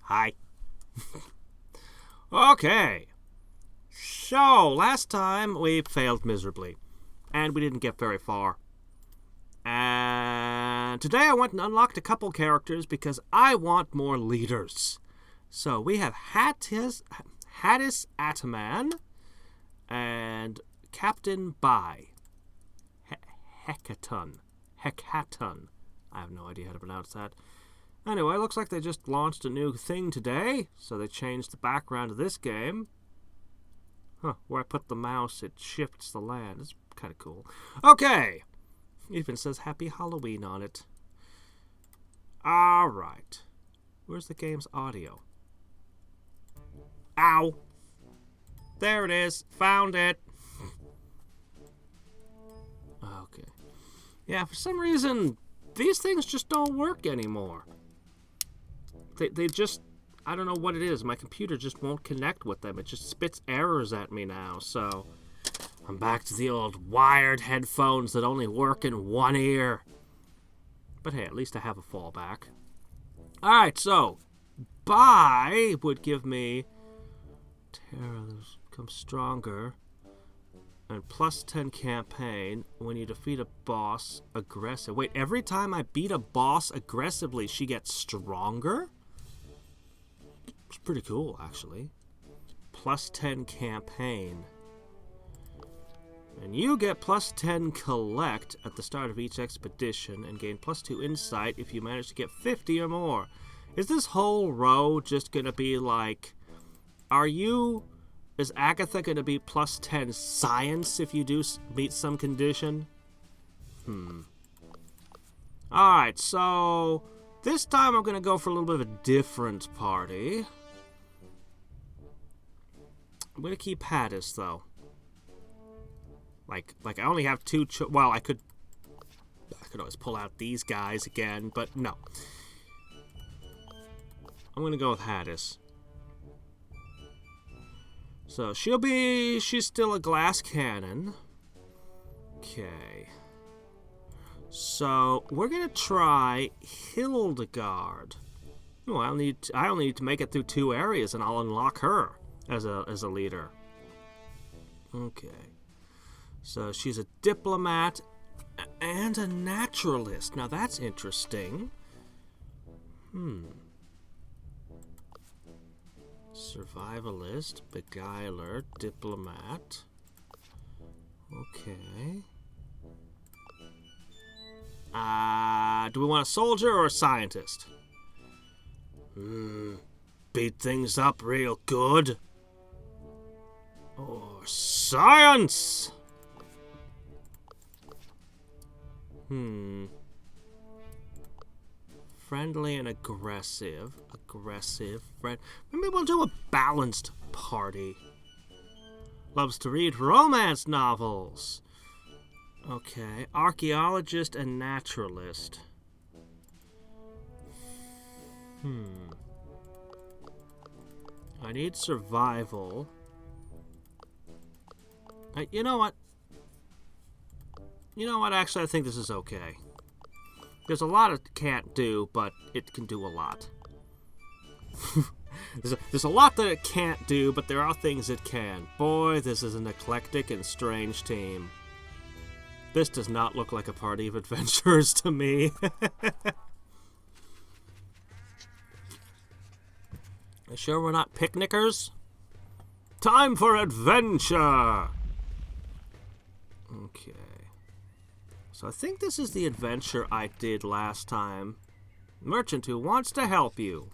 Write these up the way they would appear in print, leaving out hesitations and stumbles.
Hi. Okay. So, last time we failed miserably. And we didn't get very far. And today I went and unlocked a couple characters because I want more leaders. So we have Hadriex Ataman and Captain Bai. Hecaton. I have no idea how to pronounce that. Anyway, looks like they just launched a new thing today, so they changed the background of this game. Where I put the mouse, it shifts the land. It's kind of cool. Okay. It even says Happy Halloween on it. Alright. Where's the game's audio? Ow! There it is. Found it. Okay. Yeah, for some reason, these things just don't work anymore. They just... I don't know what it is. My computer just won't connect with them. It just spits errors at me now, so... I'm back to the old wired headphones that only work in one ear. But hey, at least I have a fallback. Alright, so... Buy would give me... Terrors become stronger. And plus 10 campaign when you defeat a boss aggressive. Wait, every time I beat a boss aggressively, she gets stronger? It's pretty cool, actually. Plus 10 campaign. And you get plus 10 collect at the start of each expedition and gain plus 2 insight if you manage to get 50 or more. Is this whole row just going to be like... Is Agatha going to be plus 10 science if you do meet some condition? Alright, so... This time I'm going to go for a little bit of a different party. I'm going to keep Hadriex, though. Like I only have two... Well, I could always pull out these guys again, but no. I'm going to go with Hadriex. So, she's still a glass cannon. Okay. So, we're going to try Hildegard. Oh, I only need to make it through 2 areas and I'll unlock her as a leader. Okay. So, she's a diplomat and a naturalist. Now, that's interesting. Survivalist, beguiler, diplomat. Okay. Do we want a soldier or a scientist? Beat things up real good. Or science! Friendly and aggressive. Maybe we'll do a balanced party. Loves to read romance novels. Okay. Archaeologist and naturalist. I need survival. You know what? Actually, I think this is okay. There's a lot it can't do, but it can do a lot. There's a lot that it can't do, but there are things it can. Boy, this is an eclectic and strange team. This does not look like a party of adventurers to me. You sure we're not picnickers? Time for adventure! Okay. So I think this is the adventure I did last time. Merchant who wants to help you.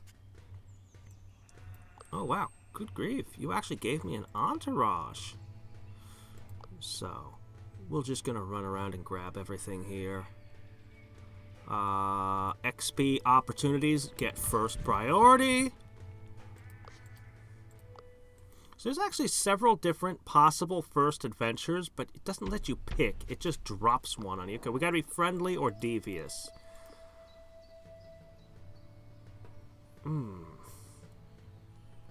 Oh, wow. Good grief. You actually gave me an entourage. So, we're just going to run around and grab everything here. XP opportunities get first priority. So there's actually several different possible first adventures, but it doesn't let you pick. It just drops one on you. Okay, we gotta be friendly or devious.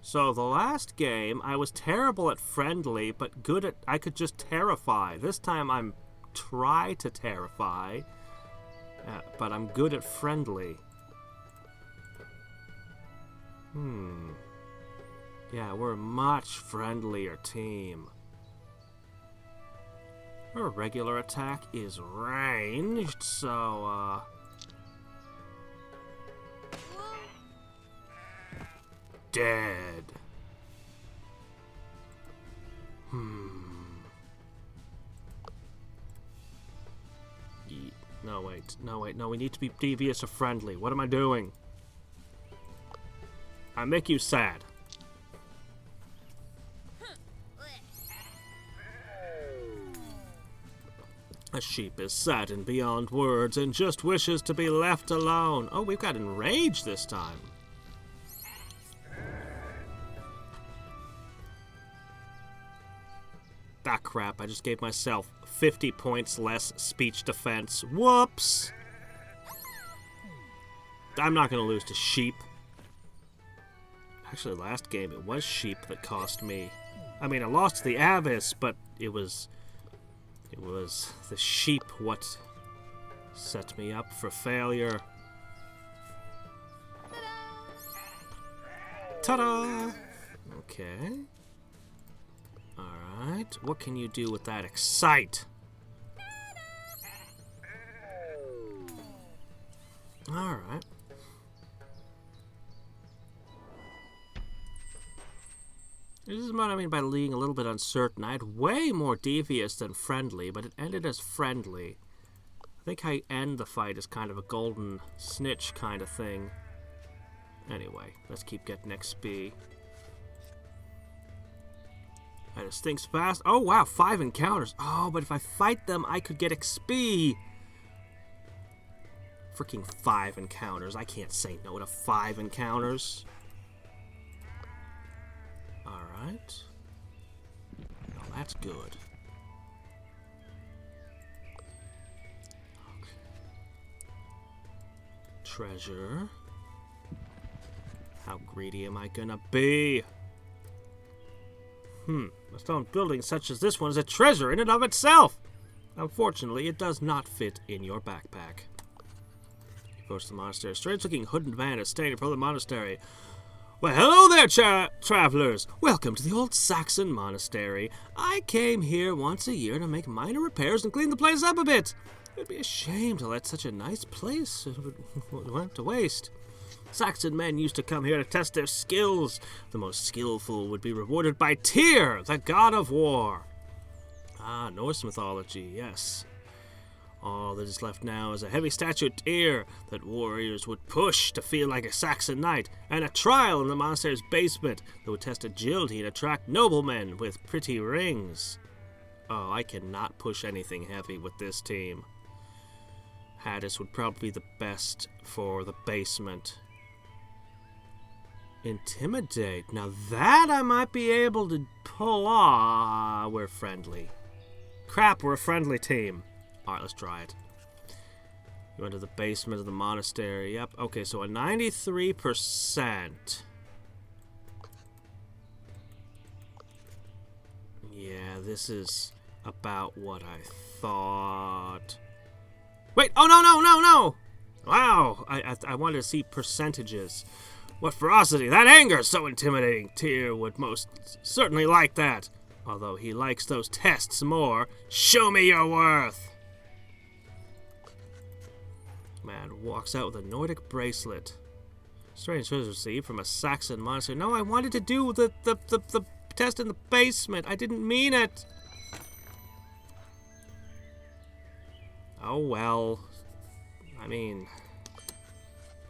So the last game, I was terrible at friendly, but good at... I could just terrify. This time I'm try to terrify, but I'm good at friendly. Yeah, we're a much friendlier team. Our regular attack is ranged, so, dead. No, wait. No, we need to be devious or friendly. What am I doing? I make you sad. A sheep is saddened beyond words and just wishes to be left alone. Oh, we've got enraged this time. Ah, crap. I just gave myself 50 points less speech defense. Whoops! I'm not going to lose to sheep. Actually, last game, it was sheep that cost me. I mean, I lost to the Avis, but it was the sheep what set me up for failure. Ta-da! Okay. Alright, what can you do with that excite? Alright. This is what I mean by being a little bit uncertain. I had way more devious than friendly, but it ended as friendly. I think how you end the fight is kind of a golden snitch kind of thing. Anyway, let's keep getting XP. That just thinks fast. Oh, wow, 5 encounters. Oh, but if I fight them, I could get XP. Freaking 5 encounters. I can't say no to 5 encounters. Alright. Well, that's good. Okay. Treasure. How greedy am I gonna be? A stone building such as this one is a treasure in and of itself. Unfortunately, it does not fit in your backpack. You approach the monastery. A strange-looking hooded man is standing in front of the monastery. Well, hello there, travelers. Welcome to the old Saxon monastery. I came here once a year to make minor repairs and clean the place up a bit. It'd be a shame to let such a nice place went to waste. Saxon men used to come here to test their skills. The most skillful would be rewarded by Tyr, the god of war. Ah, Norse mythology, yes. All that is left now is a heavy statue of Tyr that warriors would push to feel like a Saxon knight, and a trial in the monastery's basement that would test agility and attract noblemen with pretty rings. Oh, I cannot push anything heavy with this team. Hadriex would probably be the best for the basement. Intimidate. Now that I might be able to pull off. We're friendly. Crap, we're a friendly team. Alright, let's try it. You went to the basement of the monastery. Yep. Okay, so a 93%. Yeah, this is about what I thought. Wait! Oh, no! Wow! I wanted to see percentages. What ferocity! That anger is so intimidating. Tyr would most certainly like that. Although he likes those tests more. Show me your worth! Man walks out with a Nordic bracelet. Strange treasure received from a Saxon monastery. No, I wanted to do the test in the basement. I didn't mean it. Oh, well. I mean...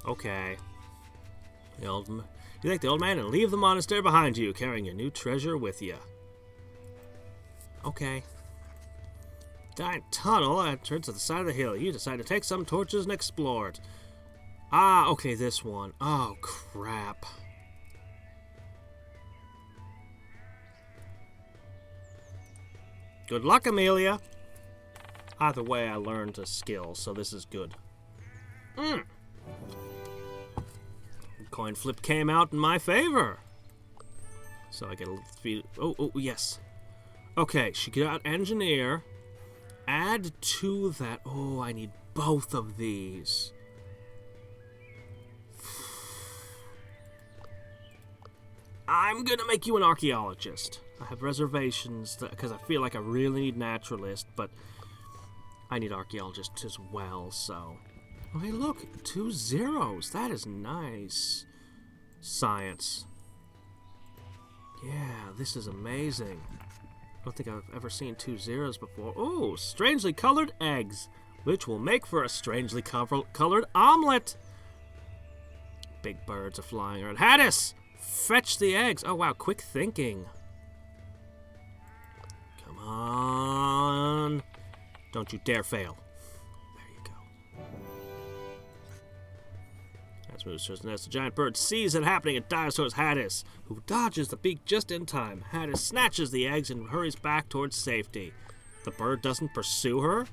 Okay. You take the old man and leave the monastery behind you, carrying your new treasure with you. Okay. Giant tunnel entrance at the side of the hill. You decide to take some torches and explore it. Ah, okay, this one. Oh, crap. Good luck, Amelia. Either way, I learned a skill, so this is good. Coin flip came out in my favor. So I get a little... Oh, yes. Okay, she got engineer. Add to that. Oh, I need both of these. I'm gonna make you an archaeologist. I have reservations because I feel like I really need naturalist, but I need archaeologist as well, so... Oh, hey, look, 2 zeros. That is nice. Science. Yeah, this is amazing. I don't think I've ever seen 2 zeros before. Oh, strangely colored eggs, which will make for a strangely colored omelet. Big birds are flying around. Hadriex, fetch the eggs. Oh, wow, quick thinking. Come on. Don't you dare fail. There you go. As moves towards the nest, the giant bird sees it happening and dives towards Hadriex, who dodges the beak just in time. Hadriex snatches the eggs and hurries back towards safety. The bird doesn't pursue her?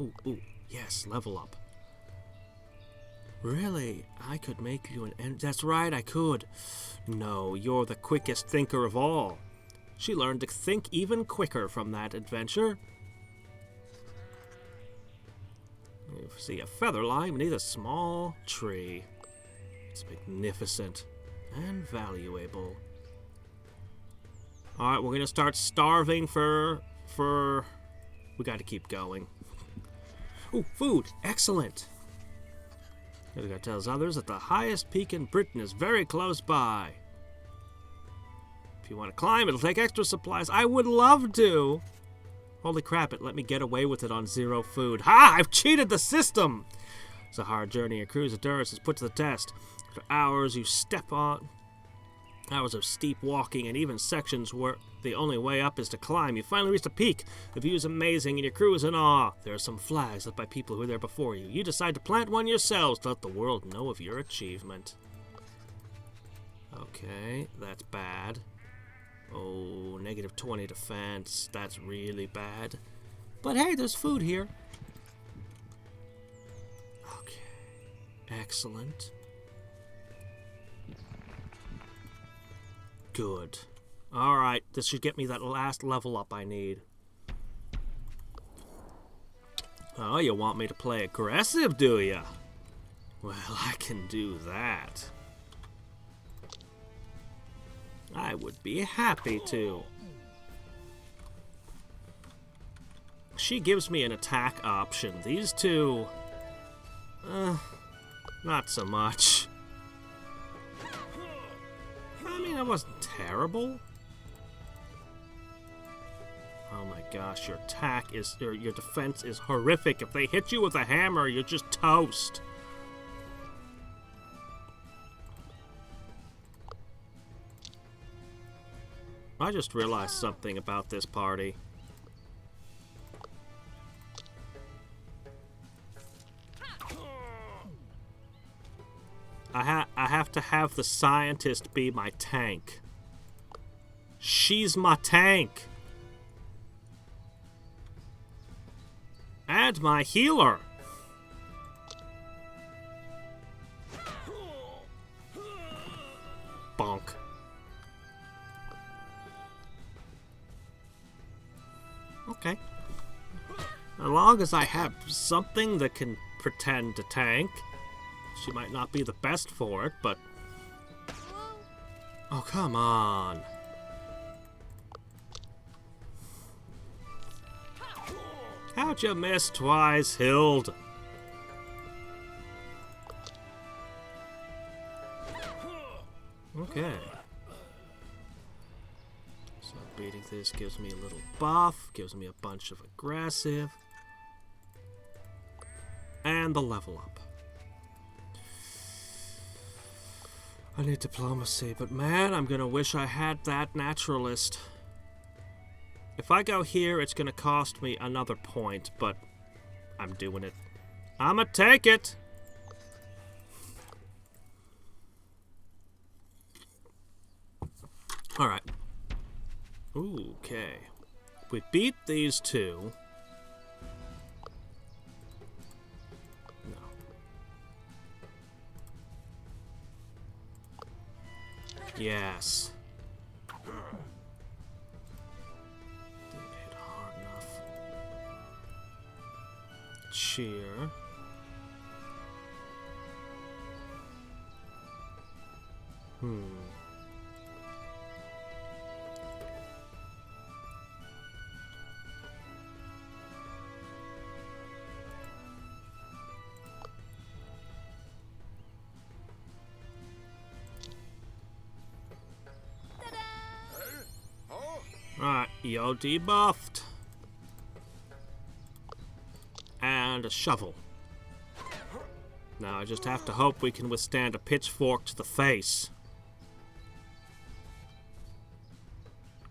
Ooh, yes, level up. Really? I could make you an... That's right, I could. No, you're the quickest thinker of all. She learned to think even quicker from that adventure. You see a feather lying beneath a small tree. It's magnificent and valuable. Alright, we're gonna start starving for... We gotta keep going. Ooh, food! Excellent! Edgar tells others that the highest peak in Britain is very close by. If you want to climb, it'll take extra supplies. I would love to! Holy crap, it let me get away with it on 0 food. Ha! I've cheated the system! It's a hard journey. Your crew's endurance is put to the test. For hours, you step on... Hours of steep walking and even sections where the only way up is to climb. You finally reach the peak. The view is amazing and your crew is in awe. There are some flags left by people who were there before you. You decide to plant one yourselves to let the world know of your achievement. Okay, that's bad. Oh, negative 20 defense. That's really bad. But hey, there's food here. Okay, excellent. Good. Alright, this should get me that last level up I need. Oh, you want me to play aggressive, do ya? Well, I can do that. I would be happy to. She gives me an attack option. These two... not so much. I mean, that wasn't terrible. Oh my gosh, your attack is... your defense is horrific. If they hit you with a hammer, you're just toast. I just realized something about this party. I have to have the scientist be my tank. She's my tank. And my healer. Bonk. Okay. As long as I have something that can pretend to tank. She might not be the best for it, but... Oh, come on. How'd you miss twice, Hild? Okay. So beating this gives me a little buff, gives me a bunch of aggressive. And the level up. I need diplomacy, but man, I'm gonna wish I had that naturalist. If I go here, it's gonna cost me another point, but I'm doing it. I'ma take it! Alright. Okay. We beat these two. Yes. Didn't hit hard enough. Cheer. Yo debuffed. And a shovel. Now I just have to hope we can withstand a pitchfork to the face.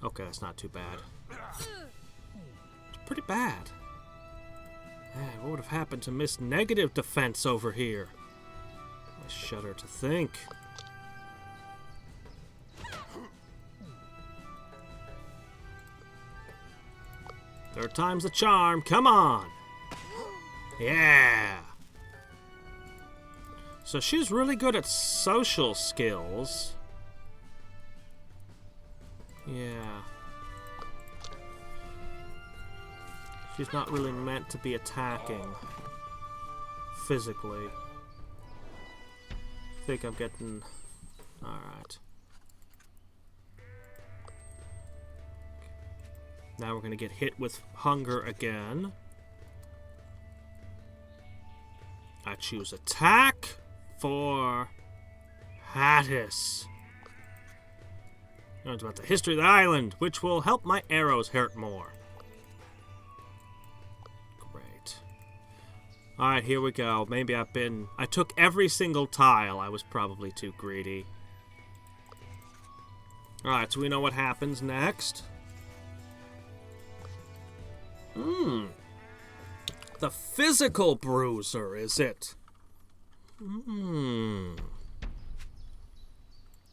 Okay, that's not too bad. It's pretty bad. Man, what would have happened to Miss Negative Defense over here? I shudder to think. Third time's the charm. Come on. Yeah. So she's really good at social skills. Yeah. She's not really meant to be attacking physically. I think I'm getting... Alright. Now we're going to get hit with hunger again. I choose attack for Hadriex. Learns about the history of the island, which will help my arrows hurt more. Great. Alright, here we go. Maybe I took every single tile. I was probably too greedy. Alright, so we know what happens next. The physical bruiser, is it?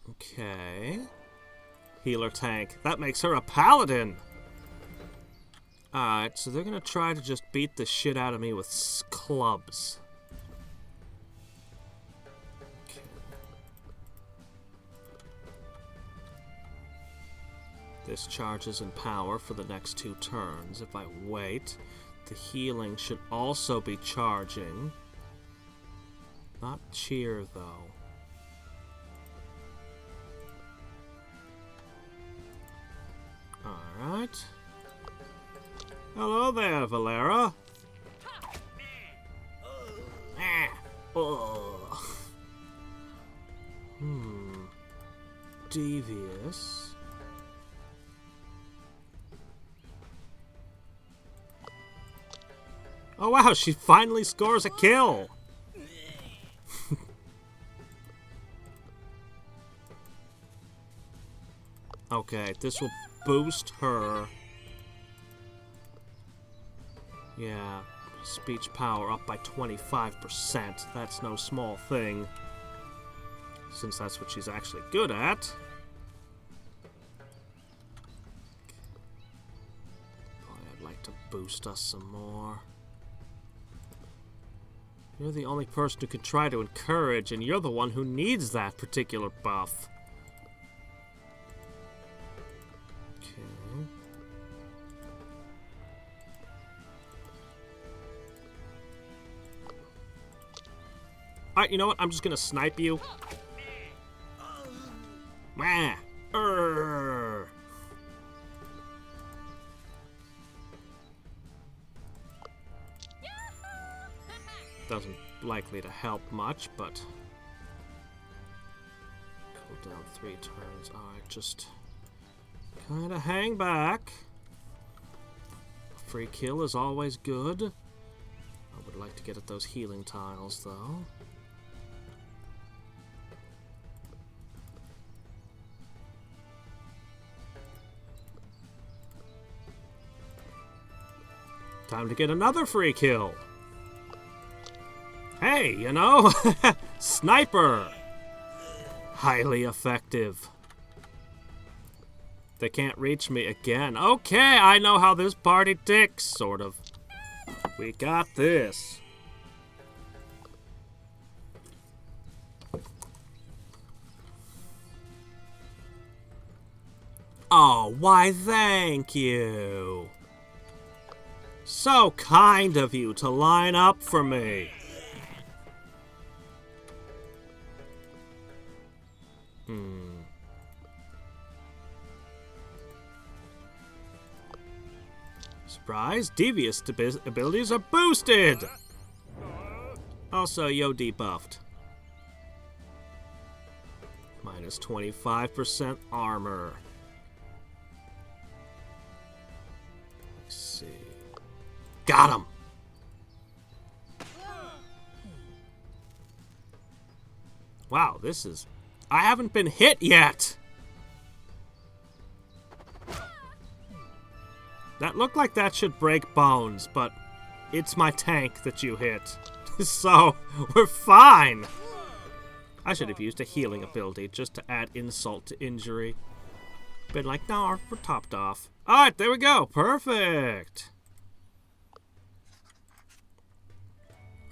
Okay. Healer tank. That makes her a paladin. Alright, so they're gonna try to just beat the shit out of me with clubs. Okay. This charges in power for the next 2 turns. If I wait, the healing should also be charging. Not cheer, though. Alright. Hello there, Valera. Devious. Oh wow, she finally scores a kill! Okay, this will boost her. Yeah, speech power up by 25%. That's no small thing, since that's what she's actually good at. Boy, I'd like to boost us some more. You're the only person who can try to encourage, and you're the one who needs that particular buff. Okay. Alright, you know what? I'm just gonna snipe you. Wah! Doesn't likely to help much, but cool down 3 turns. Alright, just kind of hang back. A free kill is always good. I would like to get at those healing tiles, though. Time to get another free kill. Hey, you know, sniper! Highly effective. They can't reach me again. Okay, I know how this party ticks, sort of. We got this. Oh, why thank you. So kind of you to line up for me. Surprise, devious abilities are boosted! Also, yo debuffed. Minus 25% armor. Got him. Wow, this is... I haven't been hit yet. That looked like that should break bones, but it's my tank that you hit. So, we're fine. I should have used a healing ability just to add insult to injury. Been like, no, we're topped off. Alright, there we go. Perfect.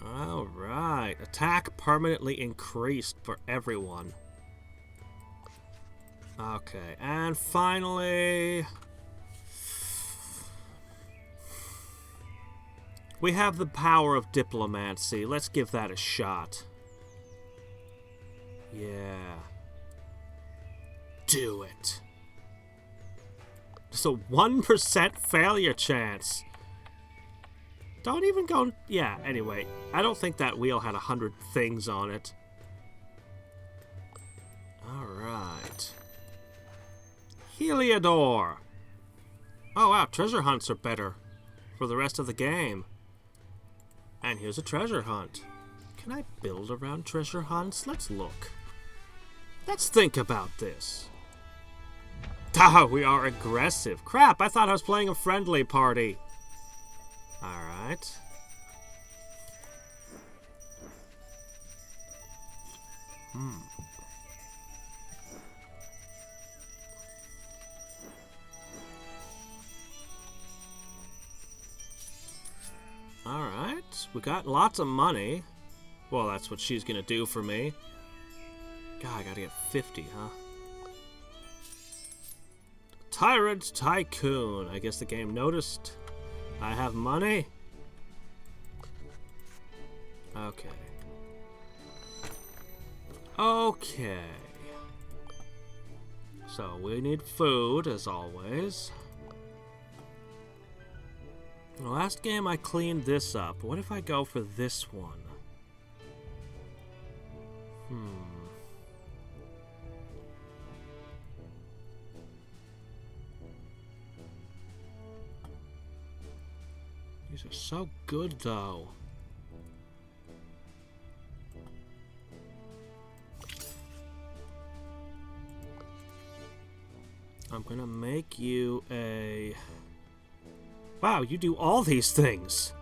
Alright. Attack permanently increased for everyone. Okay, and finally... we have the power of diplomacy. Let's give that a shot. Yeah. Do it. Just a 1% failure chance. Don't even go... yeah, anyway. I don't think that wheel had 100 things on it. Alright. Heliodor. Oh, wow. Treasure hunts are better for the rest of the game. And here's a treasure hunt. Can I build around treasure hunts? Let's look. Let's think about this. Ah, we are aggressive. Crap, I thought I was playing a friendly party. Alright. Alright, we got lots of money. Well, that's what she's gonna do for me. God, I gotta get 50, huh? Tyrant Tycoon. I guess the game noticed I have money. Okay. Okay. So, we need food, as always. The last game I cleaned this up. What if I go for this one? These are so good, though. I'm gonna make you a... wow, you do all these things!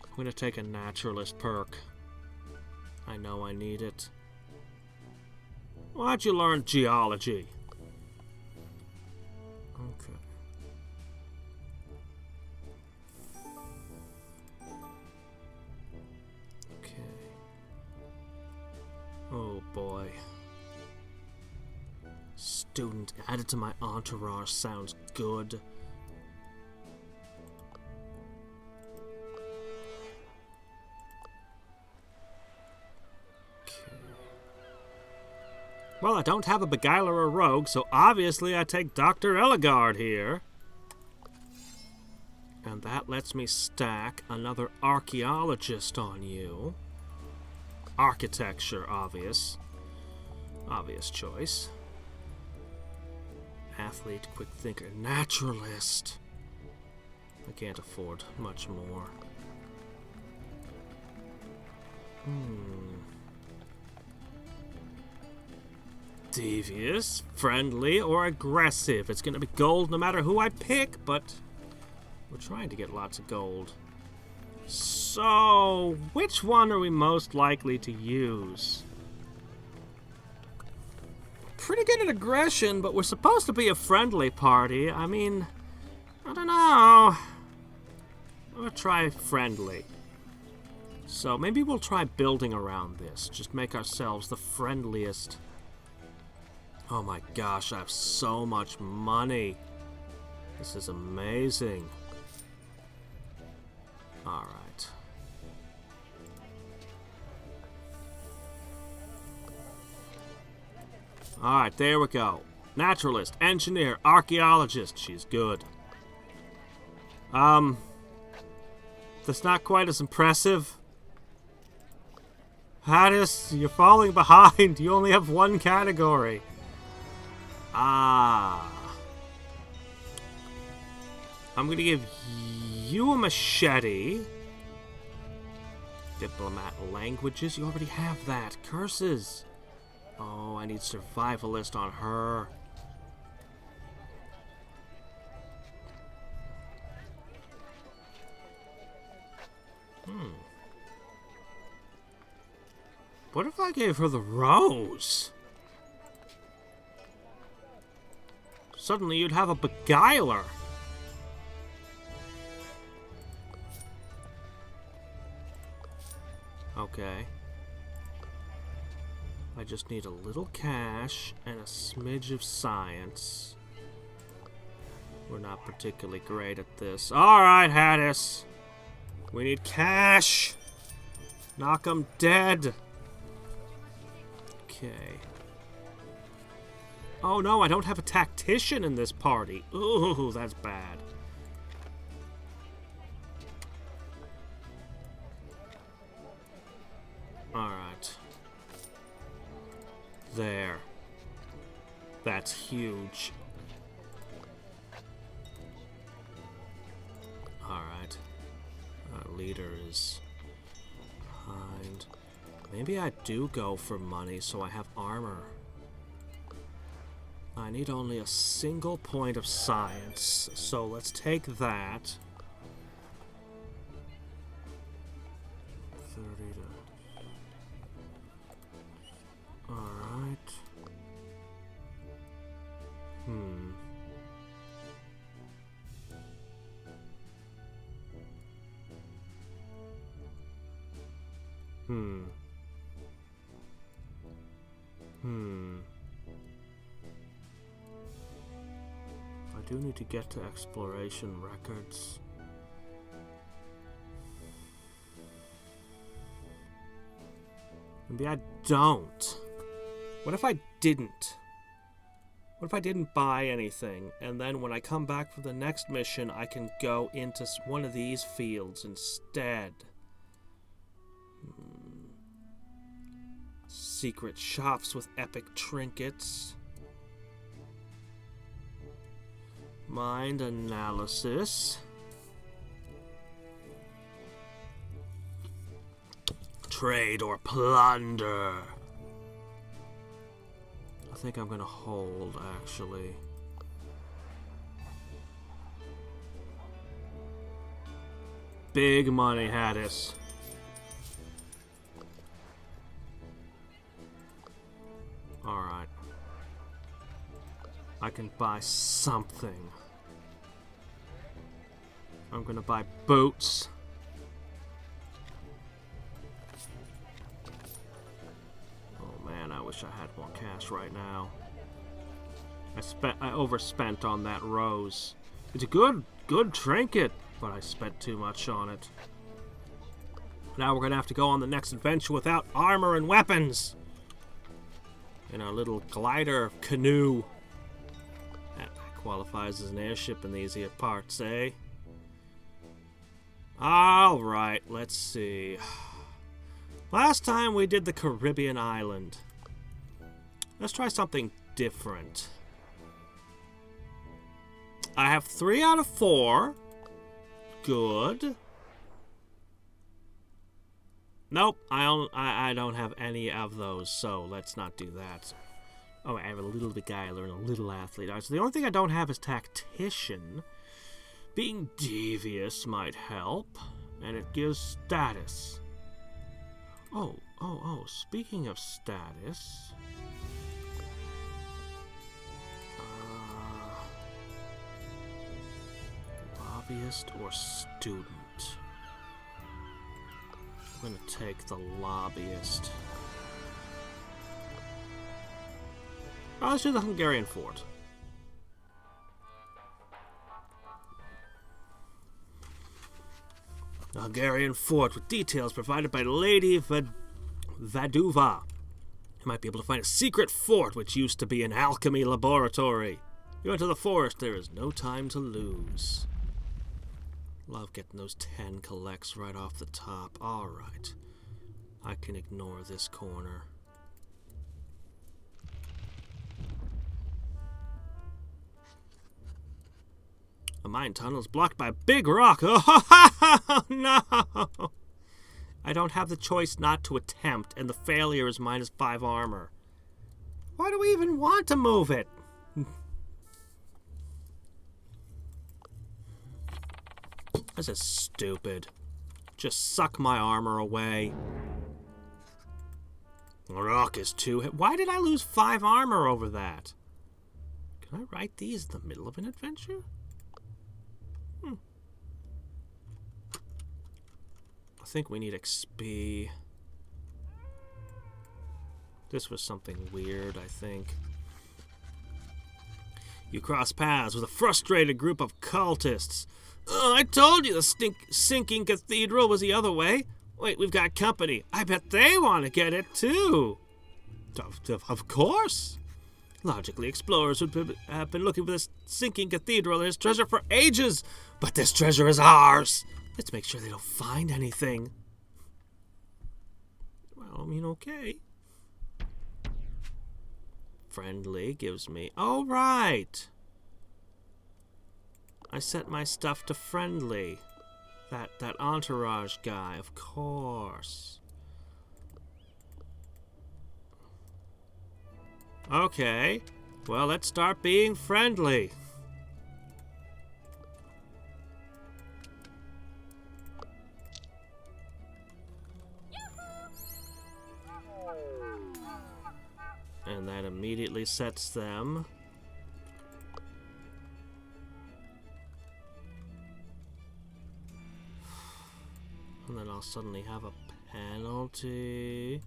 I'm gonna take a naturalist perk. I know I need it. Why'd you learn geology? Okay. Okay. Oh boy. Student added to my entourage sounds good. Well, I don't have a beguiler or rogue, so obviously I take Dr. Eligard here. And that lets me stack another archaeologist on you. Architecture, obvious. Obvious choice. Athlete, quick thinker, naturalist. I can't afford much more. Devious, friendly, or aggressive. It's gonna be gold no matter who I pick, but we're trying to get lots of gold. So, which one are we most likely to use? Pretty good at aggression, but we're supposed to be a friendly party. I mean, I don't know. I'm gonna try friendly. So maybe we'll try building around this. Just make ourselves the friendliest. Oh my gosh, I have so much money. This is amazing. Alright. Alright, there we go. Naturalist, engineer, archaeologist. She's good. That's not quite as impressive. Hadriex, you're falling behind. You only have one category. Ah. I'm going to give you a machete. Diplomat languages. You already have that. Curses. Oh, I need survivalist on her. What if I gave her the rose? Suddenly you'd have a beguiler. Okay. I just need a little cash and a smidge of science. We're not particularly great at this. Alright, Hadriex. We need cash. Knock 'em dead. Okay. Oh no, I don't have a tactician in this party. Ooh, that's bad. Alright. There. That's huge. Alright. Our leader is behind. Maybe I do go for money so I have armor. I need only a single point of science, so let's take that. 30 to... Alright. I do need to get to exploration records. Maybe I don't. What if I didn't? What if I didn't buy anything, and then when I come back for the next mission, I can go into one of these fields instead? Secret shops with epic trinkets. Mind analysis. Trade or plunder. I think I'm gonna hold, actually. Big money, Hadriex. Alright. I can buy something. I'm gonna buy boots. Oh man, I wish I had more cash right now. I overspent on that rose. It's a good trinket, but I spent too much on it. Now we're gonna have to go on the next adventure without armor and weapons. In our little glider canoe. That qualifies as an airship in these here parts, eh? Alright, let's see. Last time we did the Caribbean island. Let's try something different. I have 3 out of 4. Good. Nope, I don't have any of those, so let's not do that. Oh, I have a little beguiler and a little athlete. So the only thing I don't have is tactician. Being devious might help, and it gives status. Oh, speaking of status... lobbyist or student? I'm gonna take the lobbyist. Oh, let's do the Hungarian fort. The Hungarian fort with details provided by Lady Vaduva. You might be able to find a secret fort which used to be an alchemy laboratory. You enter the forest, there is no time to lose. Love getting those 10 collects right off the top. Alright. I can ignore this corner. A mine tunnel is blocked by a big rock. Oh, no! I don't have the choice not to attempt, and the failure is -5 armor. Why do we even want to move it? This is stupid. Just suck my armor away. The rock is too heavy. Why did I lose 5 armor over that? Can I write these in the middle of an adventure? I think we need XP. This was something weird, I think. You cross paths with a frustrated group of cultists. Oh, I told you the sinking cathedral was the other way. Wait, we've got company. I bet they want to get it, too. Of course. Logically, explorers would have been looking for this sinking cathedral and its treasure for ages. But this treasure is ours. Let's make sure they don't find anything. Well, I mean, okay. Friendly gives me... Oh, right. I set my stuff to friendly. That entourage guy, of course. Okay. Well, let's start being friendly. And that immediately sets them. And then I'll suddenly have a penalty.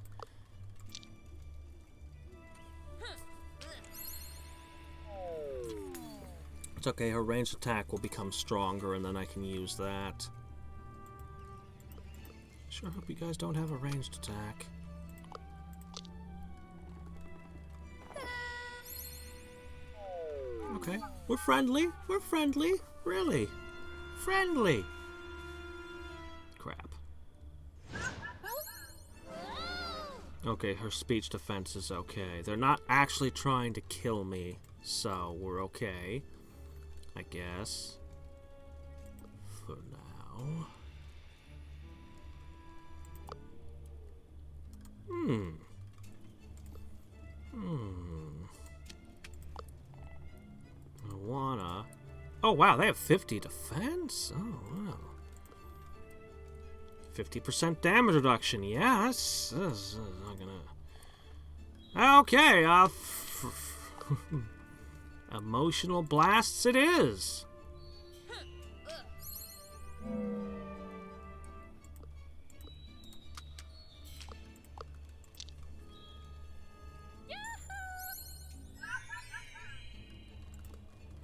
It's okay, her ranged attack will become stronger and then I can use that. Sure hope you guys don't have a ranged attack. Okay, we're friendly. We're friendly. Really? Friendly. Crap. Okay, her speech defense is okay. They're not actually trying to kill me, so we're okay. I guess. For now. I wanna... Oh, wow, they have 50 defense? Oh, wow. 50% damage reduction, yes. This is not gonna... Okay, emotional blasts it is.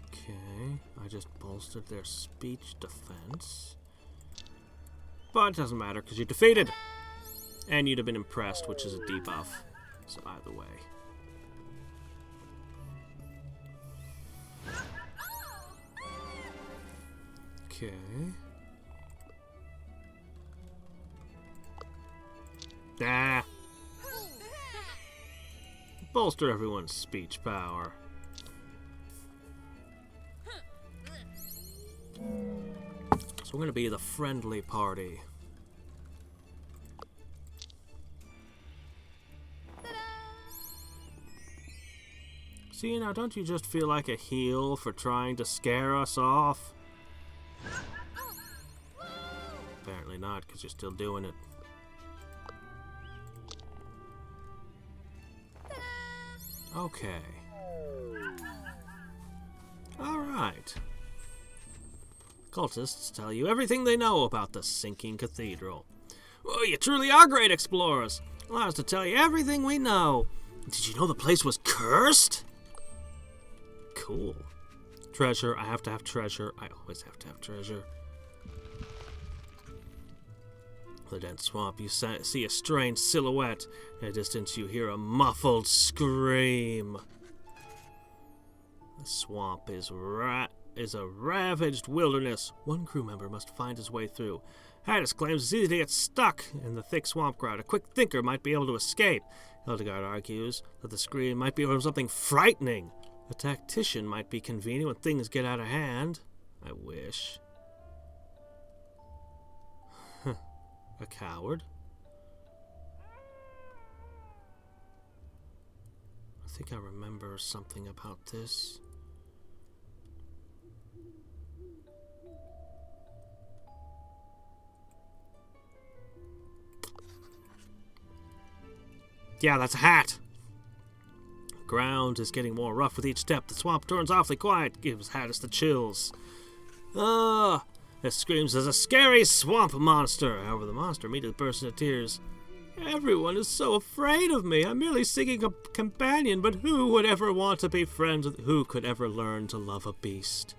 Okay, I just bolstered their speech defense. But it doesn't matter, because you're defeated. And you'd have been impressed, which is a debuff. So either way. Okay. Ah! Bolster everyone's speech power. So we're going to be the friendly party. See, now don't you just feel like a heel for trying to scare us off? Apparently not, because you're still doing it. Okay. Alright. Cultists tell you everything they know about the sinking cathedral. Oh, you truly are great explorers. Allow us to tell you everything we know. Did you know the place was cursed? Cool. Treasure. I have to have treasure. I always have to have treasure. In the dense swamp, you see a strange silhouette. In the distance, you hear a muffled scream. The swamp is a ravaged wilderness. One crew member must find his way through. Hadriex claims it's easy to get stuck in the thick swamp ground. A quick thinker might be able to escape. Hildegard argues that the scream might be from something frightening. A tactician might be convenient when things get out of hand. I wish. A coward? I think I remember something about this. Yeah, that's a hat. The ground is getting more rough with each step. The swamp turns awfully quiet. Gives Hadriex the chills. It screams as a scary swamp monster. However, the monster immediately bursts into tears. Everyone is so afraid of me. I'm merely seeking a companion, but who would ever want to be friends with... Who could ever learn to love a beast?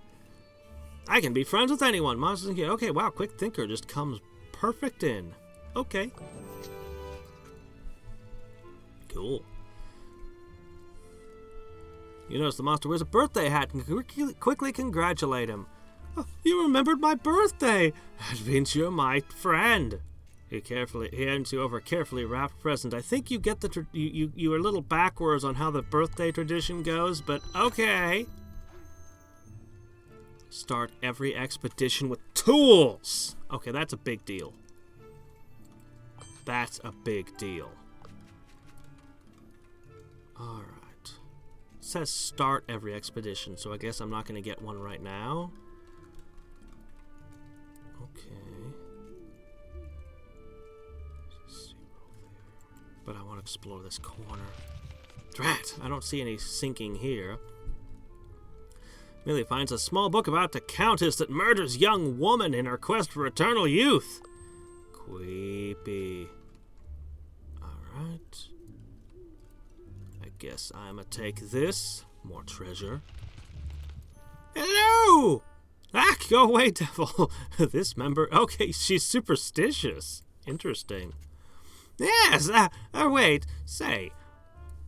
I can be friends with anyone. Monsters and... Okay, wow, Quick Thinker just comes perfect in. Okay. Cool. You notice the monster wears a birthday hat and quickly congratulate him. Oh, you remembered my birthday! That means you're my friend. He hands you over a carefully wrapped present. I think you get the you were a little backwards on how the birthday tradition goes, but okay. Start every expedition with tools. Okay, that's a big deal. That's a big deal. Alright. It says start every expedition, so I guess I'm not going to get one right now. Okay. But I want to explore this corner. Drat! I don't see any sinking here. Millie finds a small book about the Countess that murders young woman in her quest for eternal youth. Creepy. Alright. I guess I'ma take this. More treasure. Hello! Ah, go away, devil. This member... Okay, she's superstitious. Interesting. Yes, wait. Say.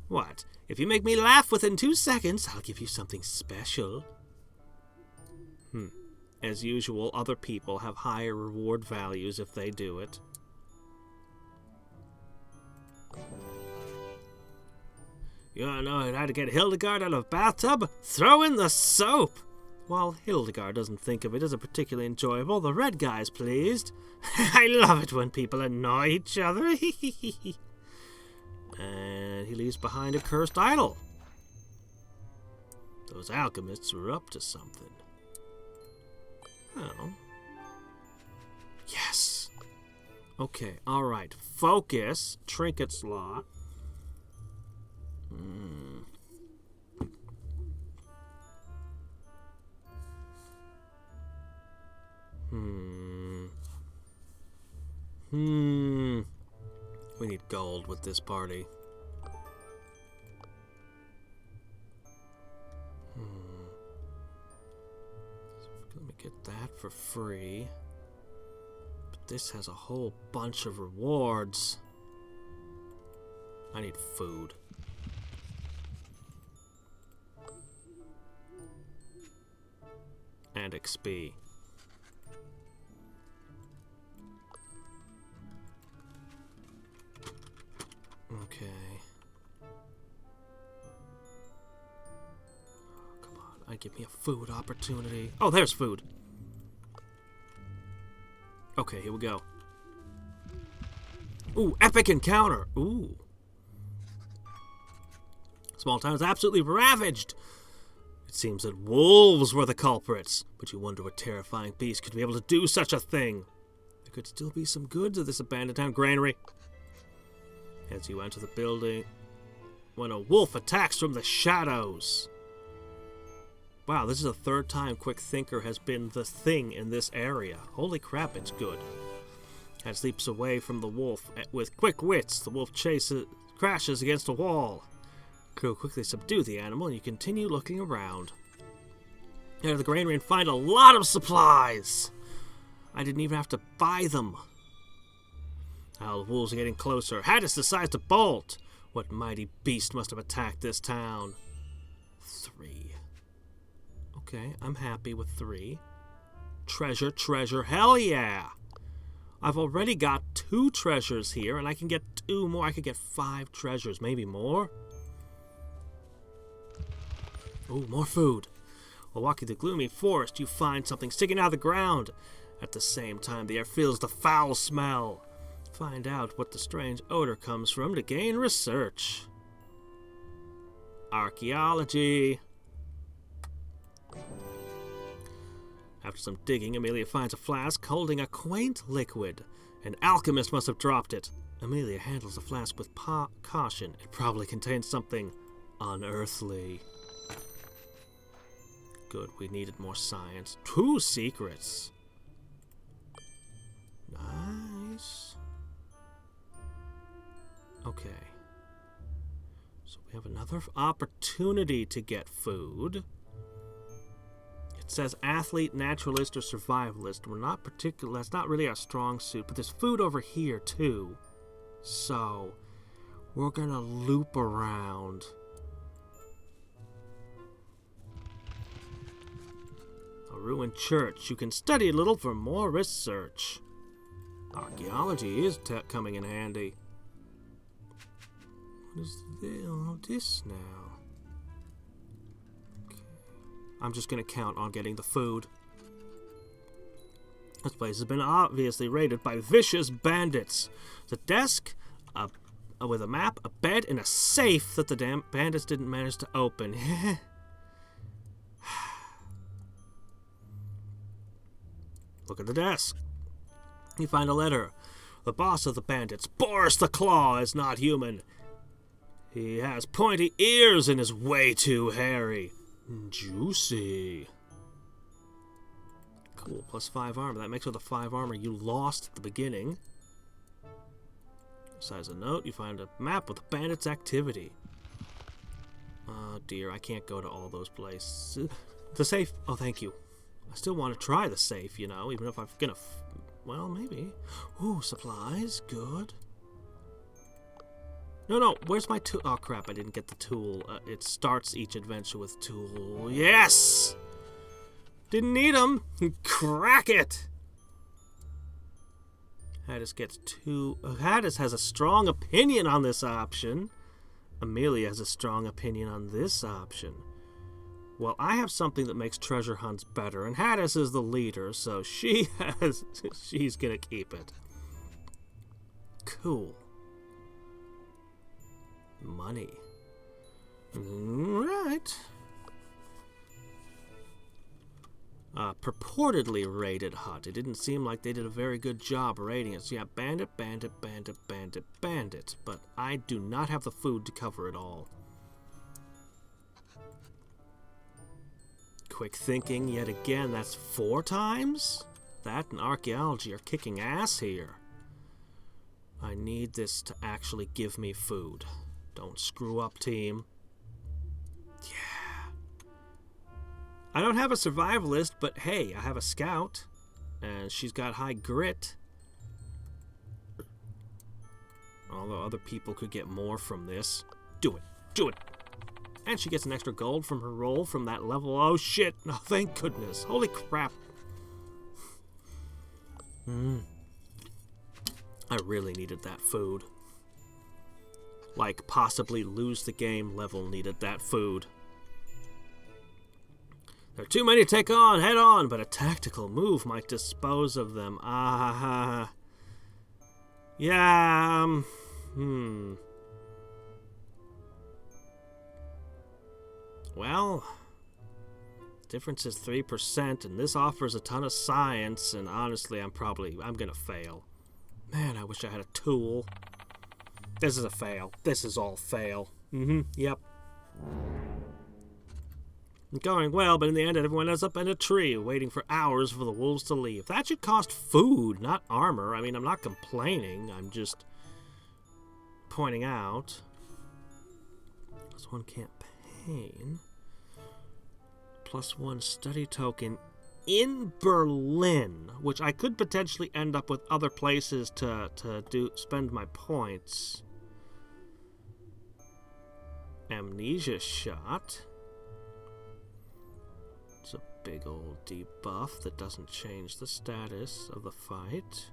What? If you make me laugh within 2 seconds, I'll give you something special. As usual, other people have higher reward values if they do it. You wanna know how to get Hildegard out of bathtub? Throw in the soap! While Hildegard doesn't think of it as a particularly enjoyable, the red guy's pleased. I love it when people annoy each other. And he leaves behind a cursed idol. Those alchemists were up to something. Oh. Yes! Okay, alright. Focus. Trinket slot. We need gold with this party. Let me get that for free. But this has a whole bunch of rewards. I need food. And XP. Okay. Oh, come on. Give me a food opportunity. Oh, there's food. Okay, here we go. Ooh, epic encounter. Ooh. Small town is absolutely ravaged. It seems that wolves were the culprits, but you wonder what terrifying beast could be able to do such a thing. There could still be some goods at this abandoned town granary. As you enter the building, when a wolf attacks from the shadows. Wow, this is the third time Quick Thinker has been the thing in this area. Holy crap, it's good. As leaps away from the wolf with quick wits, the wolf crashes against a wall. Crew quickly subdue the animal, and you continue looking around. Enter the granary and find a lot of supplies. I didn't even have to buy them. Now the wolves are getting closer. Hadriex decides to bolt. What mighty beast must have attacked this town? 3. Okay, I'm happy with 3. Treasure, treasure, hell yeah! I've already got 2 treasures here, and I can get 2 more. I could get 5 treasures, maybe more. Ooh, more food. While walking through the gloomy forest, you find something sticking out of the ground. At the same time, the air fills the foul smell. Find out what the strange odor comes from to gain research. Archaeology. After some digging, Amelia finds a flask holding a quaint liquid. An alchemist must have dropped it. Amelia handles the flask with caution. It probably contains something unearthly. Good, we needed more science. 2 secrets. Nice. Okay. So we have another opportunity to get food. It says athlete, naturalist, or survivalist. We're not particular. That's not really our strong suit. But there's food over here too. So we're gonna loop around. A ruined church. You can study a little for more research. Archaeology is coming in handy. What is all this now? Okay. I'm just going to count on getting the food. This place has been obviously raided by vicious bandits. The desk with a map, a bed, and a safe that the damn bandits didn't manage to open. Look at the desk. You find a letter. The boss of the bandits, Boris the Claw, is not human. He has pointy ears and is way too hairy. Juicy. Cool, +5 armor. That makes her the 5 armor you lost at the beginning. Besides a note, you find a map with the bandits' activity. Oh dear, I can't go to all those places. The safe. Oh, thank you. I still want to try the safe, you know, even if I'm gonna... well, maybe. Ooh, supplies. Good. No, where's my tool? Oh, crap, I didn't get the tool. It starts each adventure with tool. Yes! Didn't need them. Crack it! Hadriex gets 2... Hadriex has a strong opinion on this option. Amelia has a strong opinion on this option. Well, I have something that makes treasure hunts better, and Hadriex is the leader, so she's gonna keep it. Cool. Money. Right. Purportedly raided hut. It didn't seem like they did a very good job raiding it. So yeah, bandit. But I do not have the food to cover it all. Quick thinking yet again. That's 4 times? That and archaeology are kicking ass here. I need this to actually give me food. Don't screw up, team. Yeah. I don't have a survivalist, but hey, I have a scout. And she's got high grit. Although other people could get more from this. Do it. Do it. And she gets an extra gold from her roll from that level. Oh, shit. Oh, thank goodness. Holy crap. I really needed that food. Like, possibly lose the game level needed that food. There are too many to take on head on, but a tactical move might dispose of them. Yeah, Well, difference is 3%, and this offers a ton of science, and honestly, I'm gonna fail. Man, I wish I had a tool. This is a fail. This is all fail. Yep. Going well, but in the end, everyone ends up in a tree, waiting for hours for the wolves to leave. That should cost food, not armor. I mean, I'm not complaining. I'm just pointing out. +1 campaign. +1 study token in Berlin, which I could potentially end up with other places to spend my points. Amnesia shot. It's a big old debuff that doesn't change the status of the fight.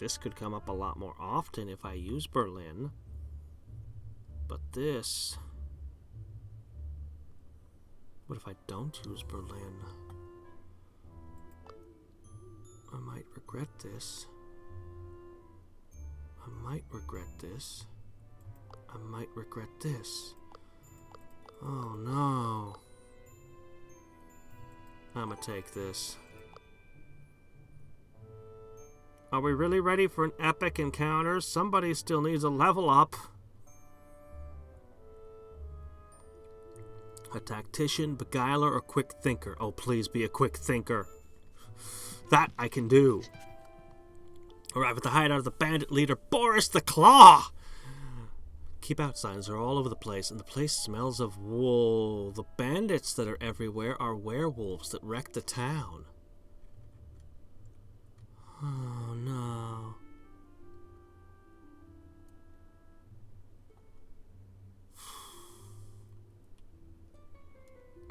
This could come up a lot more often if I use Berlin. But this... What if I don't use Berlin? I might regret this. I might regret this. I might regret this. Oh no. I'ma take this. Are we really ready for an epic encounter? Somebody still needs a level up. A tactician, beguiler, or quick thinker? Oh, please be a quick thinker. That I can do. Arrive at the hideout of the bandit leader, Boris the Claw! Keep out signs are all over the place, and the place smells of wool. The bandits that are everywhere are werewolves that wrecked the town. Oh, no.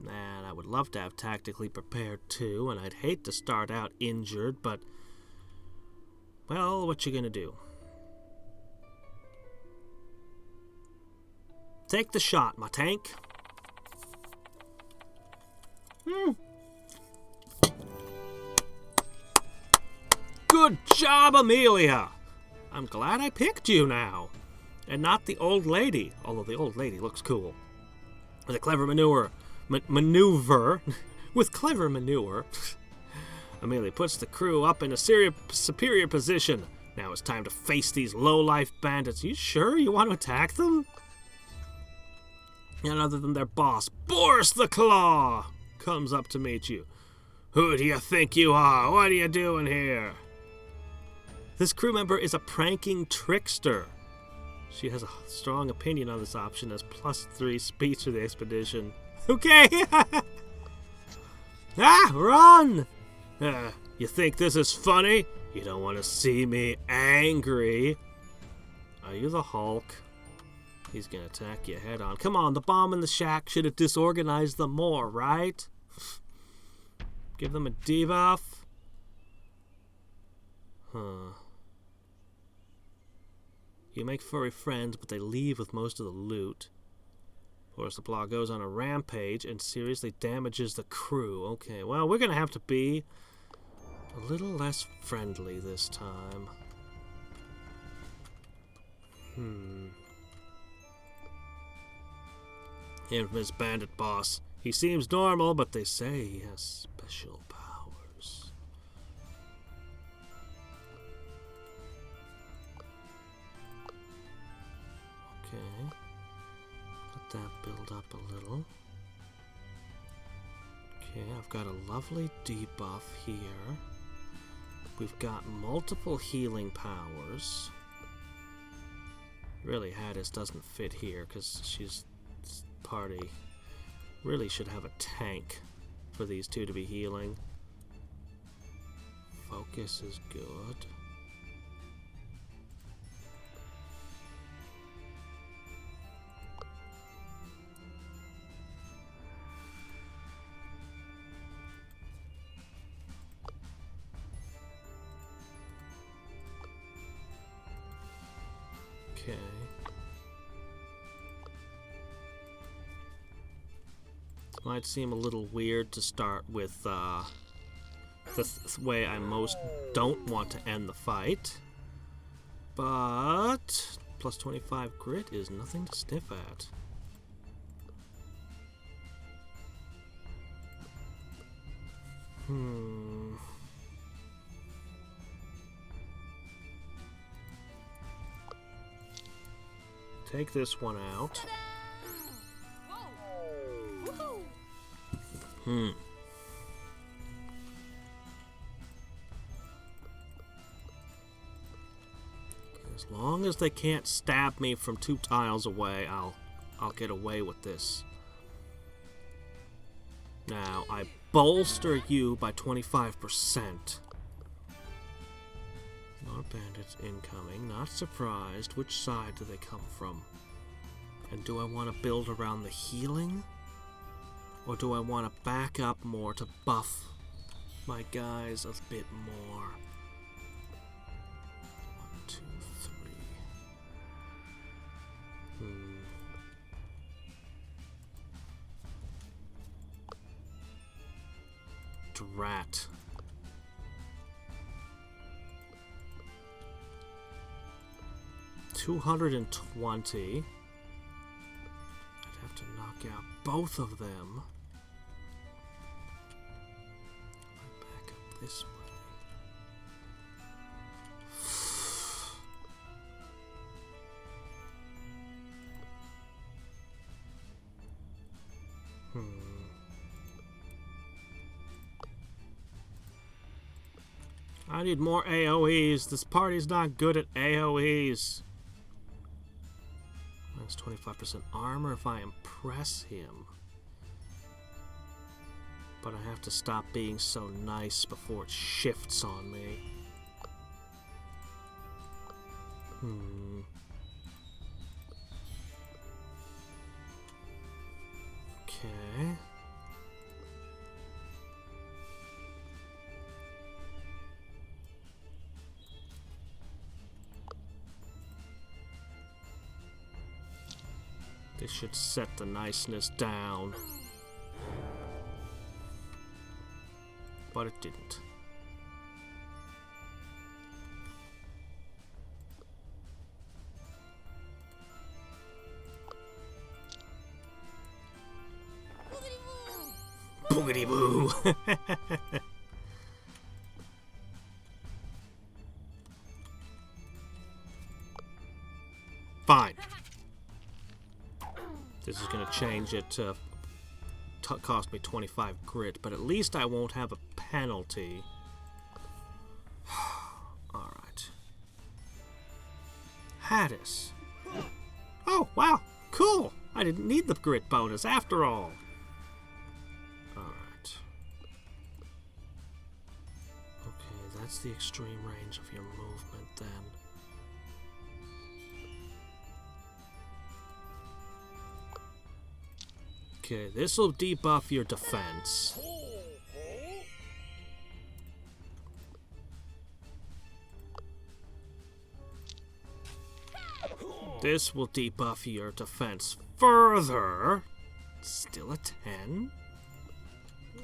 Man, I would love to have tactically prepared too, and I'd hate to start out injured, but... Well, what you gonna do? Take the shot, my tank. Good job, Amelia! I'm glad I picked you now. And not the old lady, although the old lady looks cool. With a clever maneuver, with clever maneuver, Amelia puts the crew up in a superior position. Now it's time to face these low-life bandits. You sure you want to attack them? None other than their boss, Boris the Claw, comes up to meet you. Who do you think you are? What are you doing here? This crew member is a pranking trickster. She has a strong opinion on this option as +3 speech to the expedition. Okay! Run! You think this is funny? You don't want to see me angry. Are you the Hulk? He's gonna attack you head on. Come on, the bomb in the shack should have disorganized them more, right? Give them a debuff. Huh. You make furry friends, but they leave with most of the loot. Boris the Claw goes on a rampage and seriously damages the crew. Okay, well, we're gonna have to be a little less friendly this time. Infamous bandit boss. He seems normal, but they say he has special powers. Okay. Let that build up a little. Okay, I've got a lovely debuff here. We've got multiple healing powers. Really, Hadriex doesn't fit here because she's party. Really should have a tank for these two to be healing. Focus is good. Okay. It might seem a little weird to start with the way I most don't want to end the fight, but +25 grit is nothing to sniff at. Take this one out. As long as they can't stab me from 2 tiles away, I'll get away with this. Now, I bolster you by 25%. More bandits incoming. Not surprised. Which side do they come from? And do I want to build around the healing? Or do I want to back up more to buff my guys a bit more? Strat. $220. I'd have to knock out both of them. Back up this way. I need more AoEs. This party's not good at AoEs. That's 25% armor if I impress him. But I have to stop being so nice before it shifts on me. Okay. This should set the niceness down. But it didn't. Boogity boo! Fine. This is going to change it to cost me 25 grit, but at least I won't have a penalty. Alright. Hadriex. Oh, wow. Cool. I didn't need the grit bonus after all. Alright. Okay, that's the extreme range of your movement then. Okay, this will debuff your defense. This will debuff your defense further. Still a 10.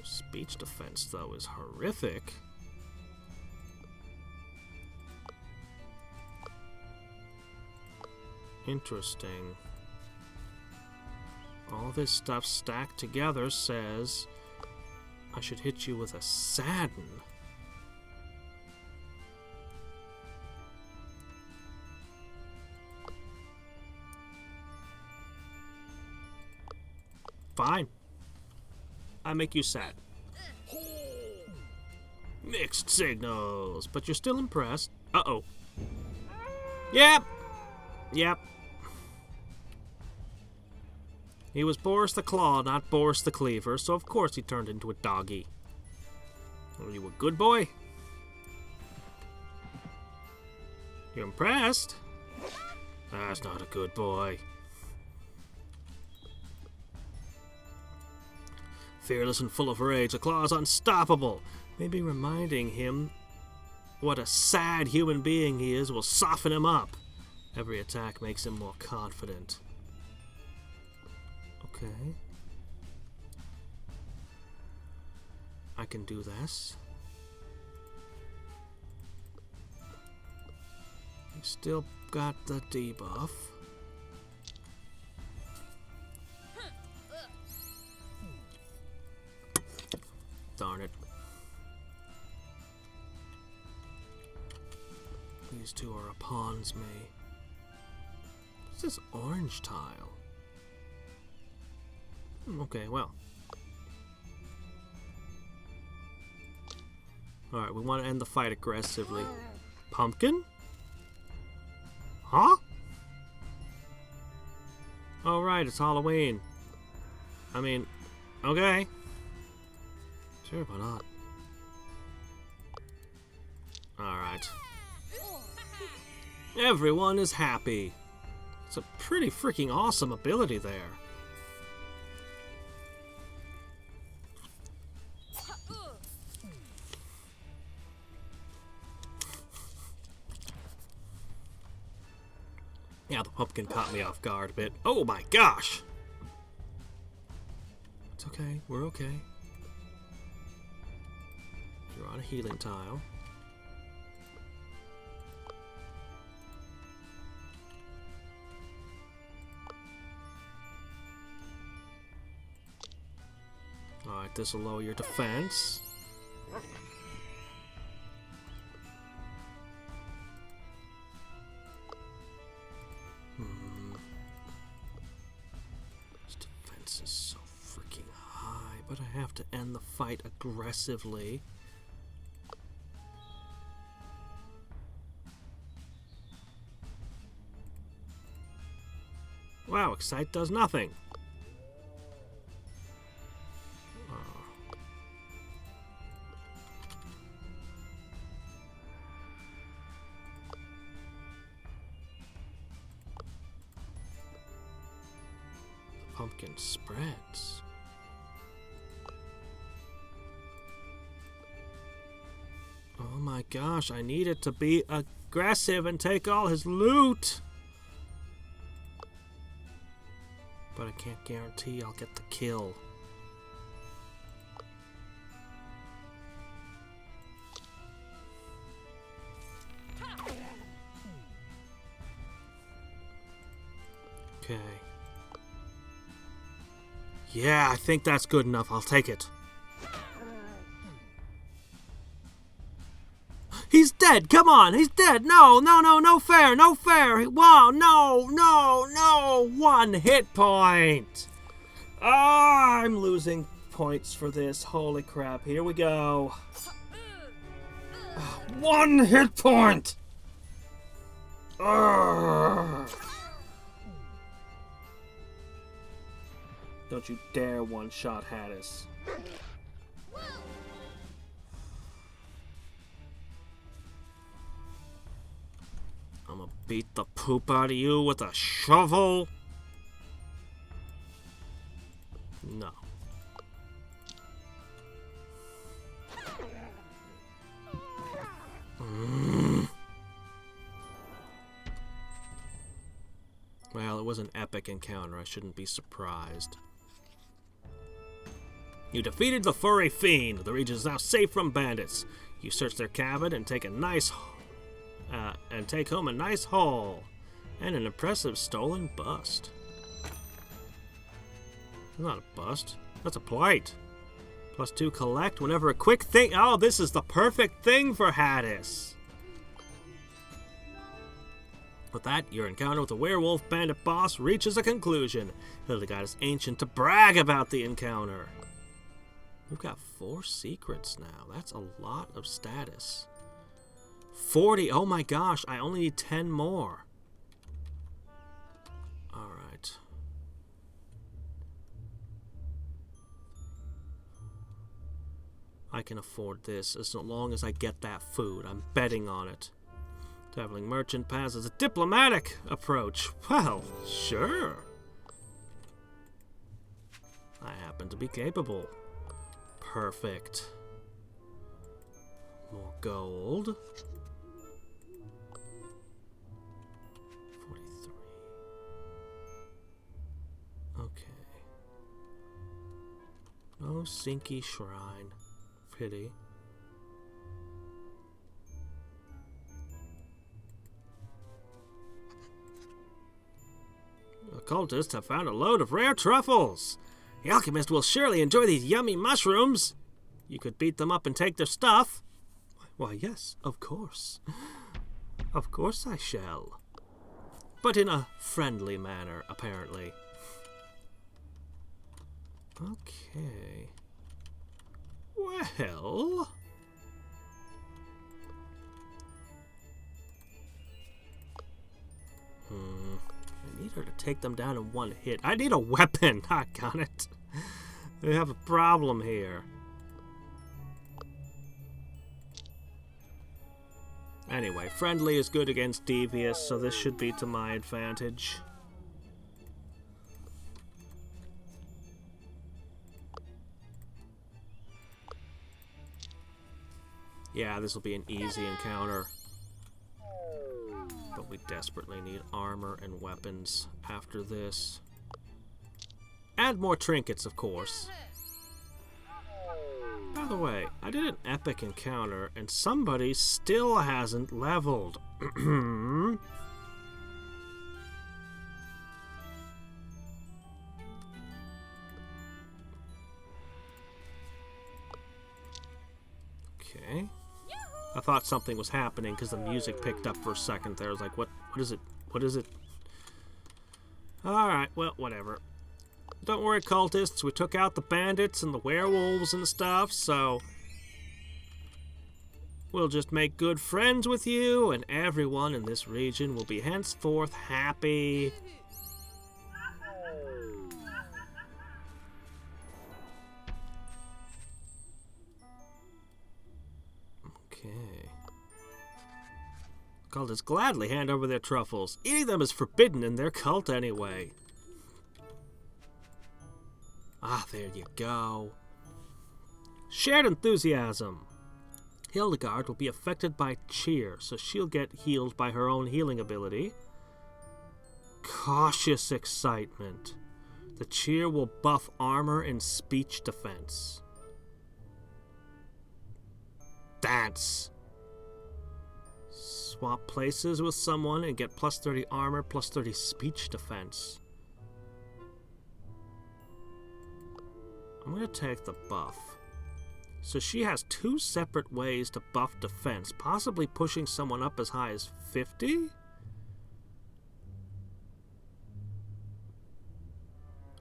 Speech defense, though, is horrific. Interesting. All this stuff stacked together says I should hit you with a sadden. Fine. I make you sad. Mixed signals, but you're still impressed. Uh-oh. Yep. Yep. He was Boris the Claw, not Boris the Cleaver, so of course he turned into a doggy. Are you a good boy? You impressed? That's not a good boy. Fearless and full of rage, the Claw is unstoppable. Maybe reminding him what a sad human being he is will soften him up. Every attack makes him more confident. Okay. I can do this. You still got the debuff. Darn it. These two are upons me. What's this orange tile? Okay, well. Alright, we want to end the fight aggressively. Pumpkin? Huh? Alright, it's Halloween. I mean, okay. Sure, why not? Alright. Everyone is happy. It's a pretty freaking awesome ability there. Yeah, the pumpkin caught me off guard a bit. Oh my gosh! It's okay, we're okay. Alright, a healing tile. Alright, this will lower your defense. This defense is so freaking high, but I have to end the fight aggressively. Wow, Excite does nothing. Pumpkin spreads. Oh my gosh, I need it to be aggressive and take all his loot. But I can't guarantee I'll get the kill. Okay. Yeah, I think that's good enough. I'll take it. He's dead. Come on. He's dead. No, no, no, no fair. No fair. Wow, no, no, no. 1 hit point. Ah, I'm losing points for this. Holy crap. Here we go. 1 hit point. Don't you dare one-shot Hadriex. I'm gonna beat the poop out of you with a shovel. No. Well, it was an epic encounter. I shouldn't be surprised. You defeated the furry fiend. The region is now safe from bandits. You search their cabin and take home a nice haul and an impressive stolen bust. Not a bust. That's a plight. +2 collect whenever a quick thing. Oh, this is the perfect thing for Hadriex. With that, your encounter with the werewolf bandit boss reaches a conclusion. Hildegard Ancient to brag about the encounter. We've got 4 secrets now. That's a lot of status. 40. Oh my gosh, I only need 10 more. Alright. I can afford this as long as I get that food. I'm betting on it. Traveling merchant pass is a diplomatic approach. Well, sure. I happen to be capable. Perfect. More gold. 43. Okay. Oh, Sinky Shrine. Pity. Occultists have found a load of rare truffles. The alchemist will surely enjoy these yummy mushrooms. You could beat them up and take their stuff. Why, yes, of course. Of course I shall. But in a friendly manner, apparently. Okay. Well... I need her to take them down in 1 hit. I need a weapon. I got it. We have a problem here. Anyway, friendly is good against devious, so this should be to my advantage. Yeah, this will be an easy encounter. But we desperately need armor and weapons after this. And more trinkets, of course. By the way, I did an epic encounter, and somebody still hasn't leveled. Okay. I thought something was happening because the music picked up for a second there. I was like, what is it? What is it? Alright, well, whatever. Don't worry, cultists. We took out the bandits and the werewolves and stuff, so we'll just make good friends with you, and everyone in this region will be henceforth happy. Okay. Cultists gladly hand over their truffles. Eating them is forbidden in their cult anyway. Ah, there you go. Shared enthusiasm. Hildegard will be affected by cheer, so she'll get healed by her own healing ability. Cautious excitement. The cheer will buff armor and speech defense. Dance. Swap places with someone and get plus 30 armor, plus 30 speech defense. I'm going to take the buff. So she has 2 separate ways to buff defense, possibly pushing someone up as high as 50?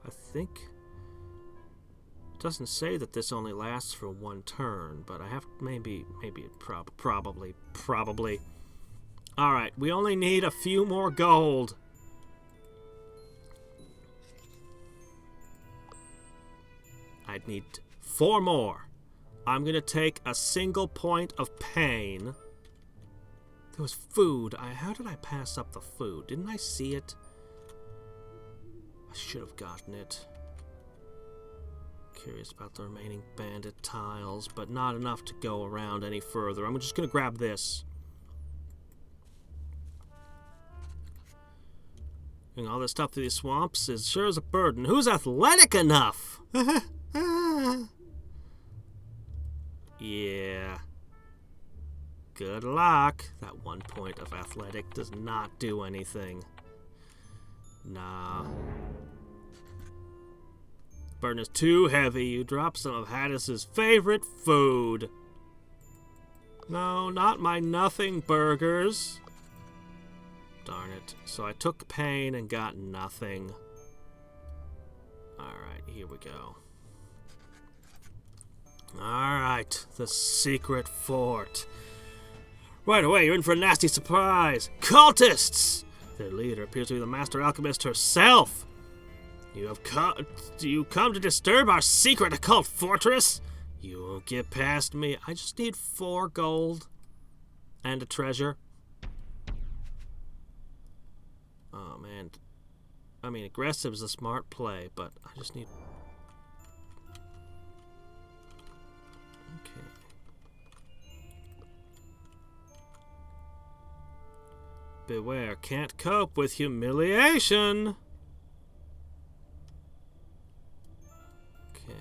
I think it doesn't say that this only lasts for 1 turn, but I have maybe probably. All right, we only need a few more gold. I'd need 4 more. I'm going to take a single point of pain. There was food. How did I pass up the food? Didn't I see it? I should have gotten it. Curious about the remaining bandit tiles, but not enough to go around any further. I'm just going to grab this. Doing all this stuff through these swamps is sure as a burden. Who's athletic enough? Yeah. Good luck. That 1 point of athletic does not do anything. Nah. Burden is too heavy. You drop some of Hadriex' favorite food. No, not my nothing burgers. Darn it. So I took pain and got nothing. Alright, here we go. Alright, the secret fort. Right away, you're in for a nasty surprise. Cultists! Their leader appears to be the master alchemist herself. You come to disturb our secret occult fortress? You won't get past me. I just need 4 gold. And a treasure. Oh, man. I mean, aggressive is a smart play, but I just need... Okay. Beware, can't cope with humiliation. Okay.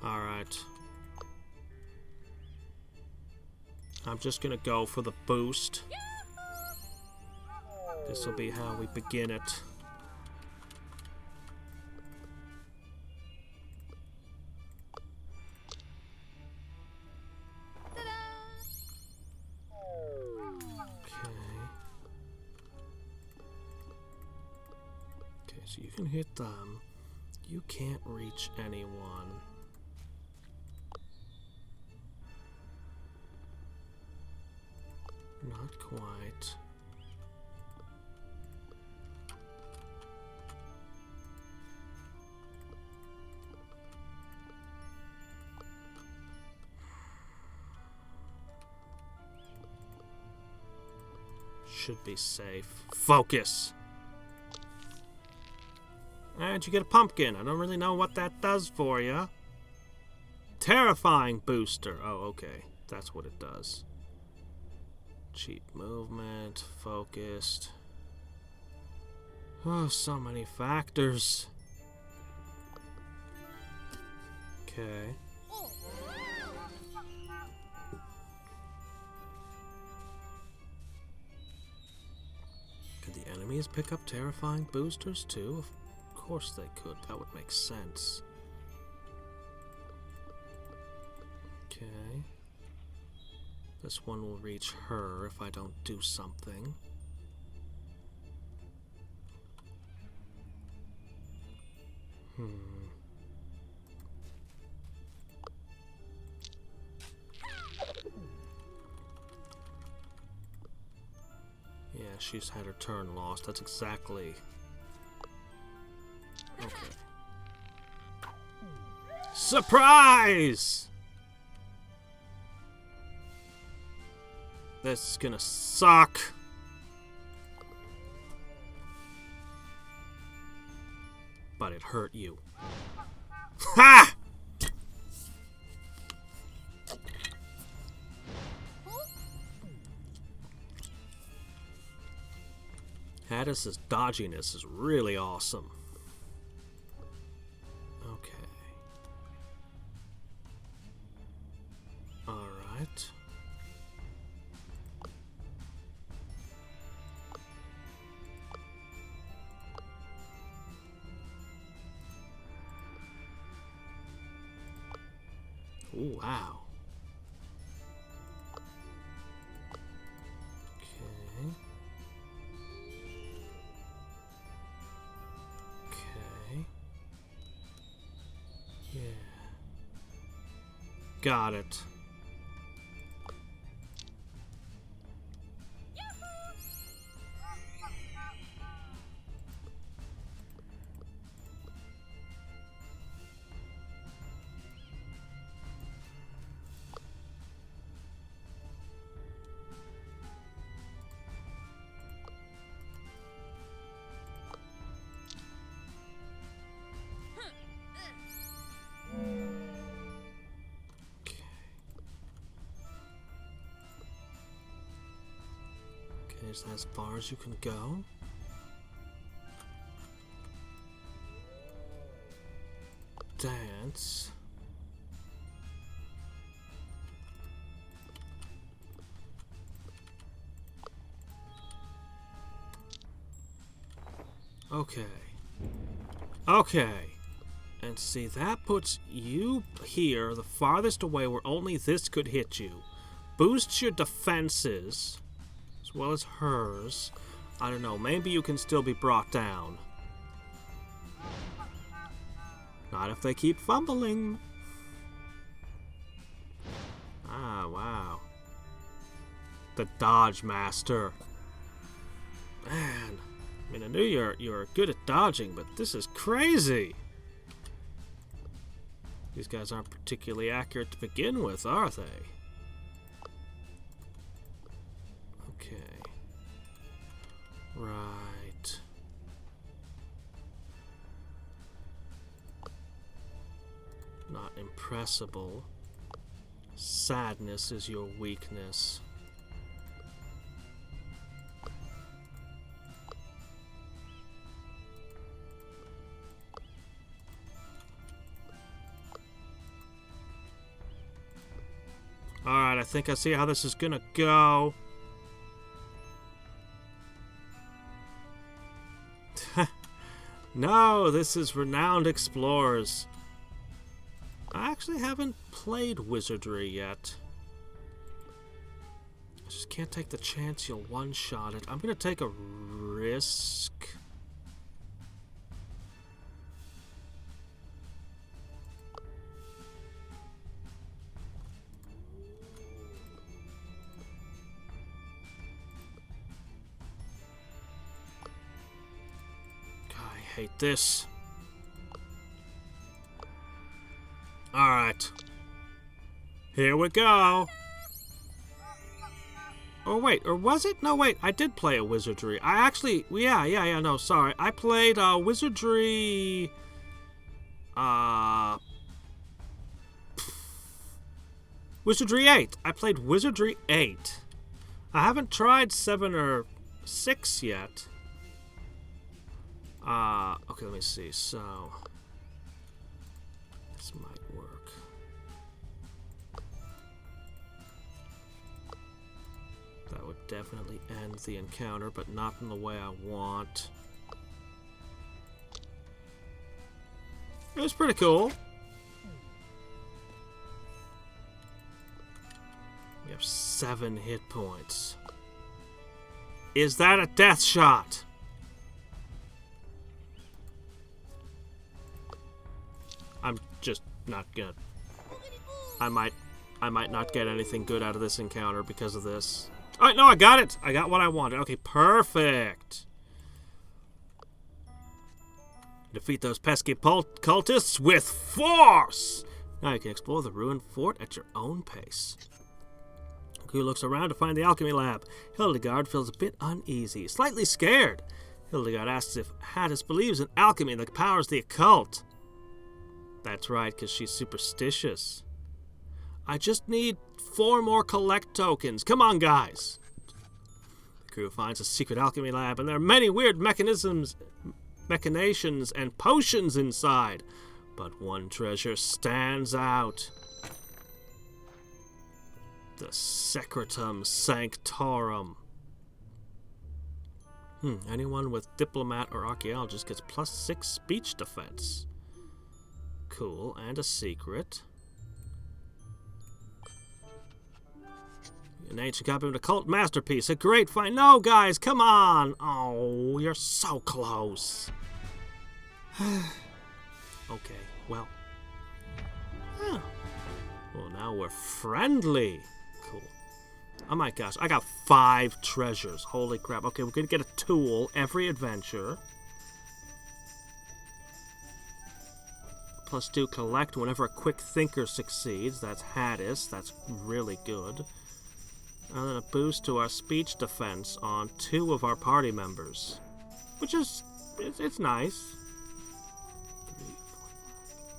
Alright. I'm just gonna go for the boost. This will be how we begin it. Okay, so you can hit them. You can't reach anyone. Not quite. Should be safe. Focus! And you get a pumpkin. I don't really know what that does for you. Terrifying booster. Oh, okay. That's what it does. Cheap movement. Focused. Oh, so many factors. Okay. Could the enemies pick up terrifying boosters too? Of course they could. That would make sense. Okay. This one will reach her if I don't do something. Yeah, she's had her turn lost. That's exactly... Okay. Surprise! This is gonna suck. But it hurt you. Ha! Hadriex' dodginess is really awesome. Okay. Alright. Ooh, wow. Okay. Okay. Yeah. Got it. Is that as far as you can go? Dance. Okay. Okay. And see, that puts you here, the farthest away where only this could hit you. Boosts your defenses. As well as hers. I don't know, maybe you can still be brought down. Not if they keep fumbling. Ah, wow. The Dodge Master. Man, I mean, I knew you're good at dodging, but this is crazy. These guys aren't particularly accurate to begin with, are they? Right. Not impressible. Sadness is your weakness. Alright, I think I see how this is gonna go. No, this is Renowned Explorers. I actually haven't played Wizardry yet. I just can't take the chance you'll one-shot it. I'm gonna take a risk. hate this. Alright. Here we go. Oh, wait. Or was it? No, wait. I did play a Wizardry. I actually... Yeah, no, sorry. I played Wizardry... Wizardry 8. I played Wizardry 8. I haven't tried 7 or 6 yet. Okay, let me see. So... this might work. That would definitely end the encounter, but not in the way I want. It was pretty cool. We have 7 hit points. Is that a death shot? I'm just not gonna... I might not get anything good out of this encounter because of this. Alright, no, I got it! I got what I wanted. Okay, perfect. Defeat those pesky cultists with force! Now you can explore the ruined fort at your own pace. Who looks around to find the alchemy lab. Hildegard feels a bit uneasy, slightly scared. Hildegard asks if Hadriex believes in alchemy that powers the occult. That's right, because she's superstitious. I just need 4 more collect tokens. Come on, guys. The crew finds a secret alchemy lab, and there are many weird machinations and potions inside. But one treasure stands out. The Secretum Sanctorum. Anyone with diplomat or archaeologist gets +6 speech defense. Cool, and a secret. An ancient copy of an occult masterpiece. A great find. No, guys, come on. Oh, you're so close. Okay, well. Well, now we're friendly. Cool. Oh my gosh, I got 5 treasures. Holy crap. Okay, we're going to get a tool every adventure. +2 collect whenever a quick thinker succeeds. That's Hadriex. That's really good. And then a boost to our speech defense on 2 of our party members. Which is... it's nice. 3, 4,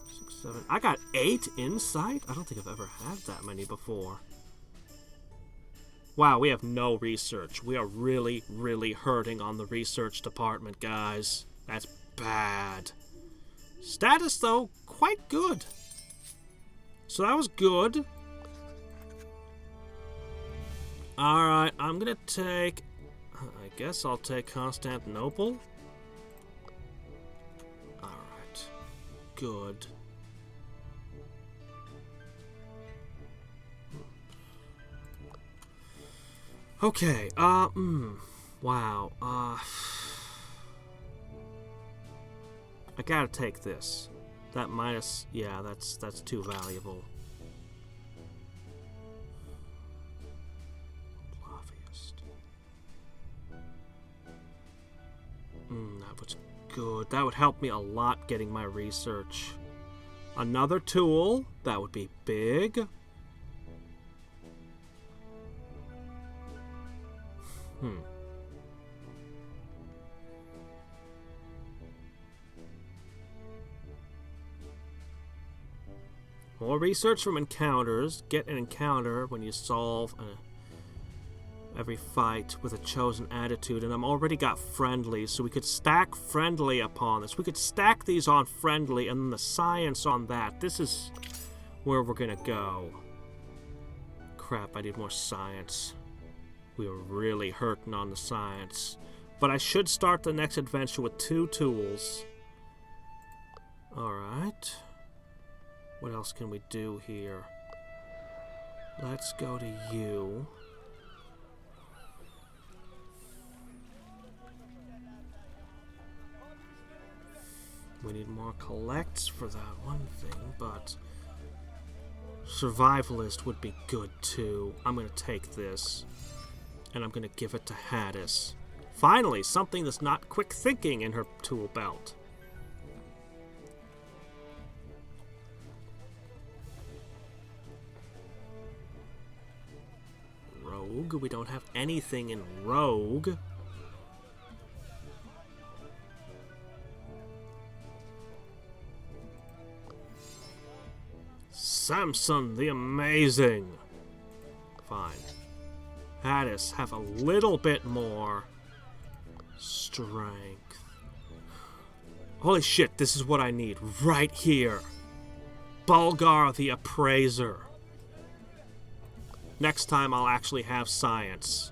5, 6, 7... I got 8 insight? I don't think I've ever had that many before. Wow, we have no research. We are really, really hurting on the research department, guys. That's bad. Status, though, quite good. So that was good. Alright, I'm gonna take... I guess I'll take Constantinople. Alright. Good. Okay, wow, I gotta take this. That minus... yeah, that's too valuable. That was good. That would help me a lot getting my research. Another tool. That would be big. More research from encounters. Get an encounter when you solve every fight with a chosen attitude. And I'm already got friendly, so we could stack friendly upon this. We could stack these on friendly and then the science on that. This is where we're gonna go. Crap, I need more science. We were really hurting on the science. But I should start the next adventure with 2 tools. Alright. What else can we do here? Let's go to you. We need more collects for that one thing, but survivalist would be good too. I'm going to take this, and I'm going to give it to Hadriex. Finally, something that's not quick thinking in her tool belt. rogue. We don't have anything in rogue. Samson the Amazing. Fine. Hadriex, have a little bit more strength. Holy shit, this is what I need right here. Bulgar the Appraiser. Next time I'll actually have science.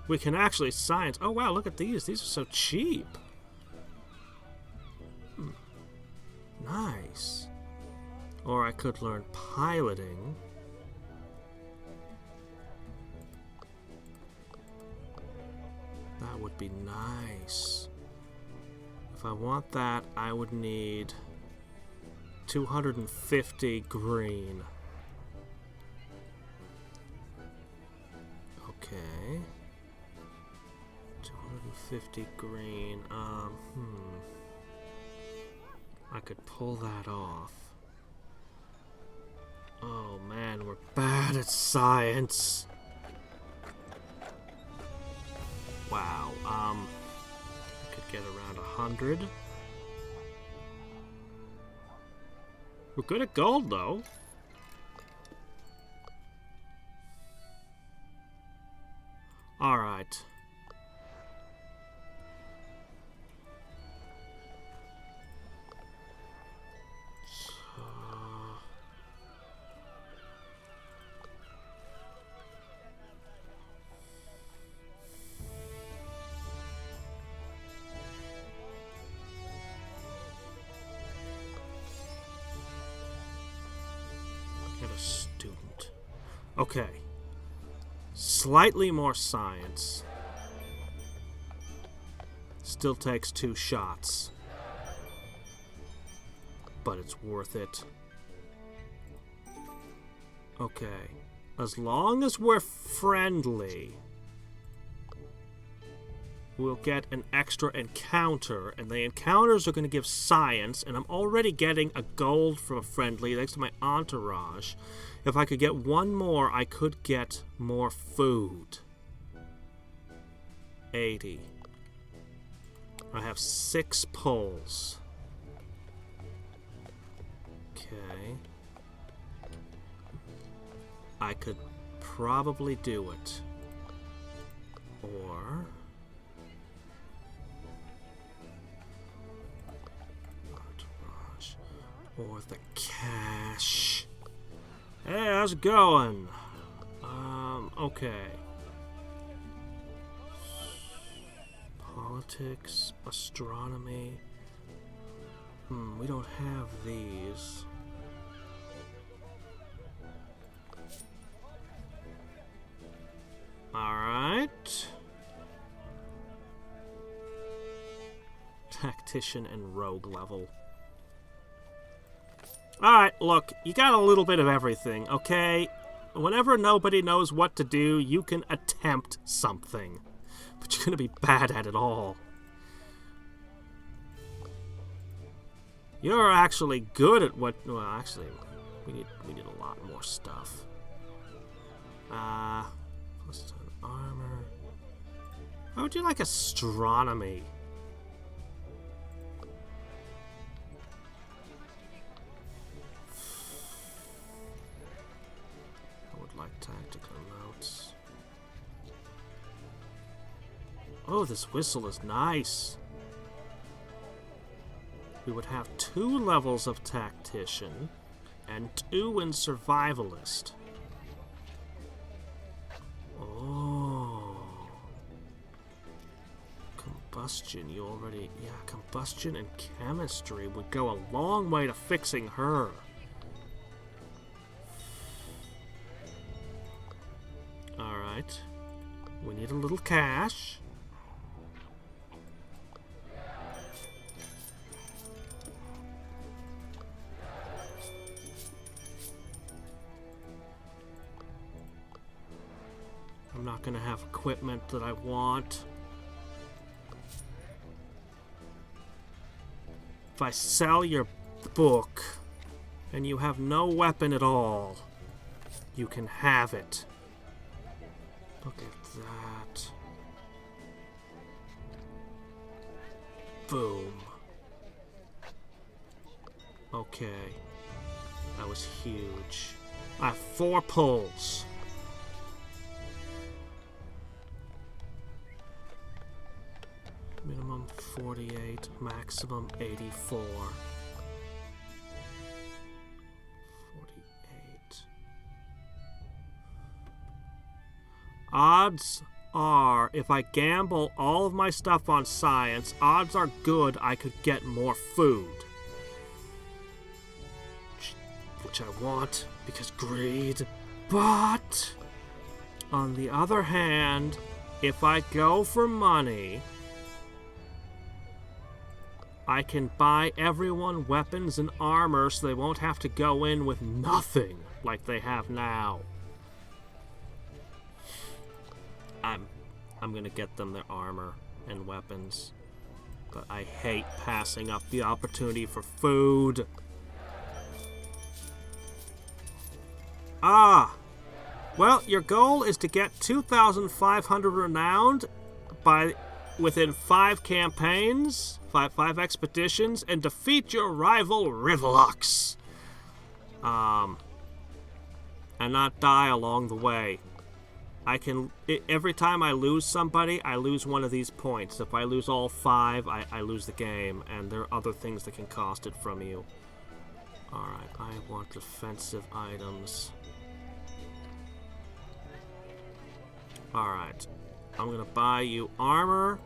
We can actually science. Oh wow, look at these. These are so cheap. Nice. Or I could learn piloting. That would be nice. If I want that, I would need 250 green. Okay. 250 green. I could pull that off. Oh man, we're bad at science. Wow, I could get around 100. We're good at gold, though. Alright. Get a student. Okay. Slightly more science. Still takes 2 shots. But it's worth it. Okay. As long as we're friendly, we'll get an extra encounter, and the encounters are going to give science, and I'm already getting a gold from a friendly thanks to my entourage. If I could get one more, I could get more food. 80. I have 6 pulls. Okay. I could probably do it. Or... or the cash. Hey, how's it going? Okay. Politics, astronomy. We don't have these. Alright. Tactician and rogue level. Alright, look, you got a little bit of everything, okay? Whenever nobody knows what to do, you can attempt something. But you're gonna be bad at it all. You're actually good at what... well, actually, we need a lot more stuff. Plus 10 armor. How would you like astronomy? Like tactical notes. Oh, this whistle is nice. We would have 2 levels of tactician and 2 in survivalist. Oh. Combustion, you already... yeah, combustion and chemistry would go a long way to fixing her. Alright. We need a little cash. I'm not gonna have equipment that I want. If I sell your book and you have no weapon at all, you can have it. Look at that. Boom. Okay. That was huge. I have 4 pulls. Minimum 48, maximum 84. 48. Odds are, if I gamble all of my stuff on science, odds are good I could get more food. Which I want, because greed. But, on the other hand, if I go for money, I can buy everyone weapons and armor so they won't have to go in with nothing like they have now. I'm gonna get them their armor and weapons. But I hate passing up the opportunity for food. Well, your goal is to get 2,500 renowned within 5 campaigns, 5 expeditions, and defeat your rival Rivelux. And not die along the way. Every time I lose somebody, I lose one of these points. If I lose all 5, I lose the game, and there are other things that can cost it from you. Alright, I want defensive items. Alright, I'm gonna buy you armor.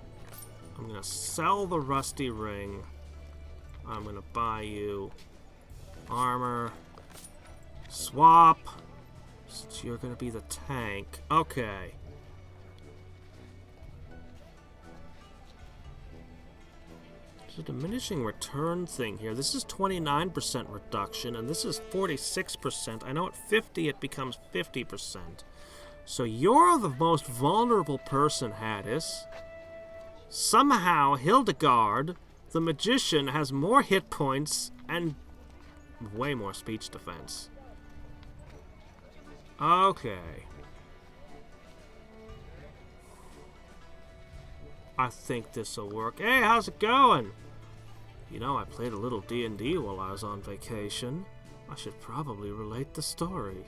I'm gonna sell the rusty ring. I'm gonna buy you armor. Swap. Since you're gonna be the tank. Okay. There's a diminishing return thing here. This is 29% reduction, and this is 46%. I know at 50 it becomes 50%. So you're the most vulnerable person, Hadriex. Somehow, Hildegard, the magician, has more hit points and way more speech defense. Okay. I think this'll work. Hey, how's it going? You know, I played a little D&D while I was on vacation. I should probably relate the story.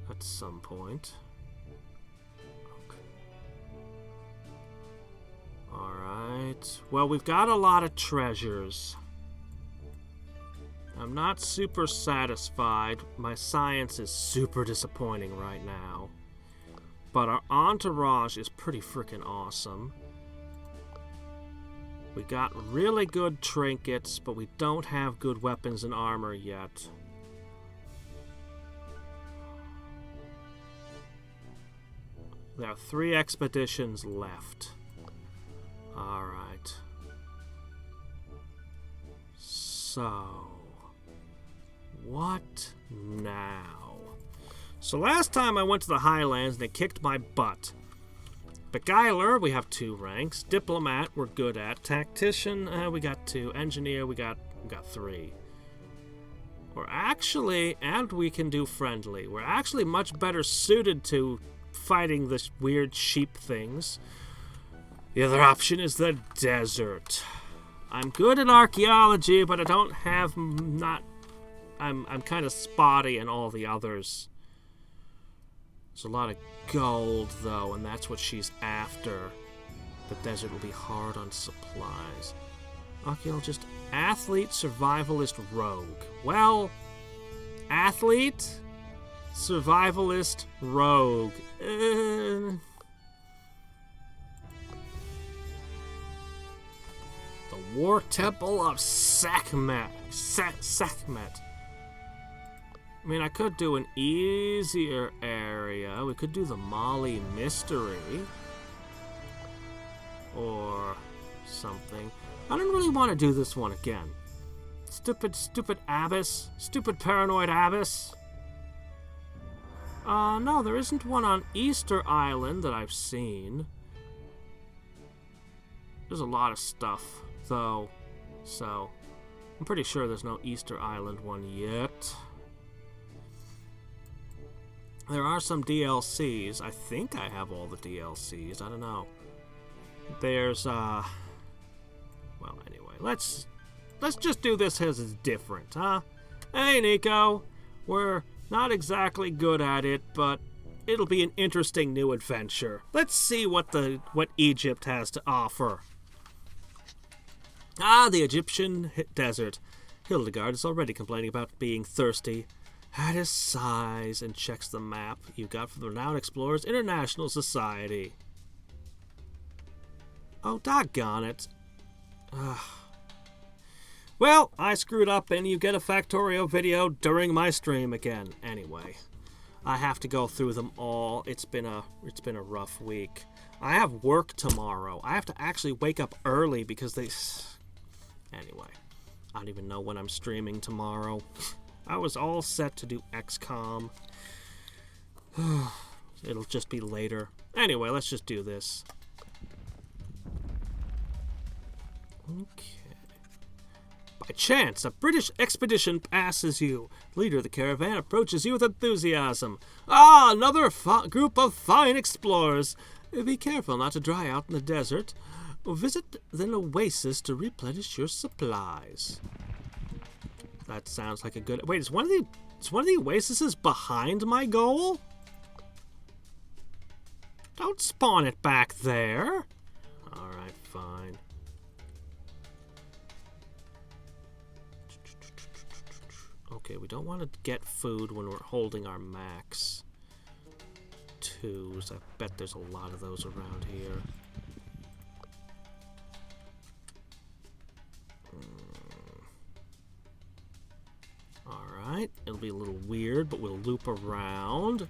At some point. Okay. Alright. Well, we've got a lot of treasures. I'm not super satisfied. My science is super disappointing right now. But our entourage is pretty freaking awesome. We got really good trinkets, but we don't have good weapons and armor yet. There are 3 expeditions left. Alright. So... what now? So last time I went to the Highlands and it kicked my butt. Beguiler, we have 2 ranks. Diplomat, we're good at. Tactician, we got 2. Engineer, we got 3. We're actually, and we can do friendly. We're actually much better suited to fighting this weird sheep things. The other option is the desert. I'm good at archaeology, but I don't have I'm kind of spotty in all the others. There's a lot of gold, though, and that's what she's after. The desert will be hard on supplies. Archaeologist, athlete, survivalist, rogue. Well, athlete, survivalist, rogue. The War Temple of Sekhmet. Sekhmet. I mean, I could do an easier area. We could do the Mali Mystery. Or something. I don't really want to do this one again. Stupid abbess. Stupid paranoid abbess. No, there isn't one on Easter Island that I've seen. There's a lot of stuff, though. So, I'm pretty sure there's no Easter Island one yet. There are some DLCs. I think I have all the DLCs. I don't know. There's, well, anyway, let's just do this as it's different, huh? Hey, Nico. We're not exactly good at it, but it'll be an interesting new adventure. Let's see what Egypt has to offer. Ah, the Egyptian desert. Hildegard is already complaining about being thirsty. Hadriex sighs and checks the map you got from the Renowned Explorers International Society. Oh, doggone it. Well, I screwed up and you get a Factorio video during my stream again. Anyway, I have to go through them all. It's been a rough week. I have work tomorrow. I have to actually wake up early because they... Anyway, I don't even know when I'm streaming tomorrow. I was all set to do XCOM. It'll just be later. Anyway, let's just do this. Okay. By chance, a British expedition passes you. The leader of the caravan approaches you with enthusiasm. Ah, another group of fine explorers. Be careful not to dry out in the desert. Visit an oasis to replenish your supplies. That sounds like a good... Wait, is one of the oases behind my goal? Don't spawn it back there. Alright, fine. Okay, we don't want to get food when we're holding our max 2s. I bet there's a lot of those around here. Alright, it'll be a little weird, but we'll loop around.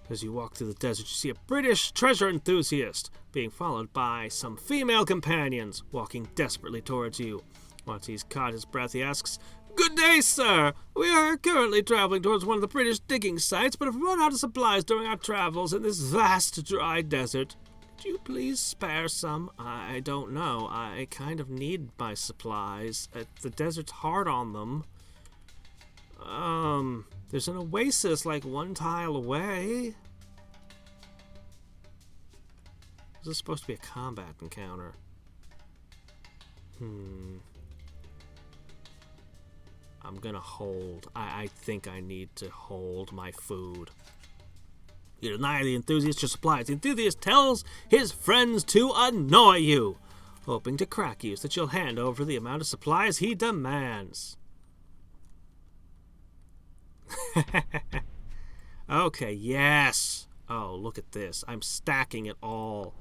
As you walk through the desert, you see a British treasure enthusiast being followed by some female companions walking desperately towards you. Once he's caught his breath, he asks, "Good day, sir. We are currently traveling towards one of the British digging sites, but have run out of supplies during our travels in this vast, dry desert. Could you please spare some? I don't know. I kind of need my supplies. The desert's hard on them. There's an oasis like one tile away." This is supposed to be a combat encounter. I'm gonna hold. I think I need to hold my food. You deny the enthusiast your supplies. The enthusiast tells his friends to annoy you, hoping to crack you so that you'll hand over the amount of supplies he demands. Okay, yes. Oh, look at this. I'm stacking it all.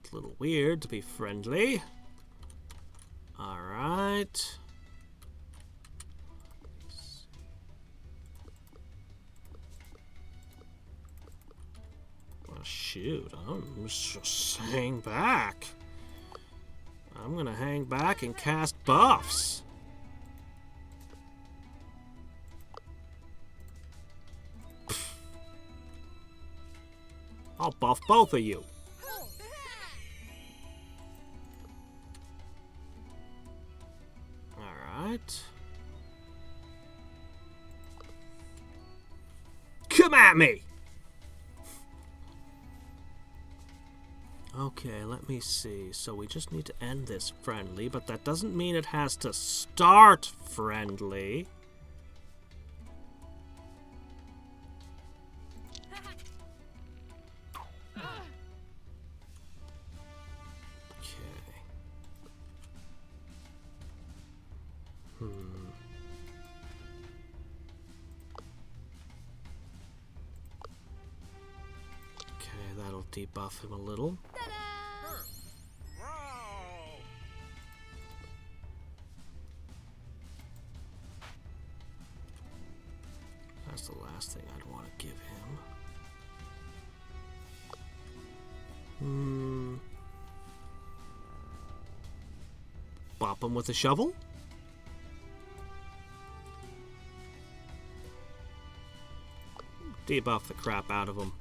It's a little weird to be friendly. Alright. Oh, shoot. I'm just hang back. I'm gonna hang back and cast buffs. I'll buff both of you. Alright. Come at me! Okay, let me see. So we just need to end this friendly, but that doesn't mean it has to start friendly. Debuff him a little. That's the last thing I'd want to give him. Bop him with a shovel? Debuff the crap out of him.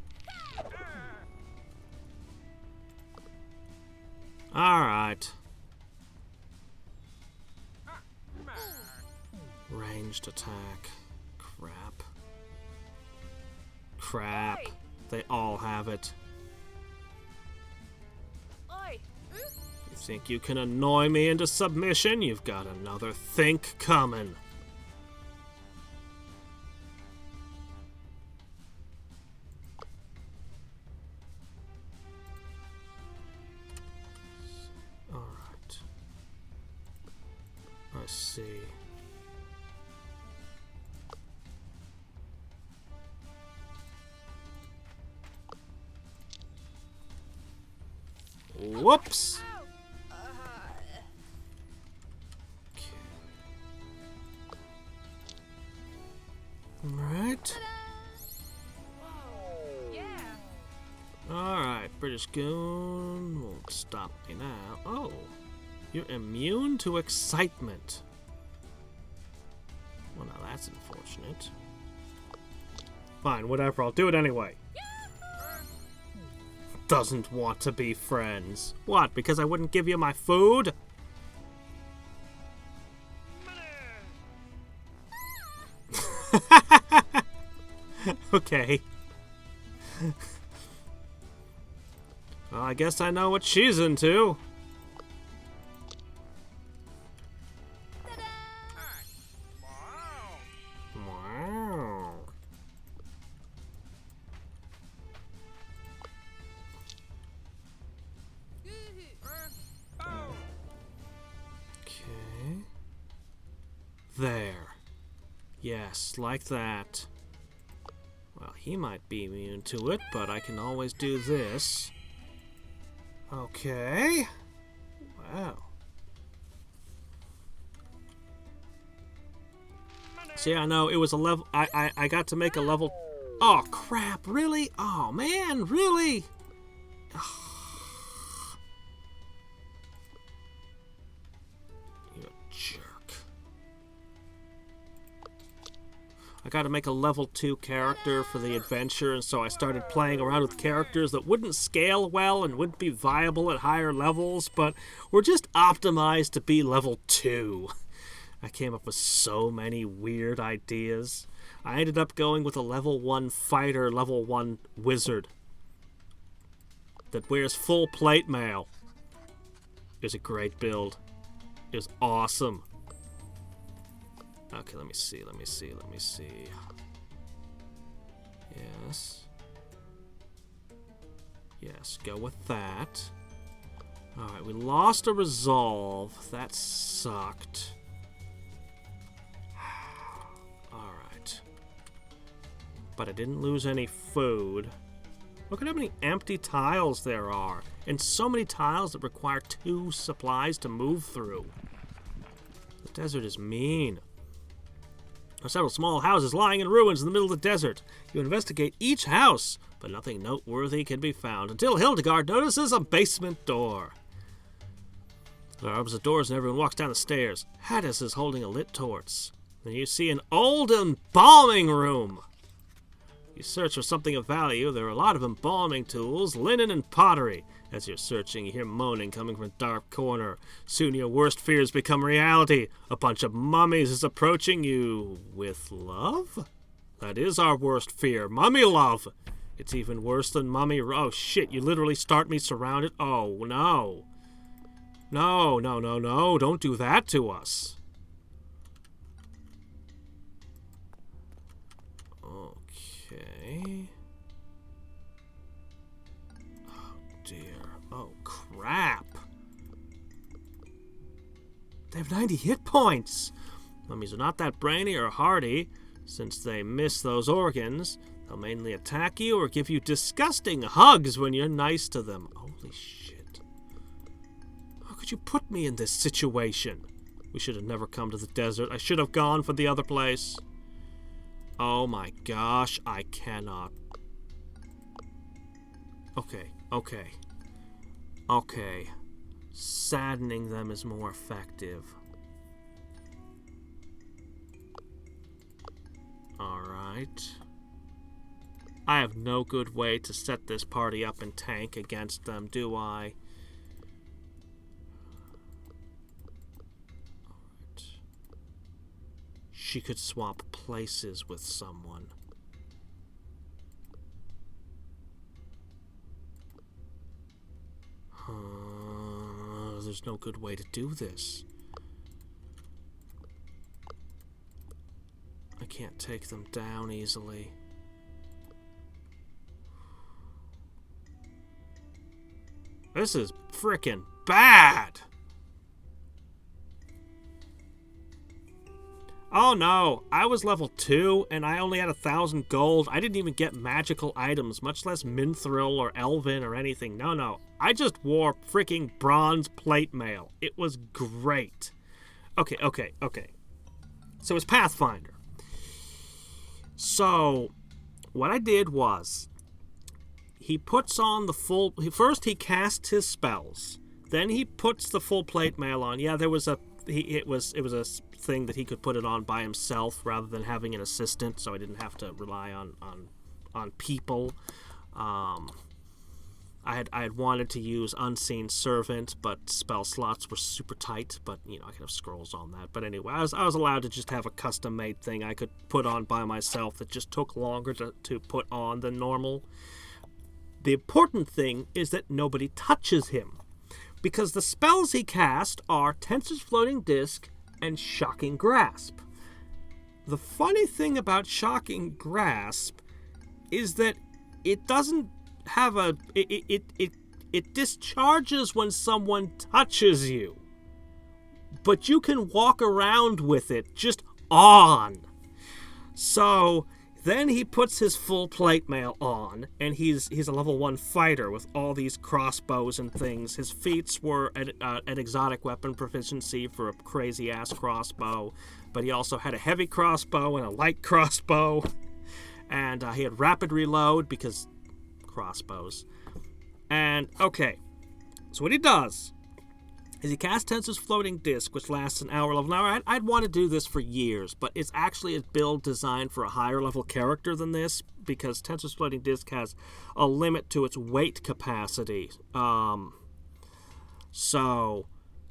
Alright. Ranged attack. Crap. crap. They all have it. You think you can annoy me into submission? You've got another think coming. Alright. I see. Whoops! Alright. Alright, British Goon won't stop me now. Oh, you're immune to excitement. Well, now that's unfortunate. Fine, whatever, I'll do it anyway. Doesn't want to be friends. What, because I wouldn't give you my food? Okay. Well, I guess I know what she's into. Wow. Okay. There. Yes, like that. Well, he might be immune to it, but I can always do this. Okay. Wow. See, I know it was a level. I got to make a level. Oh crap! Really? Oh man! Really? You jerk. I got to make a level 2 character for the adventure, and so I started playing around with characters that wouldn't scale well and wouldn't be viable at higher levels, but were just optimized to be level 2. I came up with so many weird ideas. I ended up going with a level 1 fighter, level 1 wizard that wears full plate mail. It was a great build. It was awesome. Okay, let me see. Yes. Yes, go with that. Alright, we lost a resolve. That sucked. Alright. But I didn't lose any food. Look at how many empty tiles there are. And so many tiles that require 2 supplies to move through. The desert is mean. There are several small houses lying in ruins in the middle of the desert. You investigate each house, but nothing noteworthy can be found until Hildegard notices a basement door. There are opposite doors and everyone walks down the stairs. Hadriex is holding a lit torch. Then you see an old embalming room. You search for something of value. There are a lot of embalming tools, linen, and pottery. As you're searching, you hear moaning coming from a dark corner. Soon your worst fears become reality. A bunch of mummies is approaching you with love? That is our worst fear, mummy love. It's even worse than mummy. Oh shit, you literally start me surrounded. Oh no. No, don't do that to us. Okay. Oh dear. Oh crap. They have 90 hit points. Mummies are not that brainy or hardy. Since they miss those organs, they'll mainly attack you or give you disgusting hugs when you're nice to them. Holy shit. How could you put me in this situation? We should have never come to the desert. I should have gone for the other place. Oh my gosh, I cannot. Okay. Saddening them is more effective. Alright. I have no good way to set this party up and tank against them, do I? Alright. She could swap places with someone. there's no good way to do this. I can't take them down easily. This is frickin' bad! Oh no, I was level 2 and I only had 1,000 gold. I didn't even get magical items, much less Mithril or Elven or anything. No. I just wore freaking bronze plate mail. It was great. Okay. So it's Pathfinder. So what I did was he puts on the full... First he casts his spells. Then he puts the full plate mail on. Yeah, there was a... It was a thing that he could put it on by himself rather than having an assistant, so I didn't have to rely on people. I had wanted to use Unseen Servant, but spell slots were super tight. But I could have scrolls on that. But anyway, I was allowed to just have a custom made thing I could put on by myself that just took longer to put on than normal. The important thing is that nobody touches him, because the spells he cast are Tensor's Floating Disc and Shocking Grasp. The funny thing about Shocking Grasp is that it doesn't have a... It discharges when someone touches you, but you can walk around with it just on. So... Then he puts his full plate mail on, and he's a level 1 fighter with all these crossbows and things. His feats were at exotic weapon proficiency for a crazy-ass crossbow, but he also had a heavy crossbow and a light crossbow, and he had rapid reload because crossbows. And, okay, so what he does is he casts Tensor's Floating Disc, which lasts an hour level. Now, I'd want to do this for years, but it's actually a build designed for a higher level character than this, because Tensor's Floating Disc has a limit to its weight capacity. So,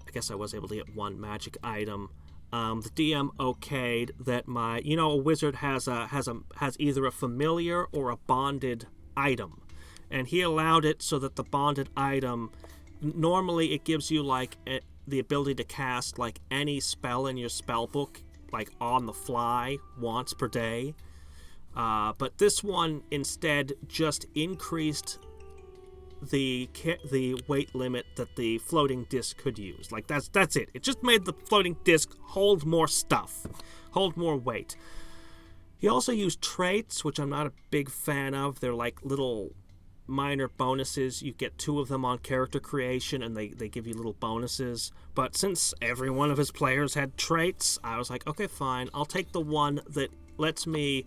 I guess I was able to get one magic item. The DM okayed that a wizard has either a familiar or a bonded item, and he allowed it so that the bonded item... Normally, it gives you, the ability to cast, any spell in your spell book, on the fly, once per day. But this one, instead, just increased the weight limit that the floating disc could use. That's it. It just made the floating disc hold more stuff, hold more weight. He also used traits, which I'm not a big fan of. They're little... minor bonuses. You get 2 of them on character creation, and they give you little bonuses. But since every one of his players had traits, I was like, okay, fine, I'll take the one that lets me...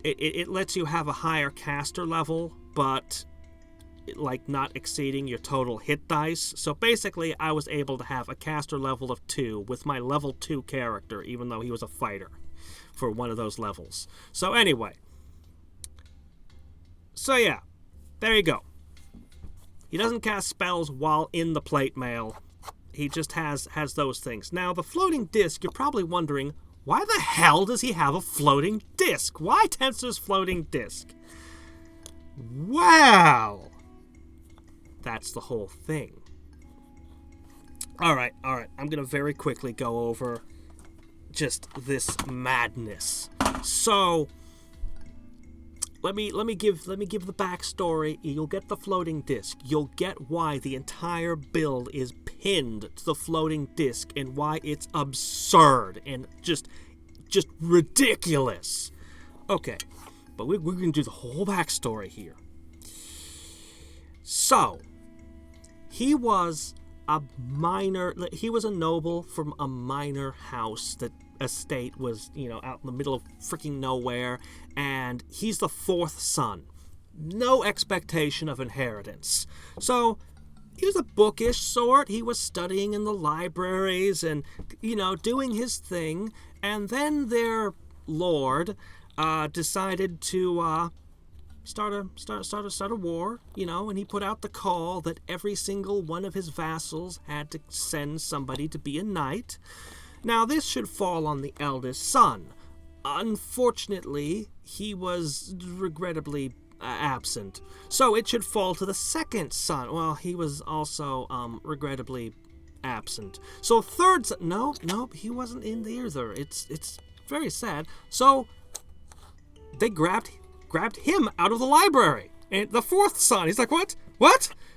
It lets you have a higher caster level, but not exceeding your total hit dice. So basically, I was able to have a caster level of 2 with my level 2 character, even though he was a fighter for one of those levels. So anyway... So yeah, there you go. He doesn't cast spells while in the plate mail. He just has those things. Now, the floating disc, you're probably wondering, why the hell does he have a floating disc? Why Tensor's Floating Disc? Well, that's the whole thing. All right. I'm going to very quickly go over just this madness. So... Let me give the backstory. You'll get the floating disc. You'll get why the entire build is pinned to the floating disc and why it's absurd and just ridiculous. Okay, but we're going to do the whole backstory here. So, he was a noble from a minor house that estate was, out in the middle of freaking nowhere, and he's the 4th son. No expectation of inheritance. So, he was a bookish sort. He was studying in the libraries and, doing his thing, and then their lord decided to start a war, and he put out the call that every single one of his vassals had to send somebody to be a knight. Now, this should fall on the eldest son. Unfortunately, he was regrettably absent. So it should fall to the second son. Well, he was also regrettably absent. So third son, no, he wasn't in there either. It's very sad. So they grabbed him out of the library. And the fourth son, he's like, what?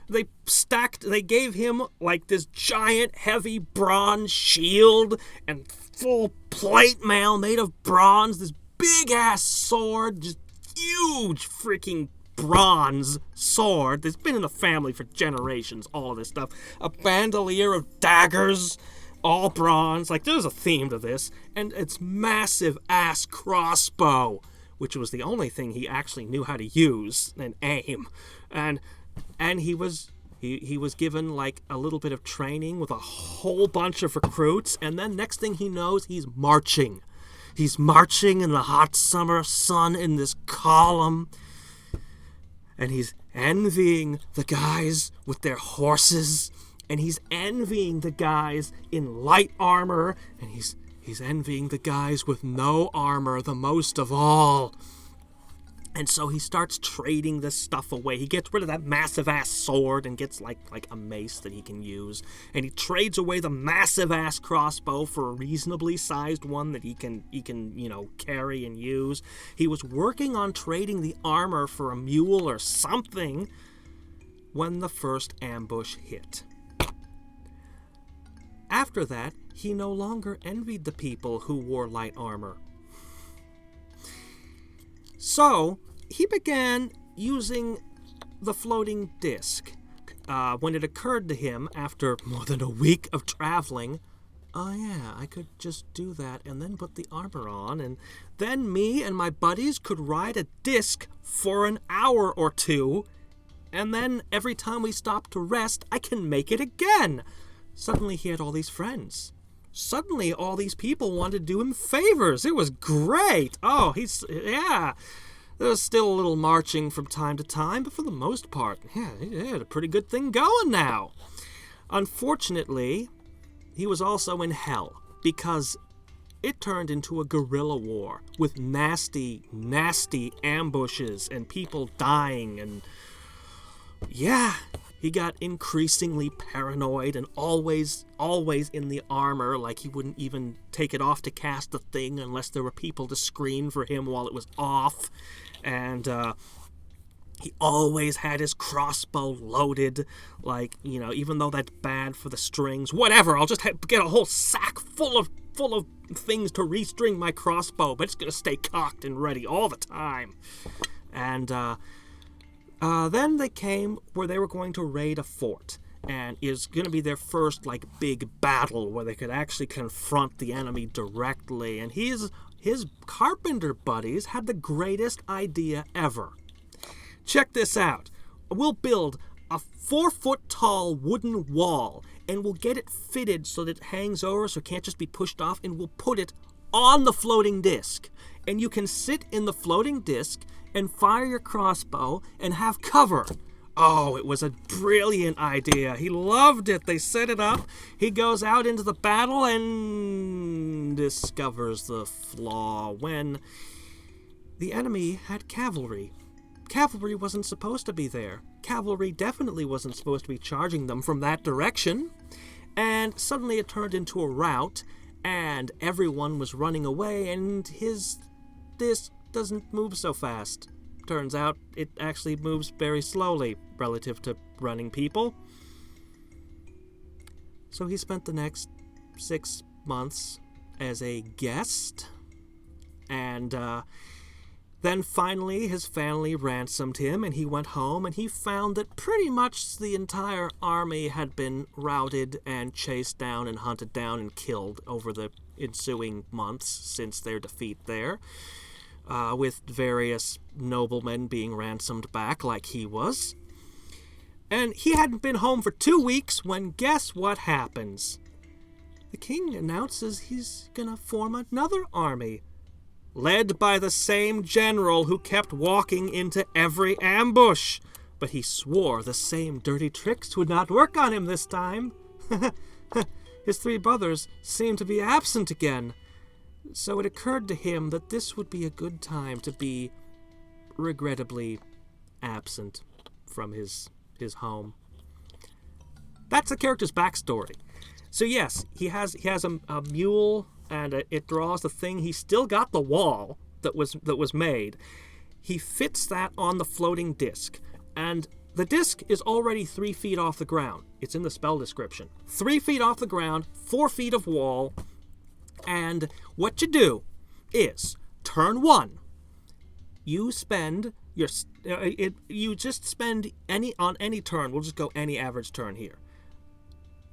They gave him like this giant heavy bronze shield and full plate mail made of bronze, this big ass sword, just huge freaking bronze sword that's been in the family for generations, all of this stuff. A bandolier of daggers, all bronze. Like, there's a theme to this. And it's massive ass crossbow, which was the only thing he actually knew how to use and aim. And he was given like a little bit of training with a whole bunch of recruits, and then next thing he knows, he's marching. He's marching in the hot summer sun in this column, and he's envying the guys with their horses, and he's envying the guys in light armor, and he's envying the guys with no armor the most of all. And so he starts trading this stuff away. He gets rid of that massive-ass sword and gets, like a mace that he can use. And he trades away the massive-ass crossbow for a reasonably sized one that he can, carry and use. He was working on trading the armor for a mule or something when the first ambush hit. After that, he no longer envied the people who wore light armor. So, he began using the floating disc. When it occurred to him, after more than a week of traveling, oh yeah, I could just do that and then put the armor on, and then me and my buddies could ride a disc for an hour or two, and then every time we stop to rest, I can make it again. Suddenly he had all these friends. Suddenly, all these people wanted to do him favors. It was great. Oh, there was still a little marching from time to time, but for the most part, he had a pretty good thing going now. Unfortunately, he was also in hell, because it turned into a guerrilla war with nasty, nasty ambushes and people dying, and he got increasingly paranoid and always in the armor, like he wouldn't even take it off to cast the thing unless there were people to screen for him while it was off. And he always had his crossbow loaded, like, even though that's bad for the strings. Whatever, I'll just get a whole sack full of things to restring my crossbow, but it's going to stay cocked and ready all the time. And then they came where they were going to raid a fort, and it was going to be their first, big battle where they could actually confront the enemy directly, and his carpenter buddies had the greatest idea ever. Check this out. We'll build a 4-foot-tall wooden wall, and we'll get it fitted so that it hangs over so it can't just be pushed off, and we'll put it on the floating disc. And you can sit in the floating disc and fire your crossbow and have cover. Oh, it was a brilliant idea. He loved it. They set it up. He goes out into the battle and discovers the flaw when the enemy had cavalry. Cavalry wasn't supposed to be there. Cavalry definitely wasn't supposed to be charging them from that direction. And suddenly it turned into a rout, and everyone was running away, and his disc doesn't move so fast. Turns out it actually moves very slowly relative to running people. So he spent the next 6 months as a guest, and then finally his family ransomed him, and he went home, and he found that pretty much the entire army had been routed and chased down and hunted down and killed over the ensuing months since their defeat there. With various noblemen being ransomed back like he was. And he hadn't been home for 2 weeks when guess what happens? The king announces he's gonna form another army, led by the same general who kept walking into every ambush. But he swore the same dirty tricks would not work on him this time. His 3 brothers seemed to be absent again. So it occurred to him that this would be a good time to be, regrettably, absent from his home. That's the character's backstory. So yes, he has a mule, and it draws the thing. He's still got the wall that was made. He fits that on the floating disc, and the disc is already 3 feet off the ground. It's in the spell description. 3 feet off the ground, 4 feet of wall, and what you do is turn 1. You spend you just spend on any turn. We'll just go any average turn here.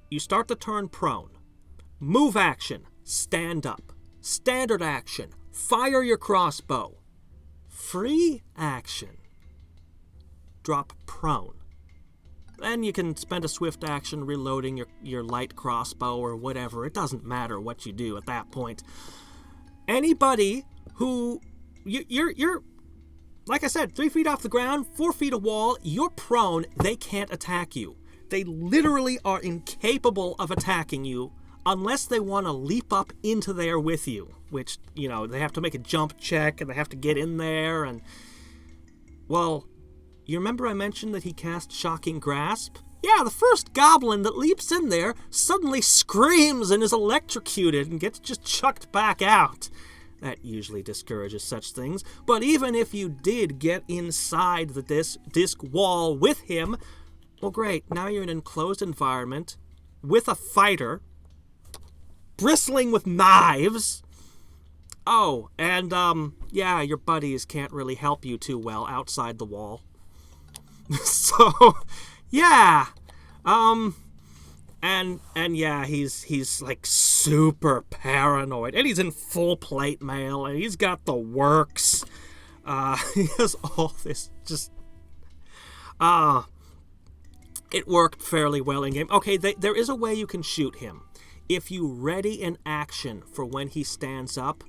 You start the turn prone. Move action, stand up. Standard action, fire your crossbow. Free action, drop prone. Then you can spend a swift action reloading your light crossbow or whatever. It doesn't matter what you do at that point. Anybody who you're like I said, 3 feet off the ground, 4 feet of wall, you're prone, they can't attack you. They literally are incapable of attacking you unless they want to leap up into there with you, which, they have to make a jump check and they have to get in there. And, well, you remember I mentioned that he cast Shocking Grasp? Yeah, the first goblin that leaps in there suddenly screams and is electrocuted and gets just chucked back out. That usually discourages such things. But even if you did get inside the disc wall with him, well, great. Now you're in an enclosed environment with a fighter bristling with knives. Oh, and, your buddies can't really help you too well outside the wall. So, yeah. And yeah, he's like super paranoid, and he's in full plate mail, and he's got the works. He has all this just, it worked fairly well in game. Okay, there is a way you can shoot him. If you ready an action for when he stands up,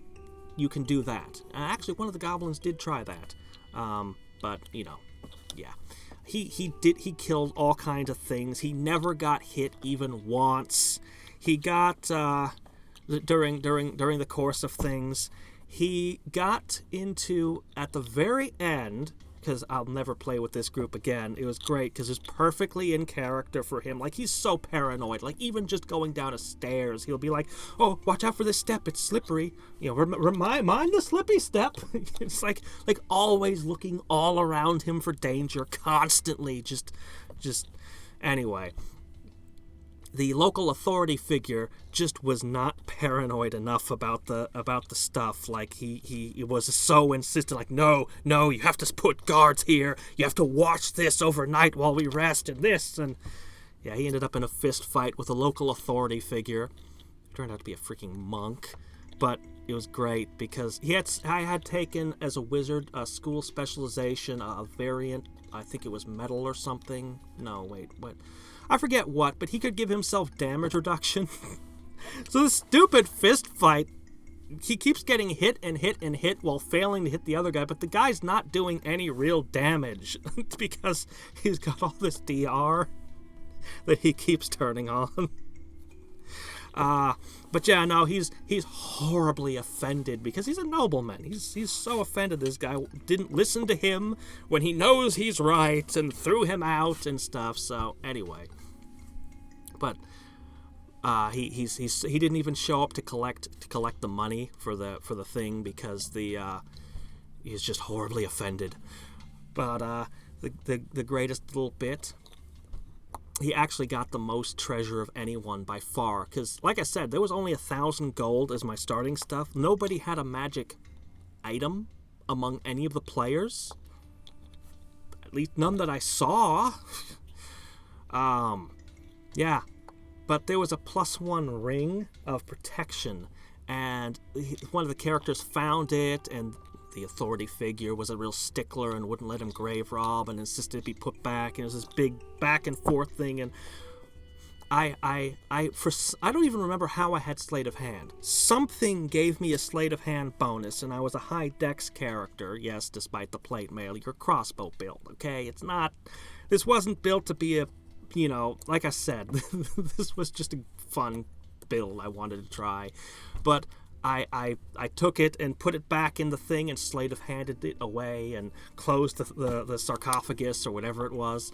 you can do that. Actually, one of the goblins did try that, but yeah. He killed all kinds of things. He never got hit even once. He got, during the course of things, he got into, at the very end, because I'll never play with this group again, it was great, because it's perfectly in character for him. Like, he's so paranoid. Like, even just going down a stairs, he'll be like, oh, watch out for this step, it's slippery. Mind the slippy step. It's like always looking all around him for danger, constantly, just, anyway. The local authority figure just was not paranoid enough about the stuff. Like, he was so insistent, like, no, you have to put guards here. You have to watch this overnight while we rest and this. And yeah, he ended up in a fist fight with a local authority figure. It turned out to be a freaking monk. But it was great because I had taken as a wizard a school specialization, a variant, I think it was metal or something. No, wait, what? I forget what, but he could give himself damage reduction. So this stupid fist fight, he keeps getting hit and hit and hit while failing to hit the other guy, but the guy's not doing any real damage because he's got all this DR that he keeps turning on. But yeah, no, he's horribly offended because he's a nobleman. He's so offended this guy didn't listen to him when he knows he's right and threw him out and stuff. So anyway, but he didn't even show up to collect the money for the thing because he's just horribly offended. But the greatest little bit, he actually got the most treasure of anyone by far. Because, like I said, there was only 1,000 gold as my starting stuff. Nobody had a magic item among any of the players. At least none that I saw. Yeah. But there was a +1 ring of protection. And one of the characters found it, and the authority figure was a real stickler and wouldn't let him grave rob and insisted it be put back, and it was this big back and forth thing. And I don't even remember how I had sleight of hand. Something gave me a sleight of hand bonus, and I was a high dex character. Yes, despite the plate mail, your crossbow build. Okay, this wasn't built to be a, like I said, this was just a fun build I wanted to try. But I took it and put it back in the thing and sleight of handed it away and closed the sarcophagus or whatever it was.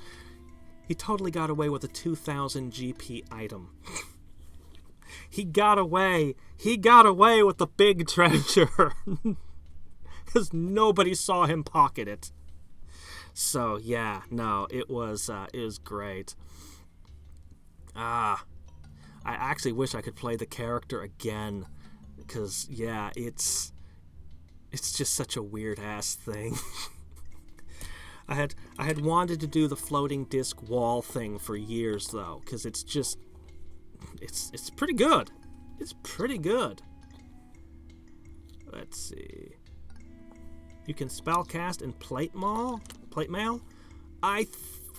He totally got away with a 2,000 GP item. He got away with the big treasure. Because nobody saw him pocket it. So yeah, no, it was great. I actually wish I could play the character again. Because yeah, it's just such a weird ass thing. I had wanted to do the floating disc wall thing for years though, because it's pretty good. It's pretty good. Let's see. You can spellcast and plate mail. I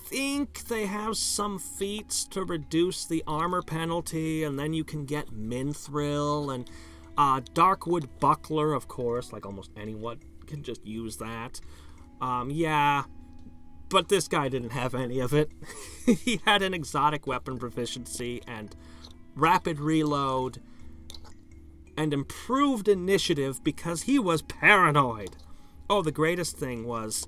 think they have some feats to reduce the armor penalty, and then you can get Minthrill and Darkwood Buckler, of course. Like almost anyone can just use that. Yeah. But this guy didn't have any of it. He had an exotic weapon proficiency and rapid reload and improved initiative because he was paranoid. Oh, the greatest thing was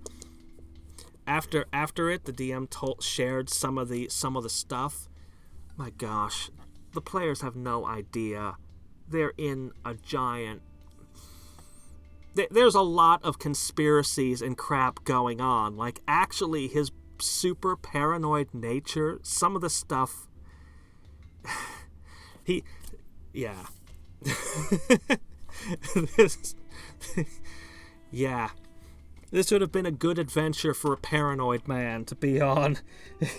after it, the DM shared some of the stuff. My gosh, the players have no idea. They're in a giant... There's a lot of conspiracies and crap going on. Like, actually, his super paranoid nature, some of the stuff... Yeah. Yeah. This would have been a good adventure for a paranoid man to be on.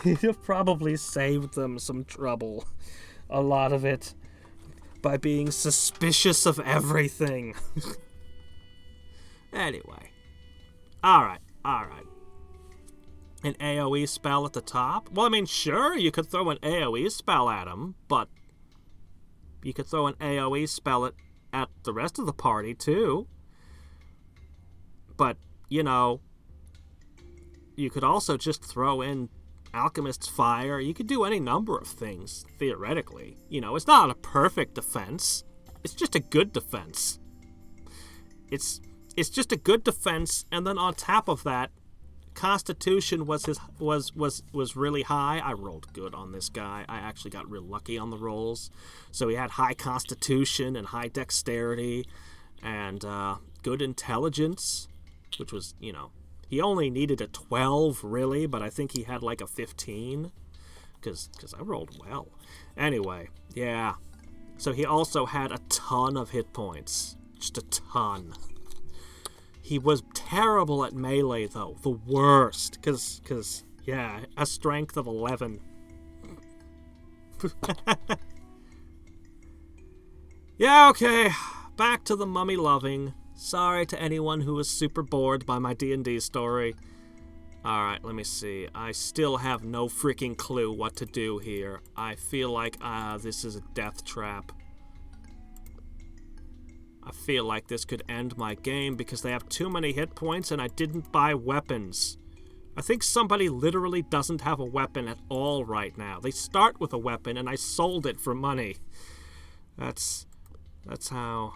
He'd have probably saved them some trouble. A lot of it. By being suspicious of everything. Anyway. Alright. An AoE spell at the top? Well, I mean, sure, you could throw an AoE spell at him, but you could throw an AoE spell at the rest of the party, too. But, you know, you could also just throw in Alchemist's Fire. You could do any number of things, theoretically. You know, it's not a perfect defense. It's just a good defense. It's just a good defense, and then on top of that, Constitution was really high. I rolled good on this guy. I actually got real lucky on the rolls. So he had high Constitution and high Dexterity and good Intelligence, which was, you know, he only needed a 12, really, but I think he had like a 15 because I rolled well. Anyway, yeah. So he also had a ton of hit points. Just a ton. He was terrible at melee, though. The worst. Because, yeah, a strength of 11. Yeah, okay. Back to the mummy loving. Sorry to anyone who was super bored by my D&D story. Alright, let me see. I still have no freaking clue what to do here. I feel like, this is a death trap. I feel like this could end my game because they have too many hit points and I didn't buy weapons. I think somebody literally doesn't have a weapon at all right now. They start with a weapon and I sold it for money. That's how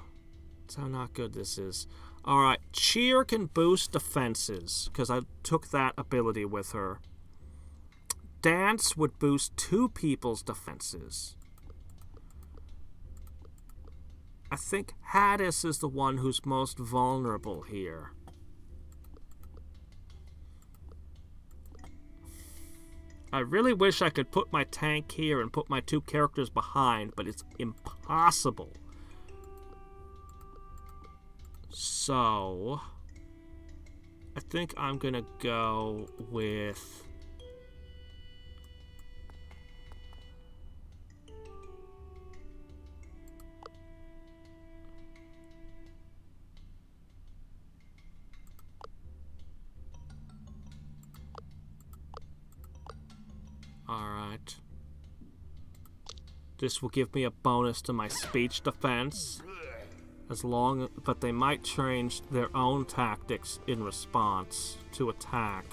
not good this is. Alright, Cheer can boost defenses because I took that ability with her. Dance would boost 2 people's defenses. I think Hadriex is the one who's most vulnerable here. I really wish I could put my tank here and put my 2 characters behind, but it's impossible. So, I think I'm gonna go with... Alright. This will give me a bonus to my speech defense. But they might change their own tactics in response to attack.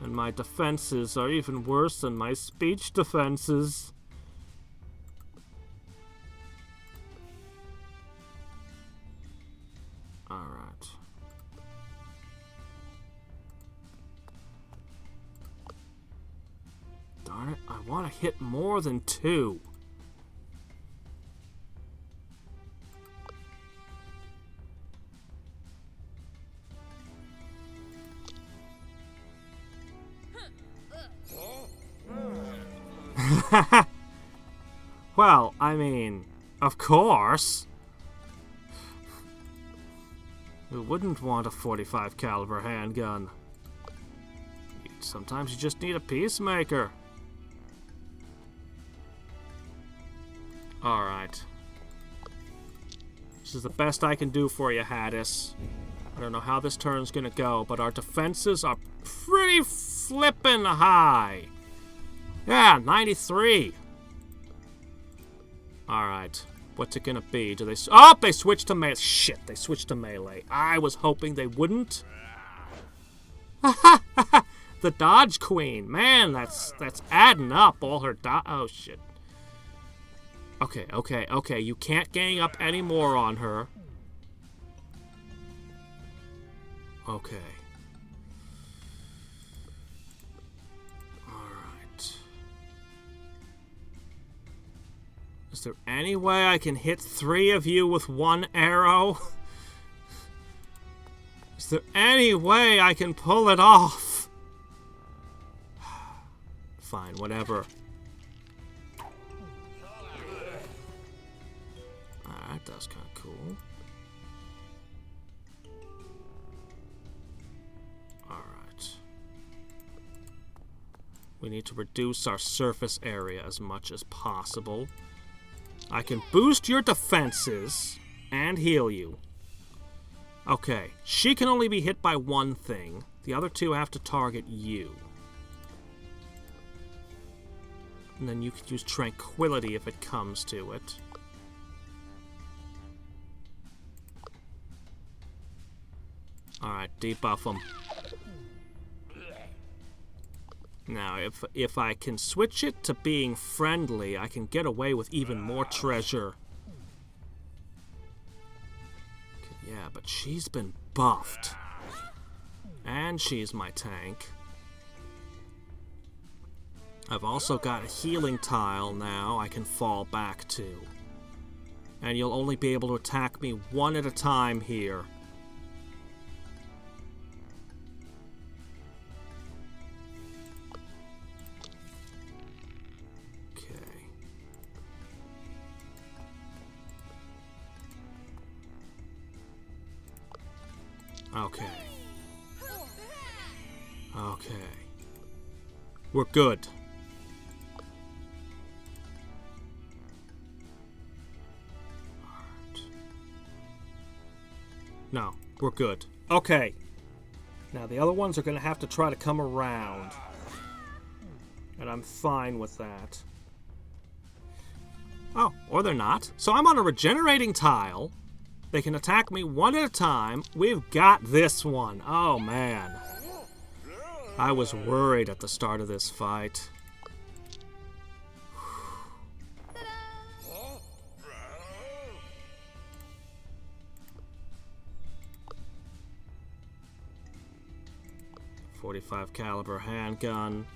And my defenses are even worse than my speech defenses. Alright. Darn it, I want to hit more than 2. Well, I mean, of course. Who wouldn't want a .45 caliber handgun? Sometimes you just need a peacemaker. Alright. This is the best I can do for you, Hadriex. I don't know how this turn's gonna go, but our defenses are pretty flippin' high. Yeah, 93. Alright. What's it gonna be? Do they... Oh, they switched to melee. Shit, they switched to melee. I was hoping they wouldn't. The Dodge Queen. Man, that's adding up. All her oh, shit. Okay, okay, okay. You can't gang up any more on her. Okay. Alright. Is there any way I can hit 3 of you with 1 arrow? Is there any way I can pull it off? Fine, whatever. That does kind of cool. Alright. We need to reduce our surface area as much as possible. I can boost your defenses and heal you. Okay, she can only be hit by 1 thing. The other 2 have to target you. And then you can use tranquility if it comes to it. Alright, debuff them. Now, if I can switch it to being friendly, I can get away with even more treasure. Yeah, but she's been buffed. And she's my tank. I've also got a healing tile now I can fall back to. And you'll only be able to attack me 1 at a time here. Okay. Okay. We're good. No, we're good. Okay. Now the other ones are going to have to try to come around. And I'm fine with that. Oh, or they're not. So I'm on a regenerating tile. They can attack me 1 at a time. We've got this one. Oh, man. I was worried at the start of this fight. .45 caliber handgun.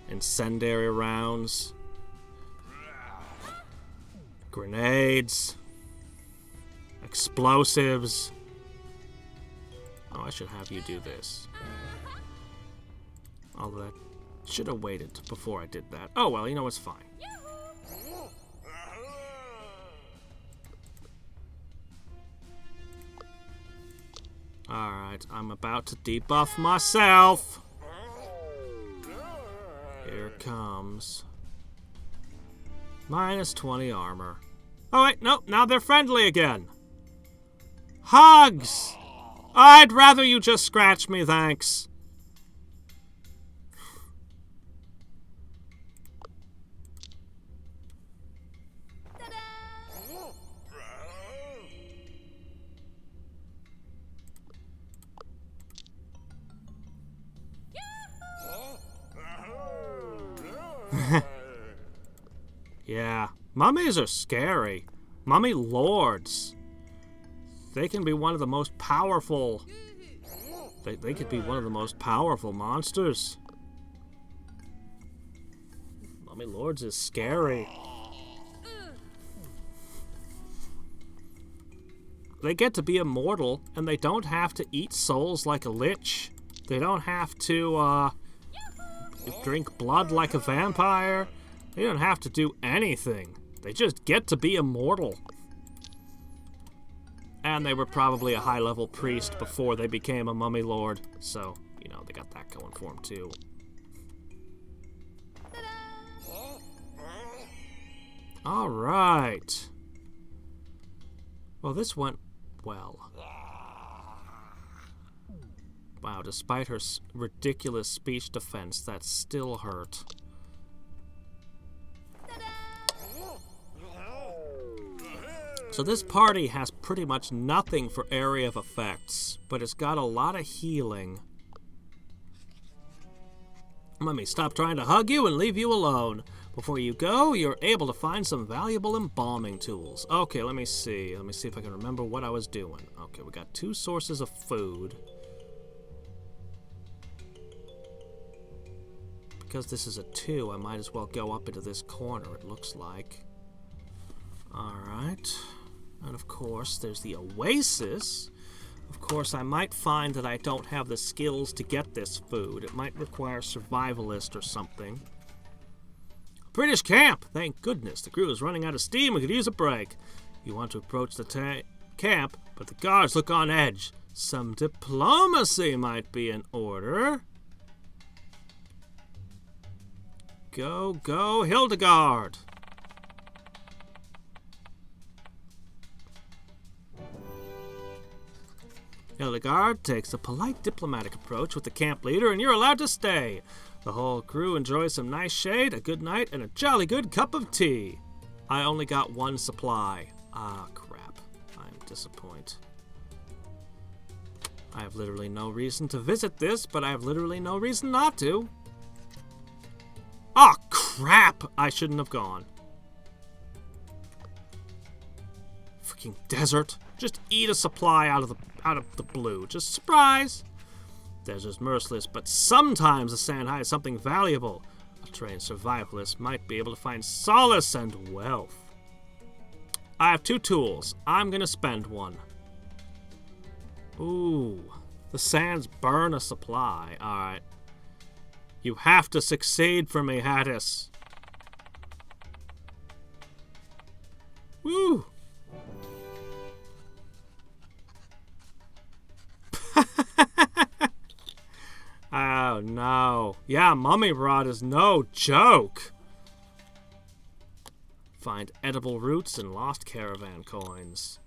Incendiary rounds. Grenades. Explosives. Oh, I should have you do this. Although that should have waited before I did that. Oh, well, you know, it's fine. Alright, I'm about to debuff myself. Here it comes. Minus 20 armor. Oh, wait, no, now they're friendly again. Hugs! I'd rather you just scratch me, thanks. Yeah, mummies are scary. Mummy lords. They can be one of the most powerful... They could be one of the most powerful monsters. Mummy Lords is scary. They get to be immortal, and they don't have to eat souls like a lich. They don't have to, drink blood like a vampire. They don't have to do anything. They just get to be immortal. And they were probably a high-level priest before they became a mummy lord. So, you know, they got that going for them, too. Alright. Well, this went well. Wow, despite her ridiculous speech defense, that still hurt. So this party has pretty much nothing for area of effects, but it's got a lot of healing. Mummy, stop trying to hug you and leave you alone. Before you go, you're able to find some valuable embalming tools. Okay, let me see. Let me see if I can remember what I was doing. Okay, we got 2 sources of food. Because this is a 2, I might as well go up into this corner, it looks like. Alright. And of course, there's the oasis. Of course, I might find that I don't have the skills to get this food. It might require survivalist or something. British camp! Thank goodness. The crew is running out of steam and could use a break. You want to approach the camp, but the guards look on edge. Some diplomacy might be in order. Go, go, Hildegard! Hildegard takes a polite diplomatic approach with the camp leader, and you're allowed to stay. The whole crew enjoys some nice shade, a good night, and a jolly good cup of tea. I only got 1 supply. Ah, crap. I'm disappointed. I have literally no reason to visit this, but I have literally no reason not to. Ah, crap! I shouldn't have gone. Freaking desert. Just eat a supply out of the blue. Just surprise. Desert's merciless, but sometimes the sand hides something valuable. A trained survivalist might be able to find solace and wealth. I have 2 tools. I'm gonna spend 1. Ooh, the sands burn a supply. Alright. You have to succeed for me, Hadriex. Woo! Oh no. Yeah, mummy rot is no joke. Find edible roots and lost caravan coins.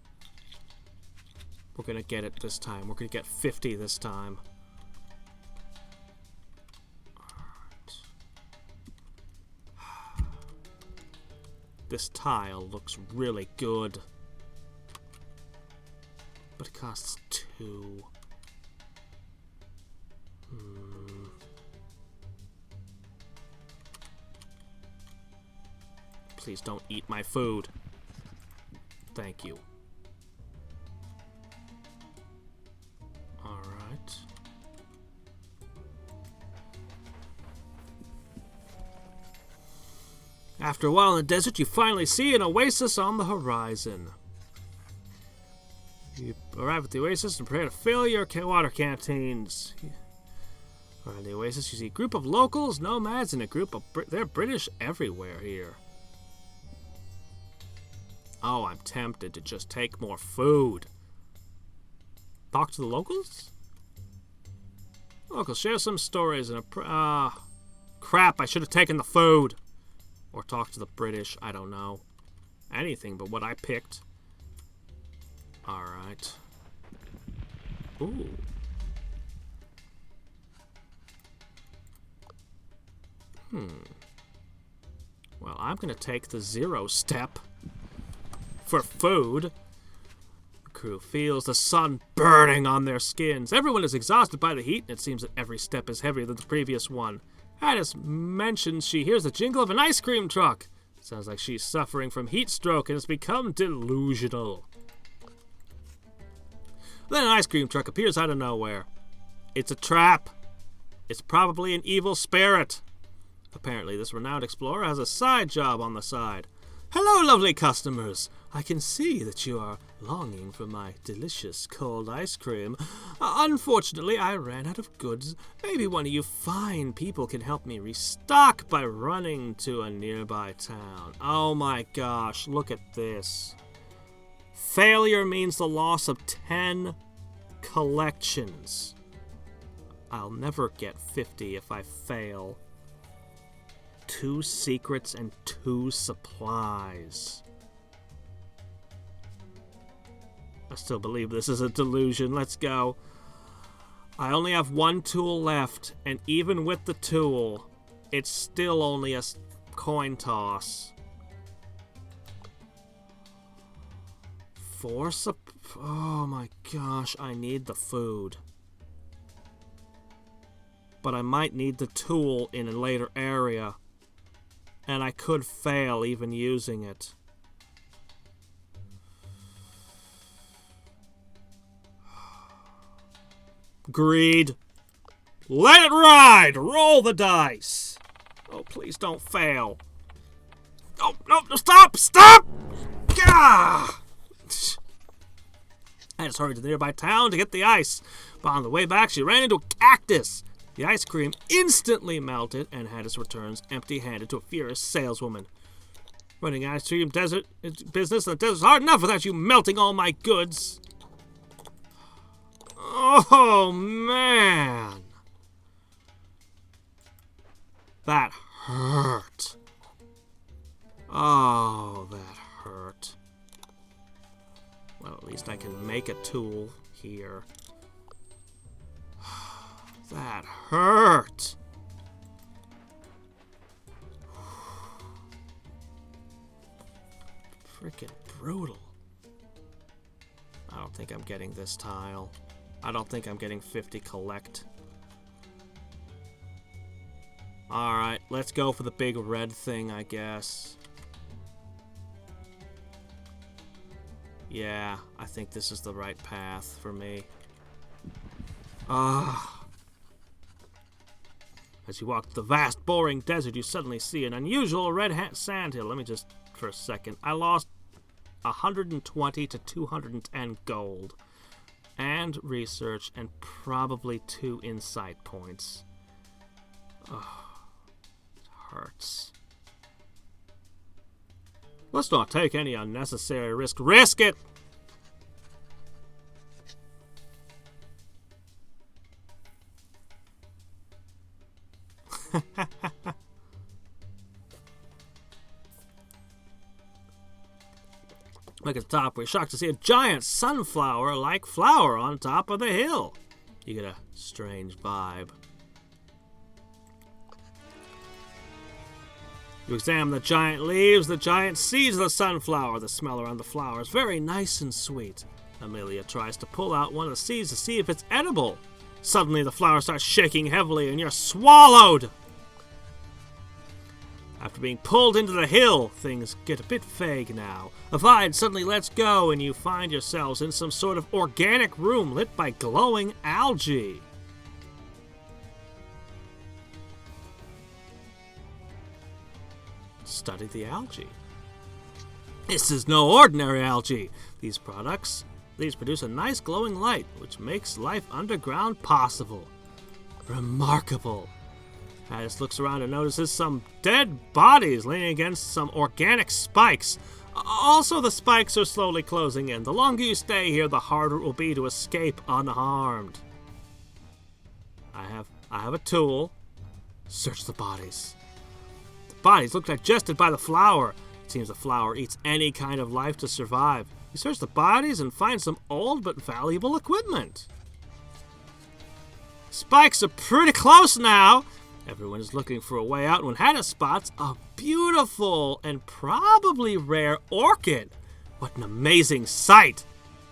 We're gonna get it this time. We're gonna get 50 this time. Alright. This tile looks really good. But it costs 2. Please don't eat my food. Thank you. Alright. After a while in the desert, you finally see an oasis on the horizon. You arrive at the oasis and prepare to fill your water canteens. Around the oasis, you see a group of locals, nomads, and a group of... they're British everywhere here. Oh, I'm tempted to just take more food. Talk to the locals? Locals, share some stories and crap, I should have taken the food. Or talk to the British, I don't know. Anything but what I picked. Alright. Ooh. Well, I'm gonna take the 0 step for food. The crew feels the sun burning on their skins. Everyone is exhausted by the heat, and it seems that every step is heavier than the previous one. Hadriex mentions she hears the jingle of an ice cream truck. Sounds like she's suffering from heat stroke and has become delusional. Then an ice cream truck appears out of nowhere. It's a trap. It's probably an evil spirit. Apparently, this renowned explorer has a side job on the side. Hello, lovely customers. I can see that you are longing for my delicious cold ice cream. Unfortunately, I ran out of goods. Maybe one of you fine people can help me restock by running to a nearby town. Oh my gosh, look at this. Failure means the loss of 10 collections. I'll never get 50 if I fail. 2 secrets and 2 supplies. I still believe this is a delusion. Let's go. I only have 1 tool left, and even with the tool, it's still only a coin toss. 4 oh my gosh, I need the food. But I might need the tool in a later area. And I could fail even using it. Greed. Let it ride! Roll the dice! Oh, please don't fail. Oh, no, stop! Stop! Gah! I just hurried to the nearby town to get the ice. But on the way back, she ran into a cactus. The ice cream instantly melted, and Hadriex returns empty-handed to a furious saleswoman. Running ice cream desert business in the desert's hard enough without you melting all my goods. Oh, man. That hurt. Oh, that hurt. Well, at least I can make a tool here. That hurt. Freaking brutal. I don't think I'm getting this tile. I don't think I'm getting 50 collect. Alright, let's go for the big red thing, I guess. Yeah, I think this is the right path for me. As you walk the vast, boring desert, you suddenly see an unusual red sandhill. Let me just, for a second. I lost 120 to 210 gold. And research, and probably 2 insight points. Oh, it hurts. Let's not take any unnecessary risk. Risk it! Look at the top. We're shocked to see a giant sunflower-like flower on top of the hill. You get a strange vibe. You examine the giant leaves, the giant seeds of the sunflower. The smell around the flower is very nice and sweet. Amelia tries to pull out one of the seeds to see if it's edible. Suddenly, the flower starts shaking heavily, and you're swallowed! After being pulled into the hill, things get a bit vague now. A vine suddenly lets go, and you find yourselves in some sort of organic room lit by glowing algae. Study the algae. This is no ordinary algae. These produce a nice glowing light, which makes life underground possible. Remarkable. Hadriex looks around and notices some dead bodies leaning against some organic spikes. Also, the spikes are slowly closing in. The longer you stay here, the harder it will be to escape unharmed. I have a tool. Search the bodies. The bodies look digested by the flower. It seems the flower eats any kind of life to survive. You search the bodies and find some old but valuable equipment. Spikes are pretty close now. Everyone is looking for a way out when Hadriex spots a beautiful and probably rare orchid. What an amazing sight!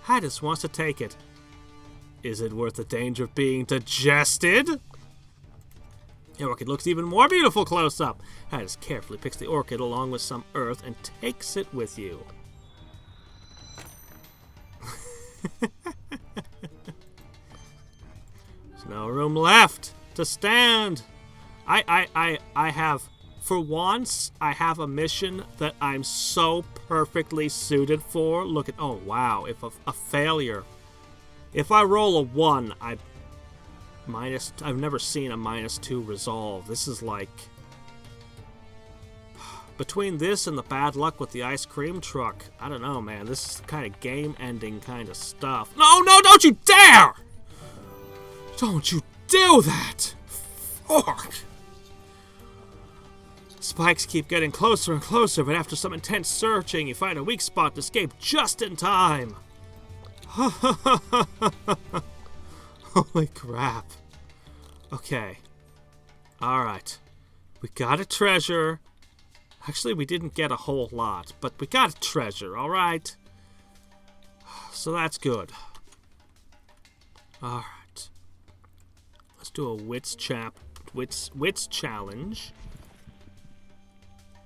Hadriex wants to take it. Is it worth the danger of being digested? The orchid looks even more beautiful close up. Hadriex carefully picks the orchid along with some earth and takes it with you. room left to stand. I have, for once, I have a mission that I'm so perfectly suited for. Look at, oh wow, if a failure. If I roll a 1, I've never seen a -2 resolve. This is like, between this and the bad luck with the ice cream truck, I don't know, man. This is kind of game-ending kind of stuff. No, don't you dare! Don't you do that! Fuck! Spikes keep getting closer and closer, but after some intense searching, you find a weak spot to escape just in time. Holy crap. Okay. Alright. We got a treasure. Actually, we didn't get a whole lot, but we got a treasure, alright? So that's good. Alright. Let's do a wits challenge.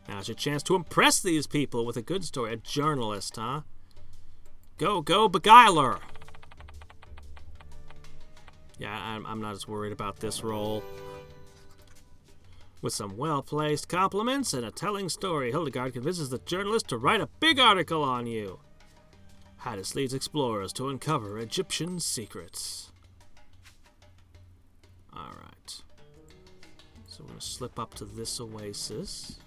Now's your chance to impress these people with a good story. A journalist, huh? Go, beguiler! Yeah, I'm not as worried about this role. With some well-placed compliments and a telling story, Hildegard convinces the journalist to write a big article on you. Hadriex leads explorers to uncover Egyptian secrets. Alright. So we're going to slip up to this oasis.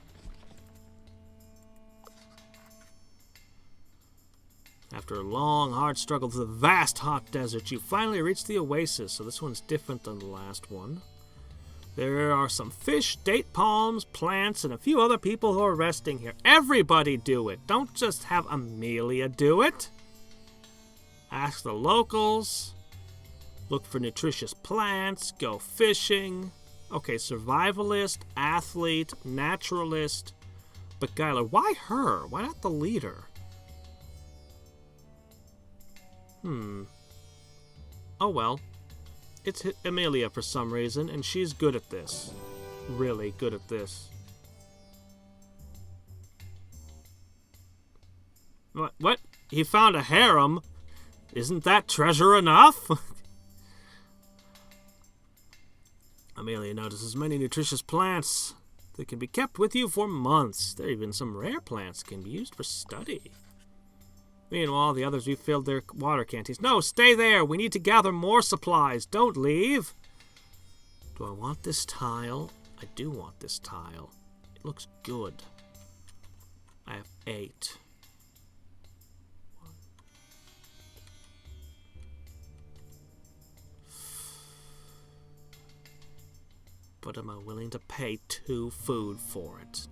After a long, hard struggle through the vast, hot desert, you finally reach the oasis. So this one's different than the last one. There are some fish, date palms, plants, and a few other people who are resting here. Everybody do it. Don't just have Amelia do it. Ask the locals. Look for nutritious plants. Go fishing. Okay, survivalist, athlete, naturalist, beguiler. Why her? Why not the leader? Oh well. It's Amelia for some reason, and she's good at this. Really good at this. What? He found a harem? Isn't that treasure enough? Amelia notices many nutritious plants that can be kept with you for months. There are even some rare plants that can be used for study. Meanwhile, the others refilled their water canteens. No, stay there. We need to gather more supplies. Don't leave. Do I want this tile? I do want this tile. It looks good. I have 8. But am I willing to pay 2 food for it?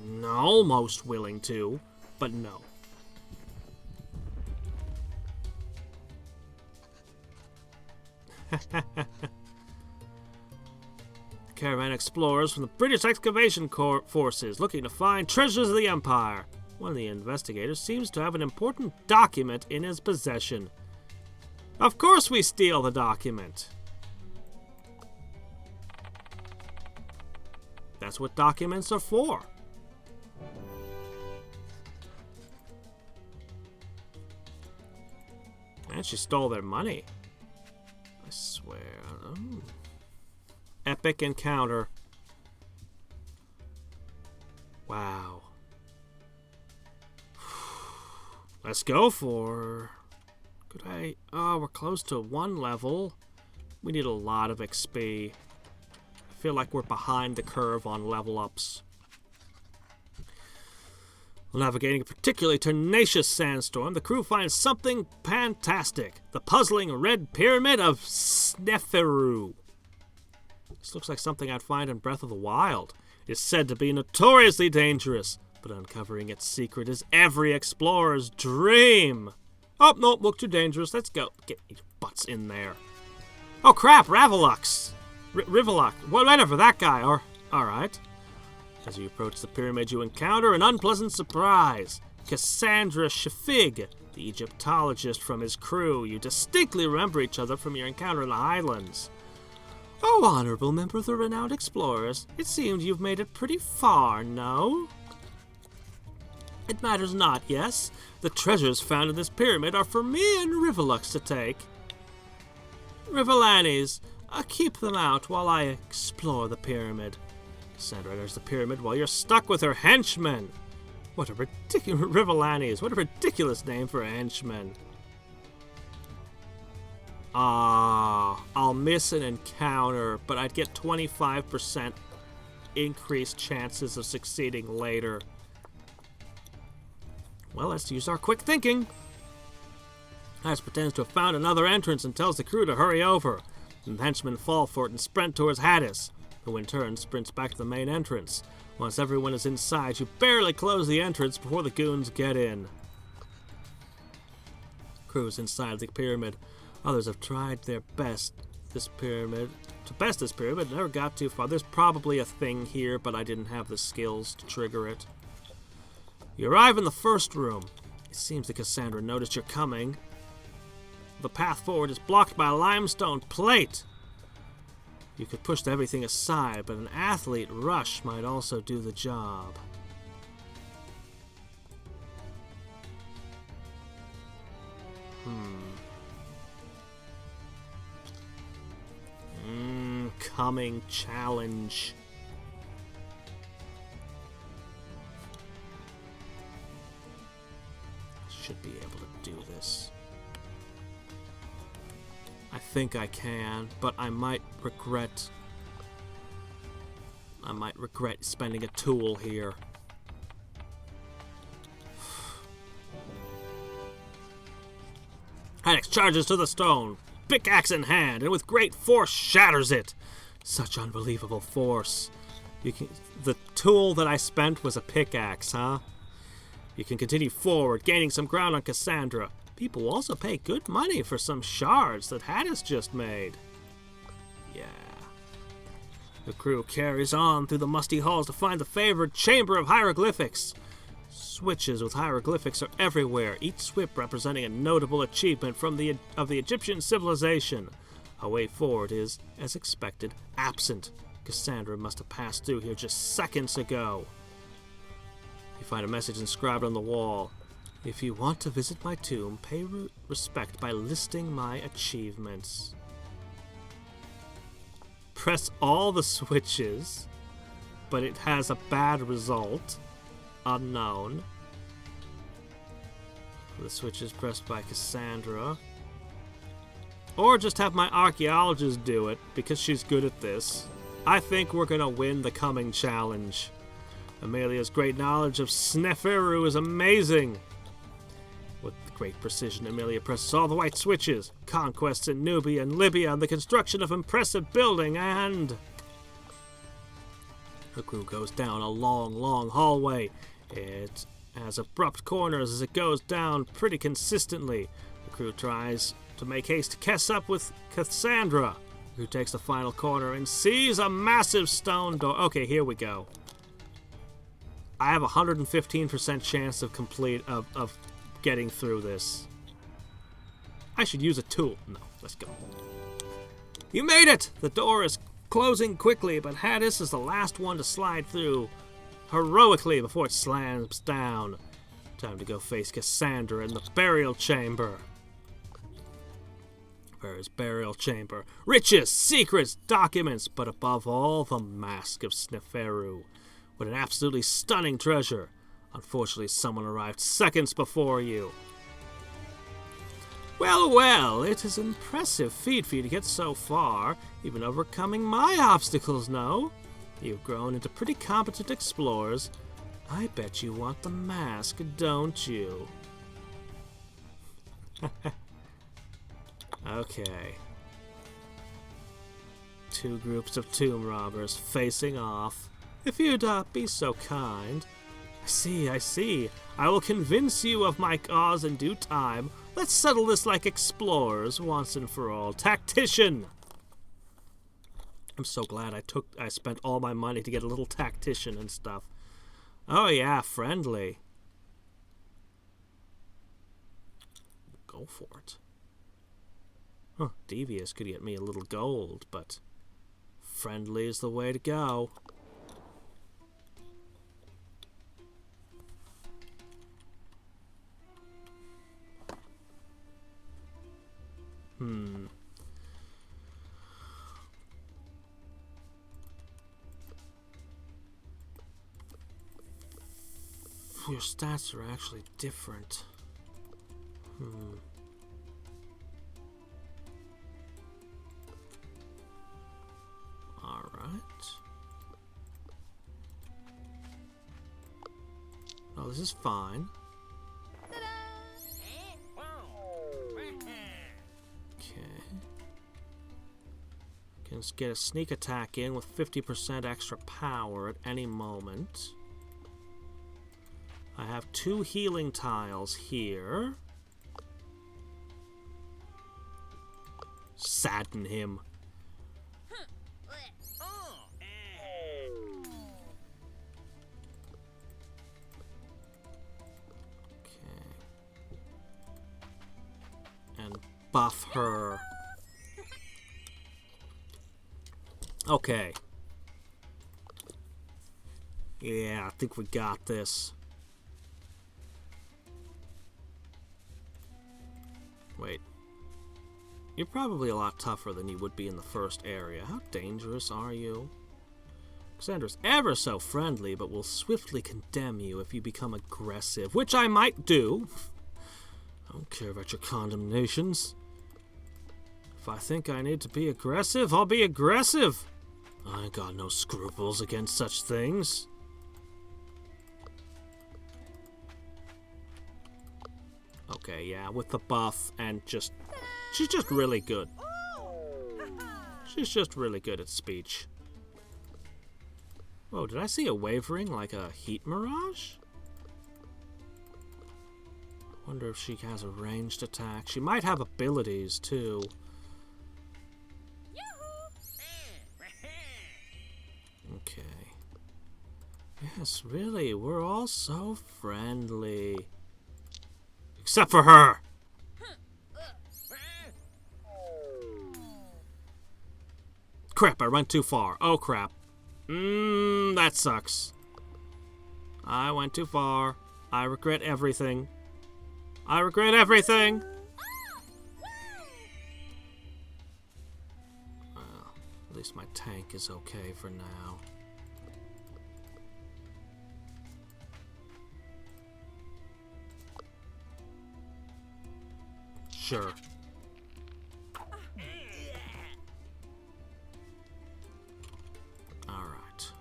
No, almost willing to, but no. Caravan explorers from the British Excavation Corps forces looking to find treasures of the Empire. One of the investigators seems to have an important document in his possession. Of course we steal the document. That's what documents are for. And she stole their money. I swear. Oh. Epic encounter. Wow. Let's go for... Could I... Oh, we're close to 1 level. We need a lot of XP. I feel like we're behind the curve on level ups. While navigating a particularly tenacious sandstorm, the crew finds something fantastic. The puzzling red pyramid of Sneferu. This looks like something I'd find in Breath of the Wild. It's said to be notoriously dangerous, but uncovering its secret is every explorer's dream. Oh, no, look too dangerous. Let's go. Get your butts in there. Oh, crap, Ravelux. Rivelux. Whatever, that guy. Alright. As you approach the pyramid, you encounter an unpleasant surprise. Cassandra Shafig, the Egyptologist from his crew. You distinctly remember each other from your encounter in the Highlands. Oh, honorable member of the renowned explorers, it seems you've made it pretty far, no? It matters not, yes? The treasures found in this pyramid are for me and Rivelux to take. Rivelanes, Keep them out while I explore the pyramid. Cassandra enters the pyramid while you're stuck with her henchmen. What a ridiculous... Rivillanes. What a ridiculous name for a henchman. I'll miss an encounter, but I'd get 25% increased chances of succeeding later. Well, let's use our quick thinking. Hadriex pretends to have found another entrance and tells the crew to hurry over. The henchmen fall for it and sprint towards Hadriex, who in turn sprints back to the main entrance. Once everyone is inside, you barely close the entrance before the goons get in. Crews inside the pyramid. Others have tried their best this pyramid, never got too far. There's probably a thing here, but I didn't have the skills to trigger it. You arrive in the first room. It seems that Cassandra noticed you're coming. The path forward is blocked by a limestone plate. You could push everything aside, but an athlete rush might also do the job. Coming challenge. I should be able to do this. I think I can, but I might regret spending a tool here. Hadriex charges to the stone, pickaxe in hand, and with great force shatters it. Such unbelievable force. The tool that I spent was a pickaxe, huh? You can continue forward, gaining some ground on Cassandra. People will also pay good money for some shards that Hadriex just made. Yeah. The crew carries on through the musty halls to find the favored chamber of hieroglyphics. Switches with hieroglyphics are everywhere, each swip representing a notable achievement of the Egyptian civilization. A way forward is, as expected, absent. Cassandra must have passed through here just seconds ago. You find a message inscribed on the wall. If you want to visit my tomb, pay respect by listing my achievements. Press all the switches, but it has a bad result. Unknown. The switch is pressed by Cassandra. Or just have my archaeologist do it, because she's good at this. I think we're gonna win the coming challenge. Amelia's great knowledge of Sneferu is amazing. With great precision, Amelia presses all the white switches. Conquests in Nubia and Libya, and the construction of impressive building, and... The crew goes down a long, long hallway. It has abrupt corners as it goes down pretty consistently. The crew tries to make haste to catch up with Cassandra, who takes the final corner and sees a massive stone door. Okay, here we go. I have a 115% chance of getting through this. I should use a tool. No, let's go. You made it! The door is closing quickly, but Hadriex is the last one to slide through heroically before it slams down. Time to go face Cassandra in the burial chamber. Where's burial chamber? Riches, secrets, documents, but above all, the mask of Sneferu. What an absolutely stunning treasure. Unfortunately, someone arrived seconds before you. Well, well, it is an impressive feat for you to get so far, even overcoming my obstacles, no? You've grown into pretty competent explorers. I bet you want the mask, don't you? Okay. Two groups of tomb robbers facing off. If you'd be so kind. I see. I will convince you of my cause in due time. Let's settle this like explorers once and for all. Tactician! I'm so glad I spent all my money to get a little tactician and stuff. Oh yeah, friendly. Go for it. Huh, devious could get me a little gold, but friendly is the way to go. your stats are actually different. Alright. Oh, this is fine. Okay. Can get a sneak attack in with 50% extra power at any moment. I have 2 healing tiles here. Sadden him. Okay. And buff her. Okay. Yeah, I think we got this. Wait. You're probably a lot tougher than you would be in the first area. How dangerous are you? Xander's ever so friendly, but will swiftly condemn you if you become aggressive, which I might do. I don't care about your condemnations. If I think I need to be aggressive, I'll be aggressive. I ain't got no scruples against such things. Okay, yeah, with the buff and just... She's just really good. She's just really good at speech. Whoa, did I see a wavering like a heat mirage? Wonder if she has a ranged attack. She might have abilities, too. Okay. Yes, really, we're all so friendly. Except for her! Crap, I went too far. Oh, crap. That sucks. I went too far. I regret everything. I regret everything! Well, at least my tank is okay for now. Sure. Alright.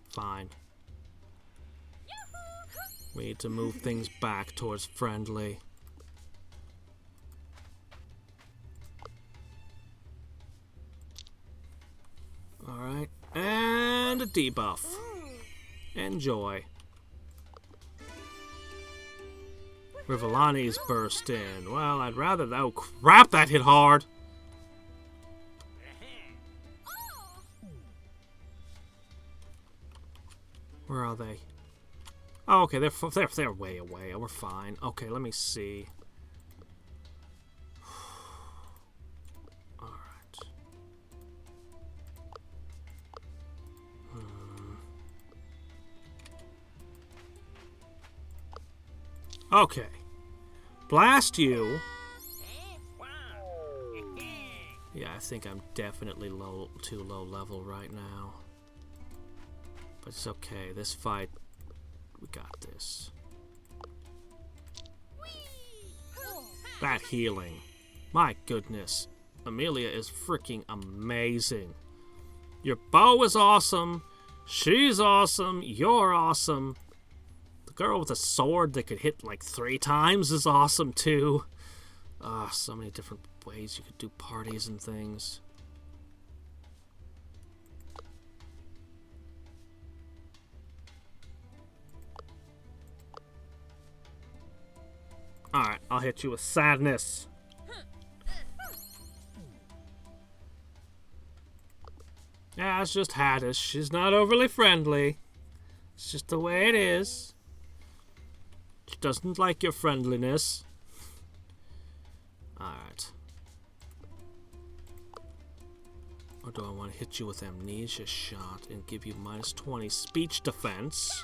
Fine. We need to move things back towards friendly. Alright. And a debuff. Enjoy. Rivellani's burst in. Well, I'd rather... Oh, crap, that hit hard! Where are they? Oh, okay, they're way away. We're fine. Okay, let me see. Alright. Okay. Blast you. Yeah, I think I'm definitely too low level right now. But it's okay. This fight, we got this. That healing. My goodness. Amelia is freaking amazing. Your bow is awesome. She's awesome. You're awesome. The girl with a sword that could hit like 3 times is awesome too. So many different ways you could do parties and things. Alright, I'll hit you with sadness. Yeah, it's just Hadriex. She's not overly friendly. It's just the way it is. She doesn't like your friendliness. Alright. Or do I want to hit you with amnesia shot and give you -20 speech defense?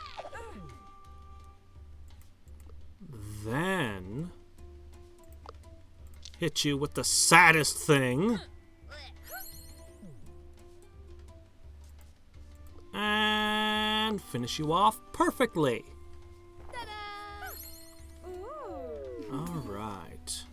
Then hit you with the saddest thing. And finish you off perfectly. All right.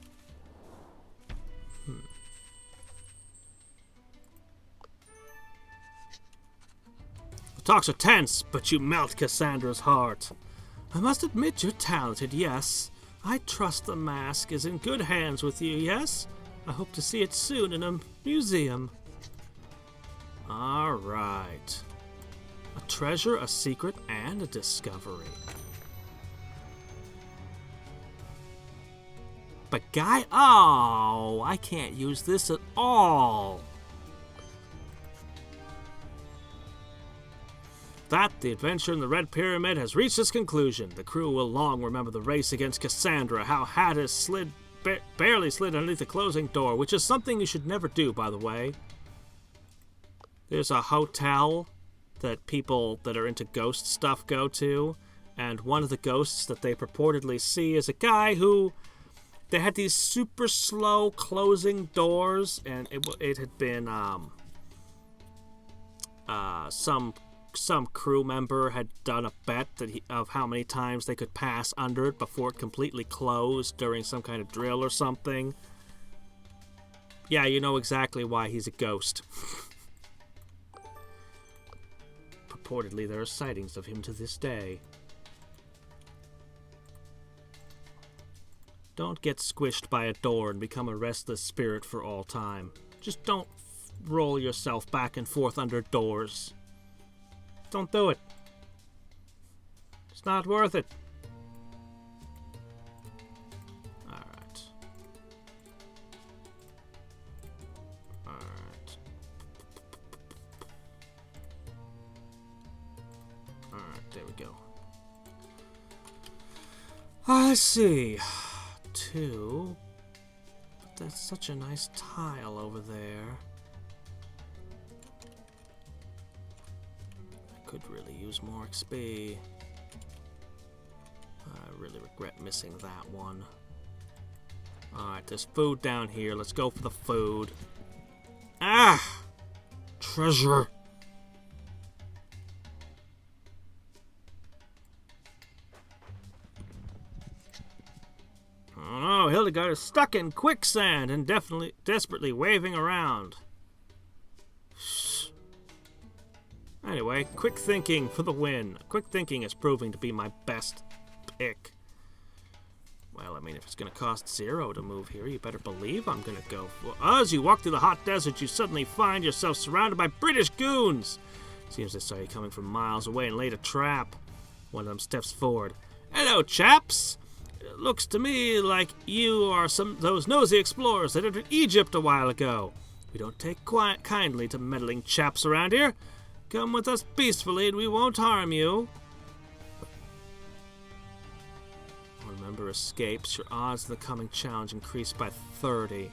The talks are tense, but you melt Cassandra's heart. I must admit you're talented, yes. I trust the mask is in good hands with you, yes? I hope to see it soon in a museum. All right. A treasure, a secret, and a discovery. But Guy, oh, I can't use this at all. That the adventure in the Red Pyramid has reached its conclusion. The crew will long remember the race against Cassandra, how Hadriex barely slid underneath the closing door, which is something you should never do, by the way. There's a hotel that people that are into ghost stuff go to, and one of the ghosts that they purportedly see is a guy who, they had these super slow closing doors, and it had been some crew member had done a bet of how many times they could pass under it before it completely closed during some kind of drill or something. Yeah, you know exactly why he's a ghost. Purportedly, there are sightings of him to this day. Don't get squished by a door and become a restless spirit for all time. Just don't roll yourself back and forth under doors. Don't do it. It's not worth it. Alright. Alright. Alright, there we go. I see. 2. But that's such a nice tile over there. Could really use more XP. I really regret missing that one. Alright, there's food down here. Let's go for the food. Ah! Treasure! Oh no, Hildegard is stuck in quicksand and desperately waving around. Anyway, quick thinking for the win. Quick thinking is proving to be my best pick. Well, I mean, if it's going to cost 0 to move here, you better believe I'm going to go for... As you walk through the hot desert, you suddenly find yourself surrounded by British goons. Seems they saw you coming from miles away and laid a trap. One of them steps forward. Hello, chaps. It looks to me like you are those nosy explorers that entered Egypt a while ago. We don't take kindly to meddling chaps around here. Come with us peacefully and we won't harm you. One member escapes. Your odds of the coming challenge increase by 30.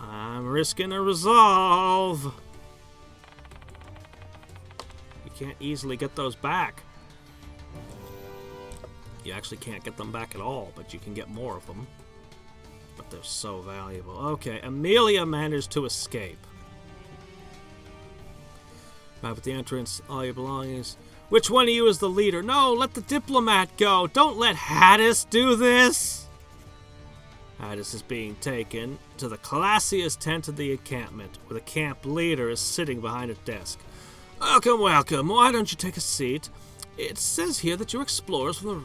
I'm risking a resolve. You can't easily get those back. You actually can't get them back at all, but you can get more of them. But they're so valuable. Okay, Amelia managed to escape. Right at the entrance, all your belongings. Which one of you is the leader? No, let the diplomat go. Don't let Hadriex do this. Hadriex is being taken to the classiest tent of the encampment, where the camp leader is sitting behind a desk. Welcome, welcome. Why don't you take a seat? It says here that you're explorers from the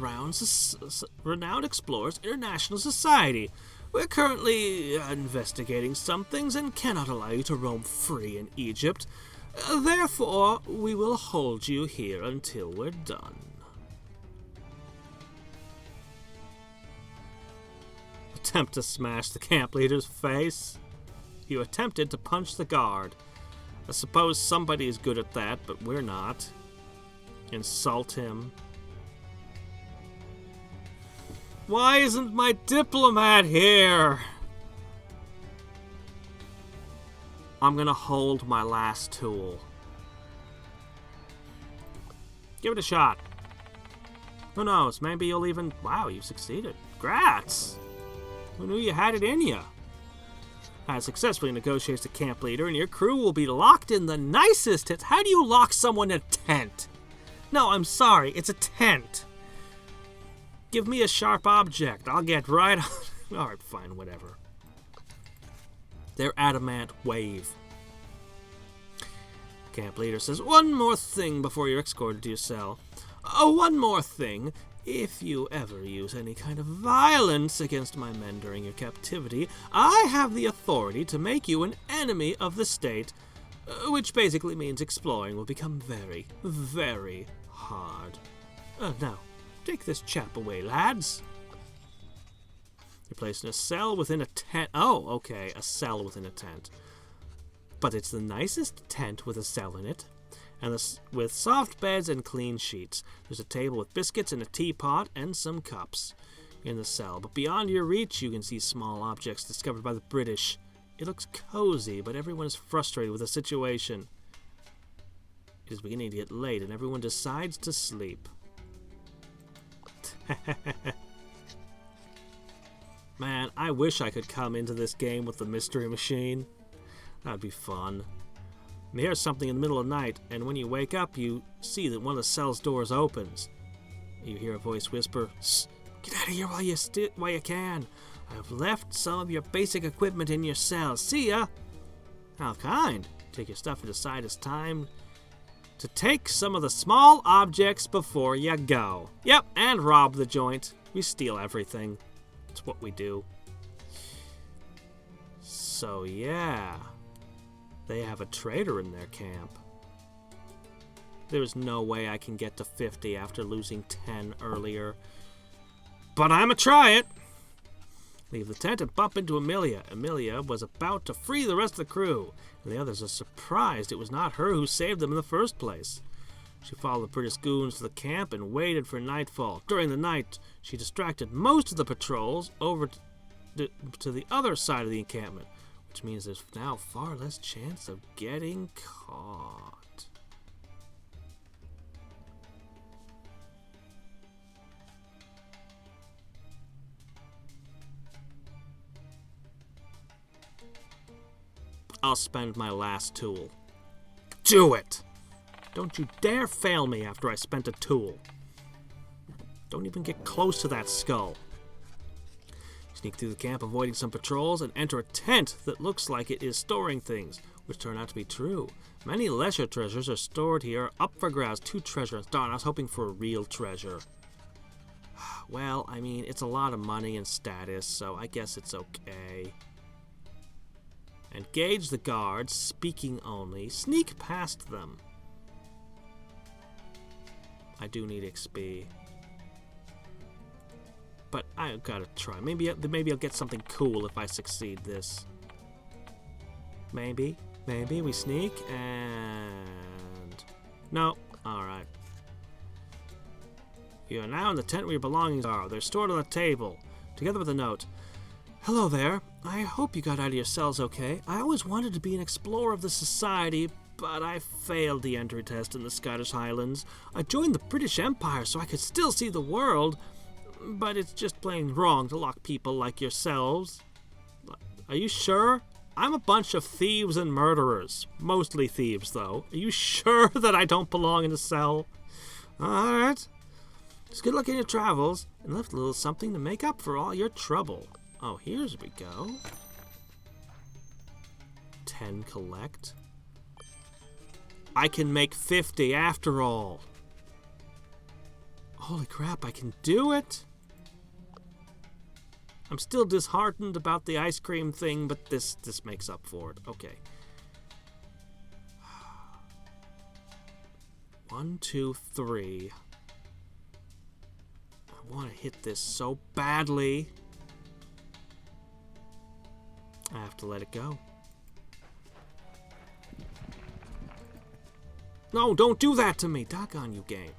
Renowned Explorers International Society. We're currently investigating some things and cannot allow you to roam free in Egypt. Therefore, we will hold you here until we're done. Attempt to smash the camp leader's face. You attempted to punch the guard. I suppose somebody is good at that, but we're not. Insult him. Why isn't my diplomat here? I'm gonna hold my last tool. Give it a shot. Who knows, maybe you'll even... Wow, you succeeded. Grats! Who knew you had it in you? I successfully negotiated the camp leader, and your crew will be locked in the nicest tent. How do you lock someone in a tent? No, I'm sorry. It's a tent. Give me a sharp object. I'll get right on. All right, fine, whatever. Their adamant wave. Camp leader says, one more thing before you're escorted to your cell. Oh, one more thing. If you ever use any kind of violence against my men during your captivity, I have the authority to make you an enemy of the state, which basically means exploring will become very, very hard. Now, take this chap away, lads. You're placed in a cell within a tent. Oh, okay, a cell within a tent. But it's the nicest tent with a cell in it. And with soft beds and clean sheets. There's a table with biscuits and a teapot and some cups in the cell. But beyond your reach, you can see small objects discovered by the British. It looks cozy, but everyone is frustrated with the situation. It is beginning to get late, and everyone decides to sleep. Man, I wish I could come into this game with the mystery machine. That'd be fun. And here's something in the middle of the night, and when you wake up, you see that one of the cell's doors opens. You hear a voice whisper, "Get out of here while you can. I've left some of your basic equipment in your cell. See ya." How kind. Take your stuff and decide it's time to take some of the small objects before you go. Yep, and rob the joint. We steal everything. It's what we do. So yeah. They have a traitor in their camp. There's no way I can get to 50 after losing 10 earlier. But I'ma try it. Leave the tent and bump into Amelia. Amelia was about to free the rest of the crew, and the others are surprised it was not her who saved them in the first place. She followed the British goons to the camp and waited for nightfall. During the night, she distracted most of the patrols over to the other side of the encampment, which means there's now far less chance of getting caught. I'll spend my last tool. Do it! Don't you dare fail me after I spent a tool. Don't even get close to that skull. Sneak through the camp, avoiding some patrols, and enter a tent that looks like it is storing things, which turn out to be true. Many lesser treasures are stored here, up for grabs. 2 treasures. Darn, I was hoping for a real treasure. Well, I mean, it's a lot of money and status, so I guess it's okay. Engage the guards, speaking only. Sneak past them. I do need XP. But I gotta try. Maybe I'll get something cool if I succeed this. Maybe we sneak and... No. Alright. You are now in the tent where your belongings are. They're stored on the table, together with a note. Hello there. I hope you got out of your cells okay. I always wanted to be an explorer of the society, but I failed the entry test in the Scottish Highlands. I joined the British Empire so I could still see the world, but it's just plain wrong to lock people like yourselves. Are you sure? I'm a bunch of thieves and murderers. Mostly thieves, though. Are you sure that I don't belong in a cell? Alright. Just good luck in your travels, and left a little something to make up for all your trouble. Oh, here's we go. 10 collect. I can make 50 after all. Holy crap, I can do it! I'm still disheartened about the ice cream thing, but this makes up for it. Okay. 1, 2, 3. I want to hit this so badly. I have to let it go. No, don't do that to me! Doggone you, game.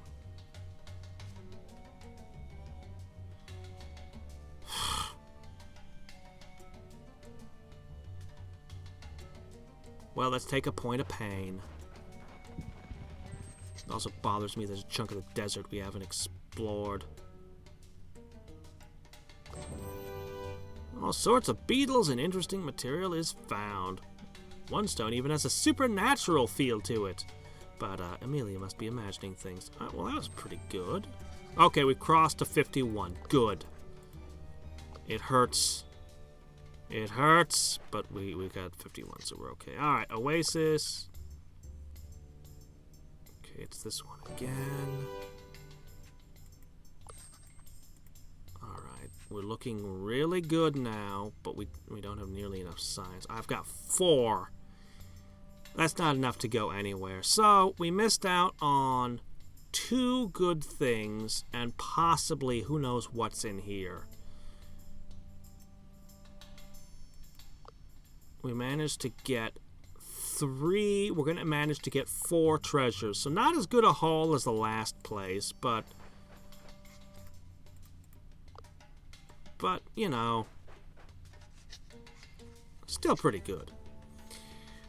Well, let's take a point of pain. It also bothers me there's a chunk of the desert we haven't explored. All sorts of beetles and interesting material is found. One stone even has a supernatural feel to it. But Amelia must be imagining things. Well, that was pretty good. Okay, we crossed to 51. Good. It hurts. It hurts, but we got 51, so we're okay. Alright, Oasis. Okay, it's this one again. Alright, we're looking really good now, but we don't have nearly enough signs. I've got 4. That's not enough to go anywhere. So, we missed out on 2 good things, and possibly who knows what's in here. We managed to get 3. We're going to manage to get 4 treasures. So not as good a haul as the last place, but you know, still pretty good.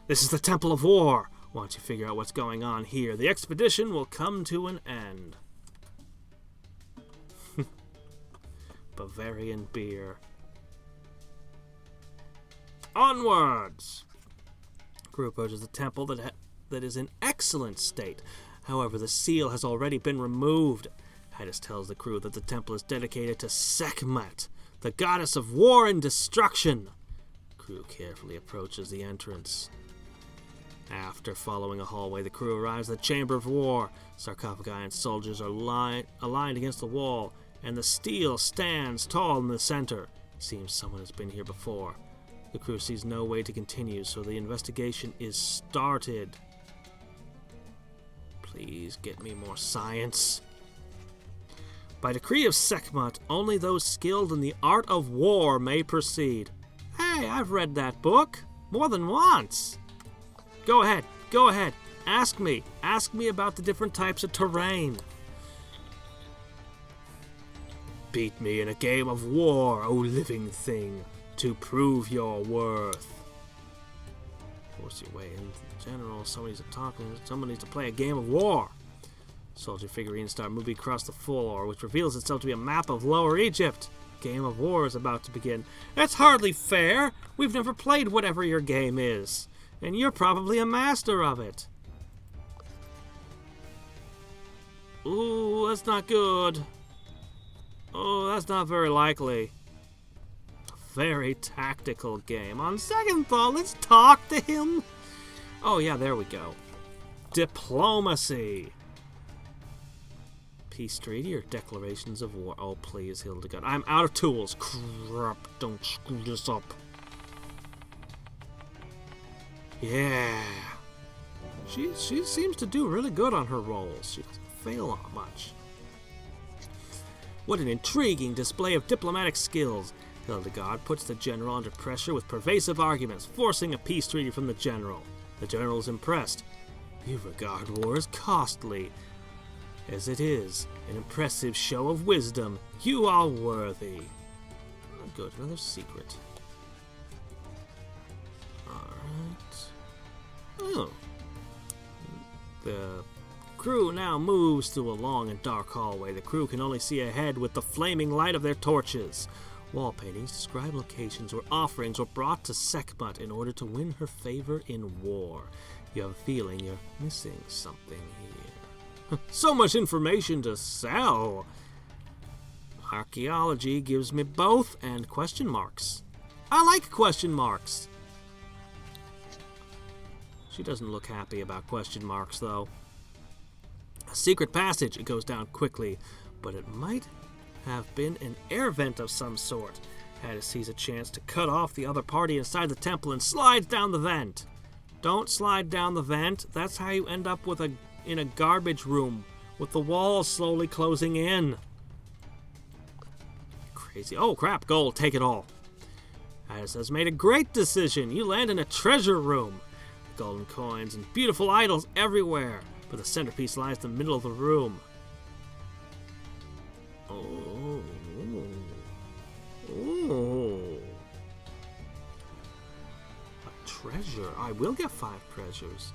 This is the Temple of War. Once you figure out what's going on here, the expedition will come to an end. Bavarian beer. Onwards! Crew approaches the temple that is in excellent state. However, the seal has already been removed. Hadriex tells the crew that the temple is dedicated to Sekhmet, the goddess of war and destruction. Crew carefully approaches the entrance. After following a hallway, the crew arrives at the Chamber of War. Sarcophagi and soldiers are aligned against the wall, and the stele stands tall in the center. Seems someone has been here before. The crew sees no way to continue, so the investigation is started. Please get me more science. By decree of Sekhmet, only those skilled in the art of war may proceed. Hey, I've read that book more than once. Go ahead. Ask me about the different types of terrain. Beat me in a game of war, O living thing, to prove your worth. Force your way in general. Somebody needs to play a game of war. Soldier figurines start moving across the floor, which reveals itself to be a map of Lower Egypt. Game of war is about to begin. That's hardly fair. We've never played whatever your game is, and you're probably a master of it. Ooh, that's not good. Oh, that's not very likely. A very tactical game. On second thought, let's talk to him. Oh yeah, there we go. Diplomacy. Peace treaty or declarations of war? Oh, please, Hildegard. I'm out of tools. Crap, don't screw this up. Yeah. She seems to do really good on her rolls. She doesn't fail on much. What an intriguing display of diplomatic skills. Hildegard puts the general under pressure with pervasive arguments, forcing a peace treaty from the general. The general is impressed. You regard war as costly. As it is, an impressive show of wisdom. You are worthy. Oh, good, another secret. Alright. Oh. The crew now moves through a long and dark hallway. The crew can only see ahead with the flaming light of their torches. Wall paintings describe locations where offerings were brought to Sekhmet in order to win her favor in war. You have a feeling you're missing something here. So much information to sell. Archaeology gives me both and question marks. I like question marks. She doesn't look happy about question marks, though. A secret passage. It goes down quickly, but it might have been an air vent of some sort. Hadriex sees a chance to cut off the other party inside the temple and slides down the vent. Don't slide down the vent. That's how you end up in a garbage room with the walls slowly closing in. Crazy. Oh crap, gold, take it all. Hadriex has made a great decision. You land in a treasure room. Golden coins and beautiful idols everywhere, but the centerpiece lies in the middle of the room. Oh. Oh. A treasure. I will get 5 treasures.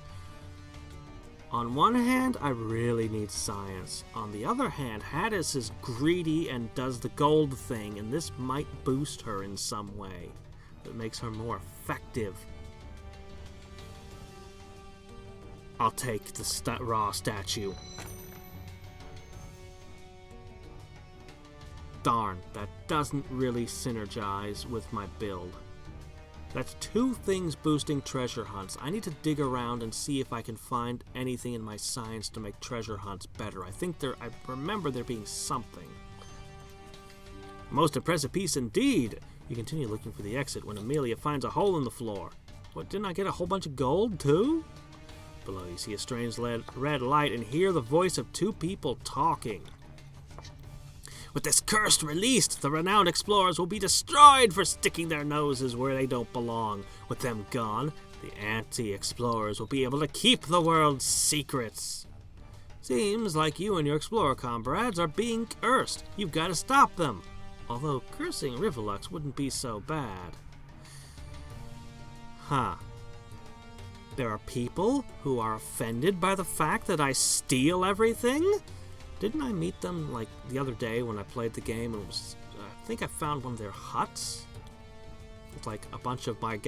On one hand, I really need science. On the other hand, Hadriex is greedy and does the gold thing, and this might boost her in some way that makes her more effective. I'll take the raw statue. Darn, that doesn't really synergize with my build. That's two things boosting treasure hunts. I need to dig around and see if I can find anything in my science to make treasure hunts better. I remember there being something. Most impressive piece indeed. You continue looking for the exit when Amelia finds a hole in the floor. What, didn't I get a whole bunch of gold too? Below you see a strange red light and hear the voice of two people talking. With this curse released, the renowned explorers will be destroyed for sticking their noses where they don't belong. With them gone, the anti-explorers will be able to keep the world's secrets. Seems like you and your explorer comrades are being cursed. You've got to stop them. Although cursing Rivolux wouldn't be so bad. Huh. There are people who are offended by the fact that I steal everything? Didn't I meet them, like, the other day when I played the game? And it was, I think I found one of their huts. It's like a bunch of my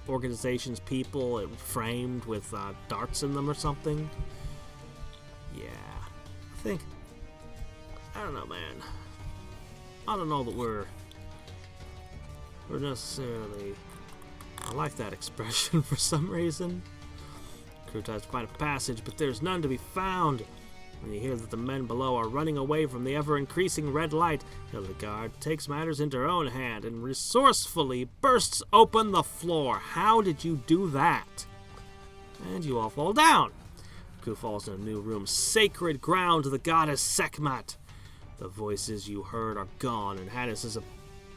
organization's people framed with darts in them or something. Yeah. I don't know, man. I don't know that we're necessarily... I like that expression for some reason. Crew tries to find a passage, but there's none to be found. When you hear that the men below are running away from the ever-increasing red light, Hildegard takes matters into her own hand and resourcefully bursts open the floor. How did you do that? And you all fall down. The crew falls in a new room, sacred ground to the goddess Sekhmet. The voices you heard are gone, and Hadriex is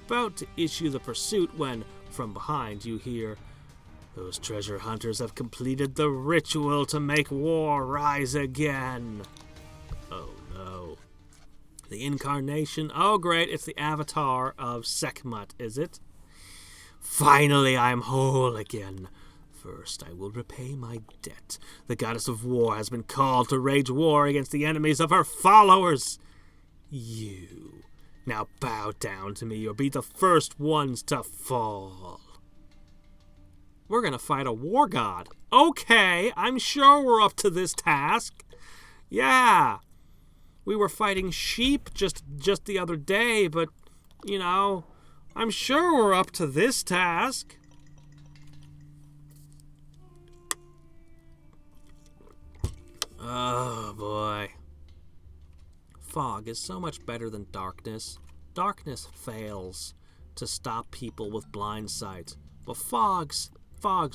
about to issue the pursuit when, from behind, you hear, "Those treasure hunters have completed the ritual to make war rise again." Oh no. The incarnation. Oh great, it's the avatar of Sekhmet, is it? Finally, I am whole again. First, I will repay my debt. The goddess of war has been called to wage war against the enemies of her followers. You. Now bow down to me or be the first ones to fall. We're gonna fight a war god. Okay, I'm sure we're up to this task. Yeah. We were fighting sheep just the other day, but, you know, I'm sure we're up to this task. Oh, boy. Fog is so much better than darkness. Darkness fails to stop people with blind sight. But fogs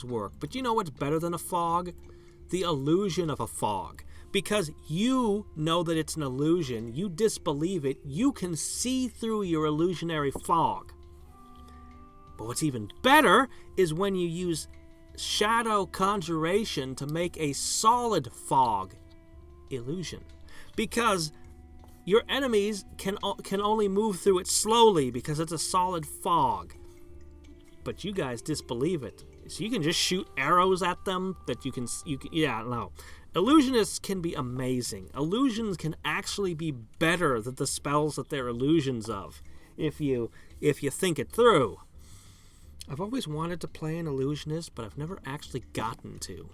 work. But you know what's better than a fog? The illusion of a fog. Because you know that it's an illusion, you disbelieve it, you can see through your illusionary fog. But what's even better is when you use shadow conjuration to make a solid fog illusion. Because your enemies can only move through it slowly because it's a solid fog. But you guys disbelieve it. So you can just shoot arrows at them that you can yeah, no. Illusionists can be amazing. Illusions can actually be better than the spells that they're illusions of, if you think it through. I've always wanted to play an illusionist, but I've never actually gotten to.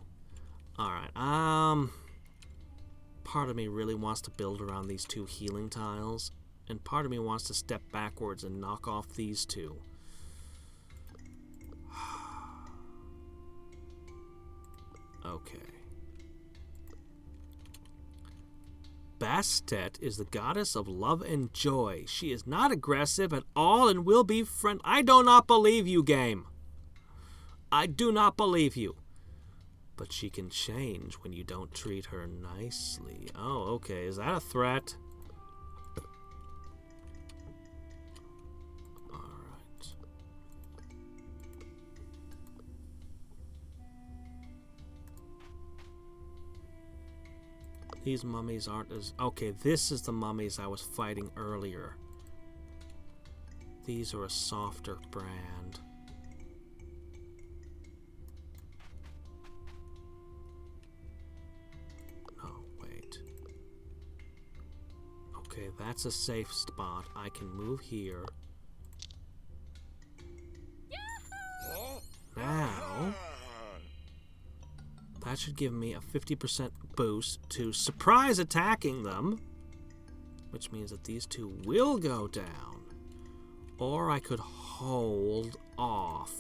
Alright, part of me really wants to build around these two healing tiles, and part of me wants to step backwards and knock off these two. Okay. Bastet is the goddess of love and joy. She is not aggressive at all and will be friend. I do not believe you, game. I do not believe you. But she can change when you don't treat her nicely. Oh, okay. Is that a threat? Alright. These mummies aren't as... Okay, this is the mummies I was fighting earlier. These are a softer brand. Okay, that's a safe spot. I can move here. Now, that should give me a 50% boost to surprise attacking them, which means that these two will go down. Or I could hold off.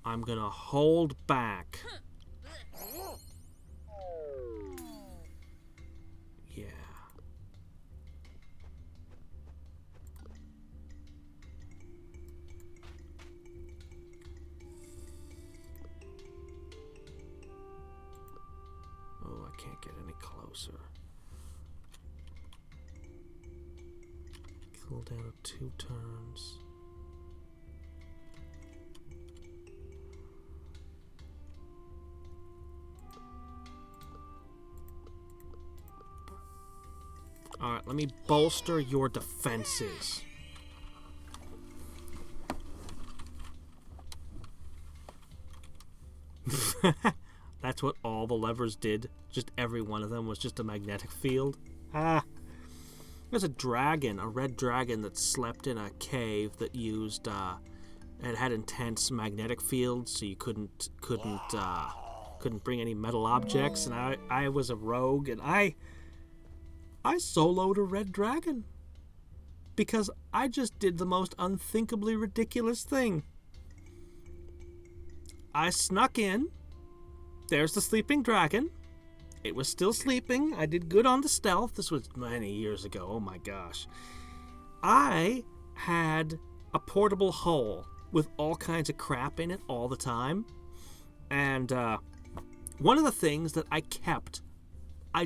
I'm gonna hold back. Yeah. Oh, I can't get any closer. Cool down to 2 turns. Alright, let me bolster your defenses. That's what all the levers did. Just every one of them was just a magnetic field. Ah. There's a dragon, a red dragon that slept in a cave that used, it had intense magnetic fields, so you couldn't bring any metal objects, and I was a rogue, and I soloed a red dragon. Because I just did the most unthinkably ridiculous thing. I snuck in. There's the sleeping dragon. It was still sleeping. I did good on the stealth. This was many years ago. Oh my gosh. I had a portable hull with all kinds of crap in it all the time. And one of the things that I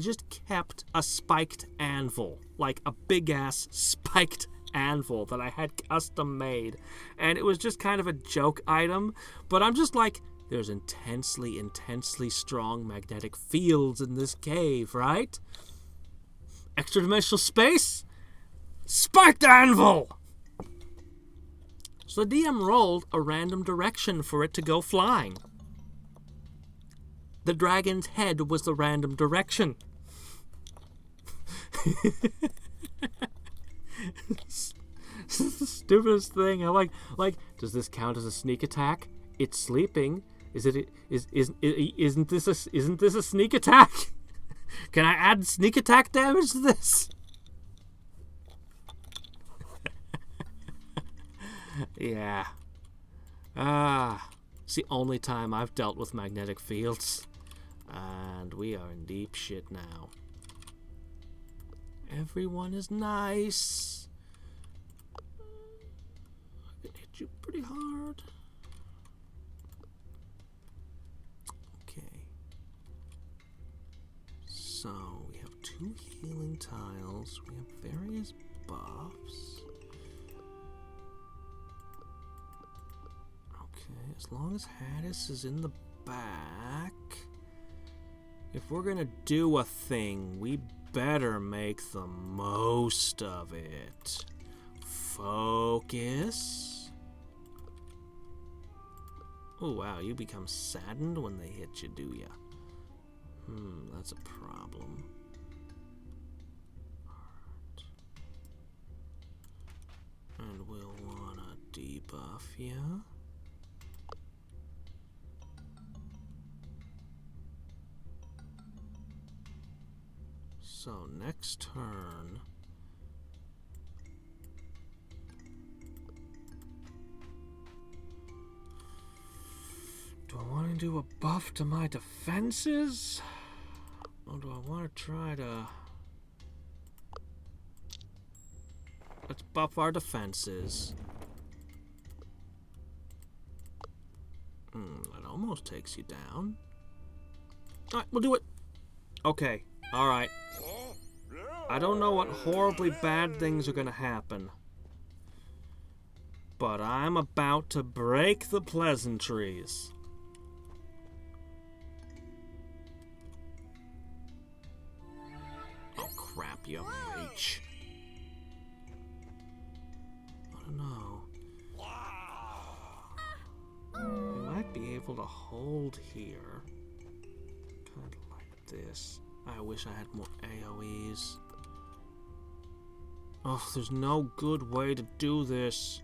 just kept a spiked anvil. Like a big-ass spiked anvil that I had custom made. And it was just kind of a joke item. But I'm just like, there's intensely strong magnetic fields in this cave, right? Extra-dimensional space? Spiked anvil! So the DM rolled a random direction for it to go flying. The dragon's head was the random direction. It's the stupidest thing. I'm like, does this count as a sneak attack? It's sleeping. Isn't this a sneak attack? Can I add sneak attack damage to this? Yeah. It's the only time I've dealt with magnetic fields. And we are in deep shit now. Everyone is nice. I can hit you pretty hard. Okay. So, we have 2 healing tiles. We have various buffs. Okay, as long as Hadriex is in the back. If we're gonna do a thing, we better make the most of it. Focus. Oh wow, you become saddened when they hit you, do ya? That's a problem. Alright. And we'll wanna debuff ya. So next turn, do I want to do a buff to my defenses? Or do I want to try to... Let's buff our defenses. That almost takes you down. Alright, we'll do it. Okay, alright. I don't know what horribly bad things are gonna happen. But I'm about to break the pleasantries. Oh crap, you reach. I don't know. We might be able to hold here. Kind of like this. I wish I had more AoEs. Oh, there's no good way to do this.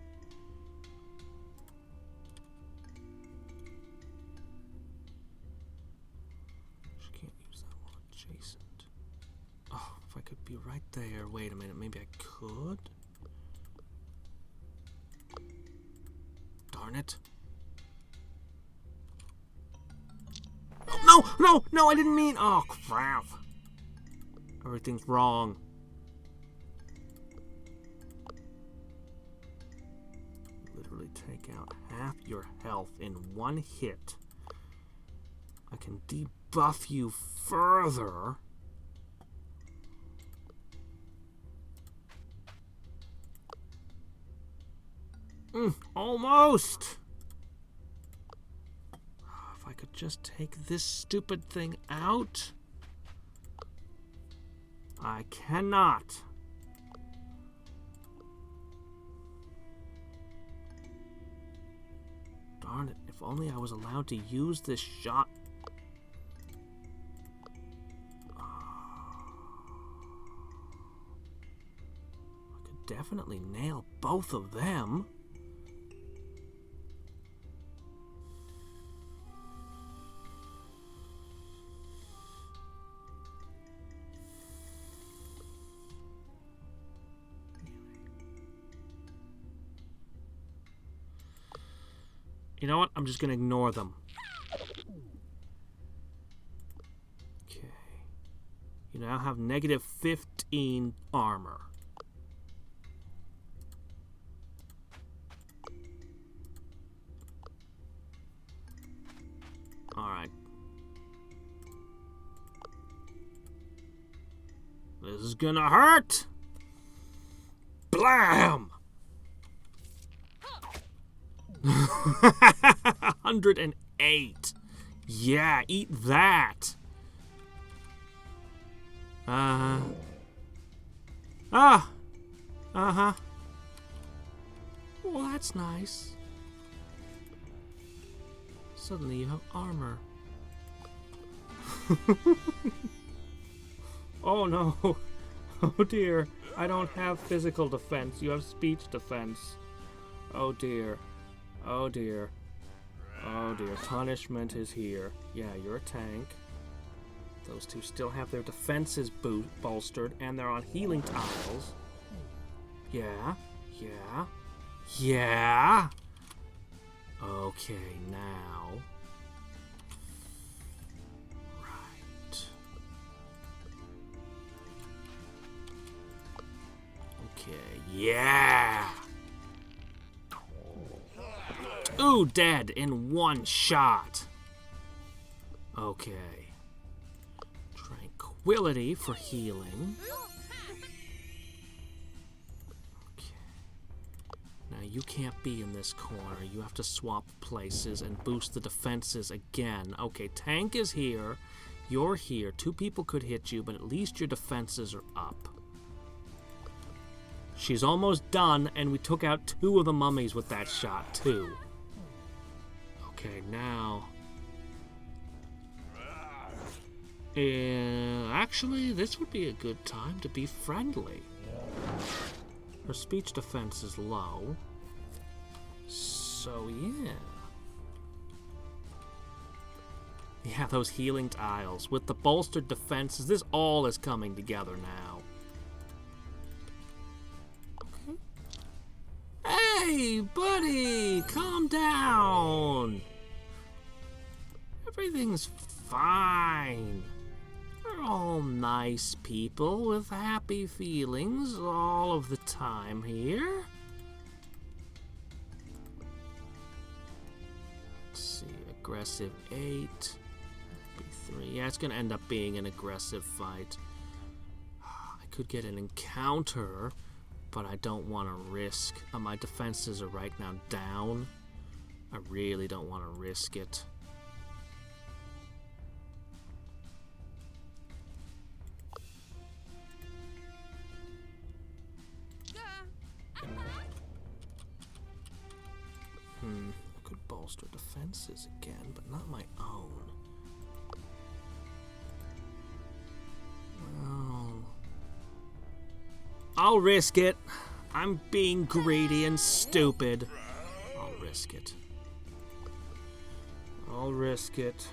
She can't use that one adjacent. Oh, if I could be right there. Wait a minute, maybe I could? Darn it. Oh, no, I didn't mean. Oh, crap. Everything's wrong. Literally take out half your health in one hit. I can debuff you further. Almost. If I could just take this stupid thing out. I cannot. Darn it, if only I was allowed to use this shot. I could definitely nail both of them. You know what? I'm just going to ignore them. Okay. You now have negative 15 armor. Alright. This is gonna hurt! Blam! 108. Yeah, eat that. Uh-huh. Well, that's nice. Suddenly you have armor. Oh no. Oh dear. I don't have physical defense. You have speech defense. Oh dear. Oh dear. Oh dear. Punishment is here. Yeah, you're a tank. Those two still have their defenses bolstered, and they're on healing tiles. Yeah. Yeah. Yeah. Okay, now. Right. Okay, yeah. Ooh, dead in one shot. Okay. Tranquility for healing. Okay. Now you can't be in this corner. You have to swap places and boost the defenses again. Okay, tank is here. You're here. Two people could hit you, but at least your defenses are up. She's almost done, and we took out two of the mummies with that shot, too. Okay, now... actually, this would be a good time to be friendly. Her speech defense is low. So, yeah. Yeah, those healing tiles. With the bolstered defenses, this all is coming together now. Okay. Hey, buddy! Calm down! Everything's fine. We're all nice people with happy feelings all of the time here. Let's see, aggressive 8, B3. Yeah, it's gonna end up being an aggressive fight. I could get an encounter, but I don't want to risk. My defenses are right now down. I really don't want to risk it. I could bolster defenses again, but not my own. I'll risk it. I'm being greedy and stupid. I'll risk it. I'll risk it.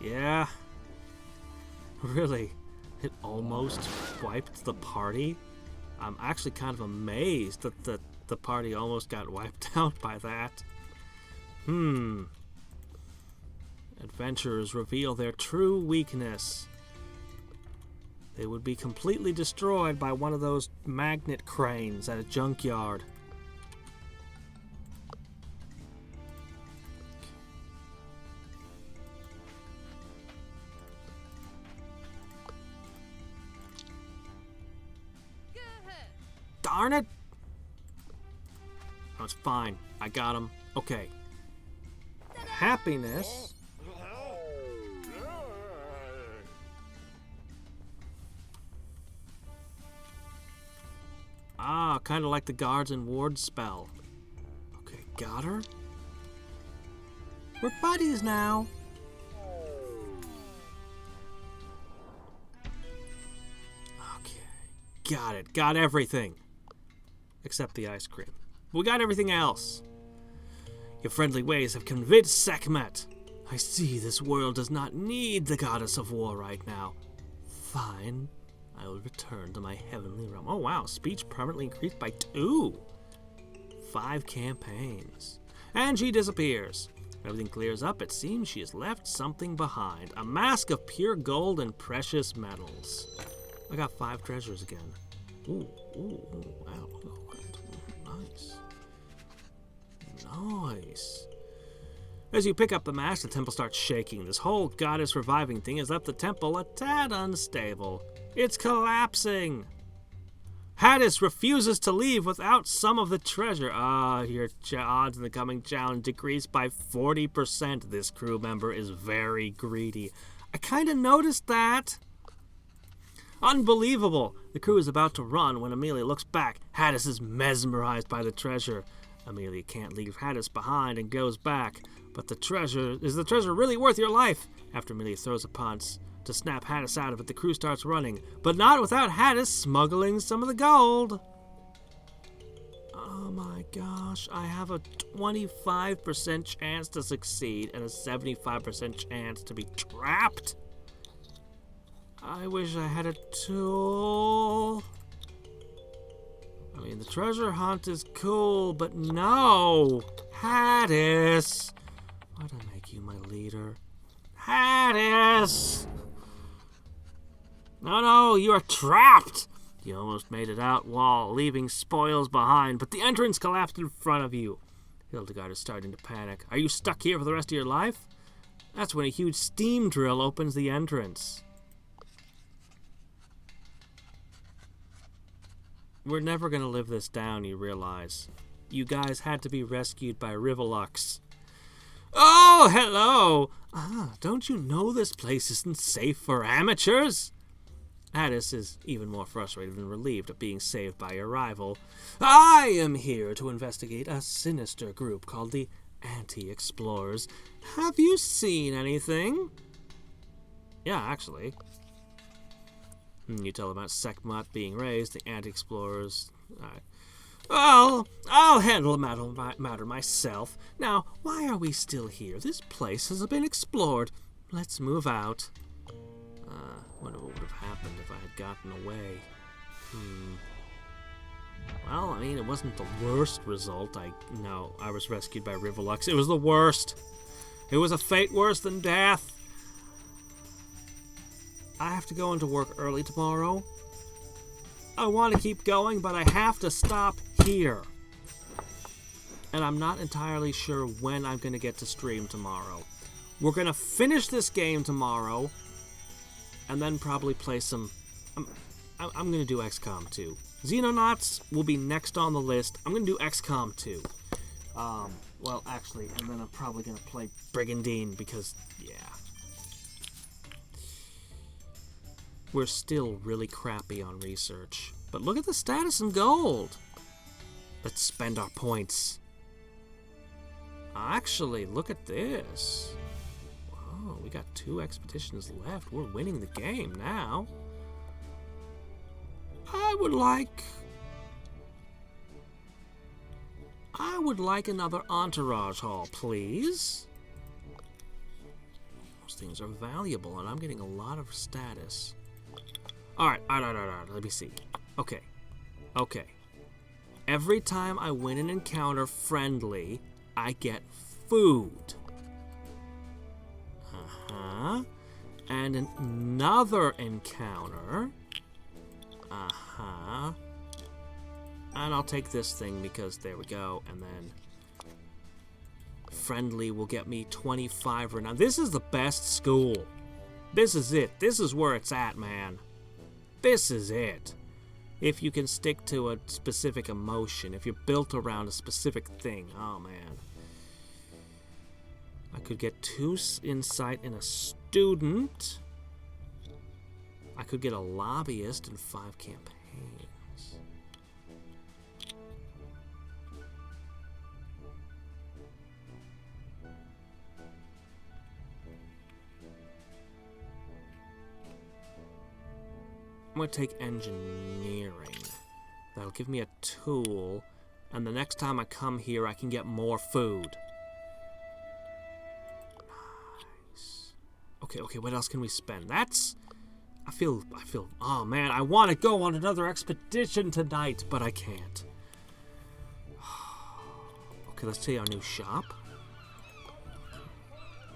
Yeah. Really? It almost wiped the party? I'm actually kind of amazed that the party almost got wiped out by that. Adventurers reveal their true weakness. They would be completely destroyed by one of those magnet cranes at a junkyard. Darn it! Oh, it's fine. I got him. Okay. Happiness. Ah, kind of like the guards and wards spell. Okay, got her. We're buddies now. Okay, got it. Got everything. Except the ice cream. We got everything else. Your friendly ways have convinced Sekhmet. I see this world does not need the goddess of war right now. Fine. I will return to my heavenly realm. Oh wow, speech permanently increased by 2. 5 campaigns. And she disappears. Everything clears up. It seems she has left something behind. A mask of pure gold and precious metals. I got 5 treasures again. Ooh, wow. Nice. Nice. As you pick up the mask, the temple starts shaking. This whole goddess reviving thing has left the temple a tad unstable. It's collapsing. Hadriex refuses to leave without some of the treasure. Your odds in the coming challenge decreased by 40%. This crew member is very greedy. I kind of noticed that. Unbelievable. The crew is about to run when Amelia looks back. Hadriex is mesmerized by the treasure. Amelia can't leave Hadriex behind and goes back. But the treasure really worth your life? After Amelia throws a punch to snap Hadriex out of it, the crew starts running. But not without Hadriex smuggling some of the gold. Oh my gosh. I have a 25% chance to succeed and a 75% chance to be trapped. I wish I had a tool. I mean, the treasure hunt is cool, but no! Hadriex! Why'd I make you my leader? Hadriex! No, you are trapped! You almost made it out while leaving spoils behind, but the entrance collapsed in front of you. Hildegard is starting to panic. Are you stuck here for the rest of your life? That's when a huge steam drill opens the entrance. We're never gonna live this down, you realize. You guys had to be rescued by Rivolux. Oh, hello! Don't you know this place isn't safe for amateurs? Hadriex is even more frustrated and relieved at being saved by your rival. I am here to investigate a sinister group called the Anti-Explorers. Have you seen anything? Yeah, actually. You tell about Sekhmet being raised, the Anti-Explorers. Alright. Well, I'll handle the matter myself. Now, why are we still here? This place has been explored. Let's move out. Wonder what would have happened if I had gotten away. Well, I mean, it wasn't the worst result. I was rescued by Rivolux. It was the worst. It was a fate worse than death. I have to go into work early tomorrow. I want to keep going, but I have to stop here. And I'm not entirely sure when I'm going to get to stream tomorrow. We're going to finish this game tomorrow, and then probably play some... I'm going to do XCOM 2. Xenonauts will be next on the list. I'm going to do XCOM 2. Well, actually, and then I'm probably going to play Brigandine, because, yeah. We're still really crappy on research. But look at the status in gold. Let's spend our points. Actually, look at this. Whoa, we got 2 expeditions left. We're winning the game now. I would like another entourage hall, please. Those things are valuable, and I'm getting a lot of status. All right. Let me see. Okay. Every time I win an encounter friendly, I get food. And another encounter. And I'll take this thing because there we go. And then friendly will get me 25 renown. This is the best school. This is it. This is where it's at, man. This is it. If you can stick to a specific emotion, if you're built around a specific thing. Oh, man. I could get 2 insight in a student. I could get a lobbyist and 5 campaigns. I'm going to take engineering. That'll give me a tool, and the next time I come here, I can get more food. Nice. Okay, what else can we spend? I feel, oh man, I want to go on another expedition tonight, but I can't. Okay, let's see our new shop.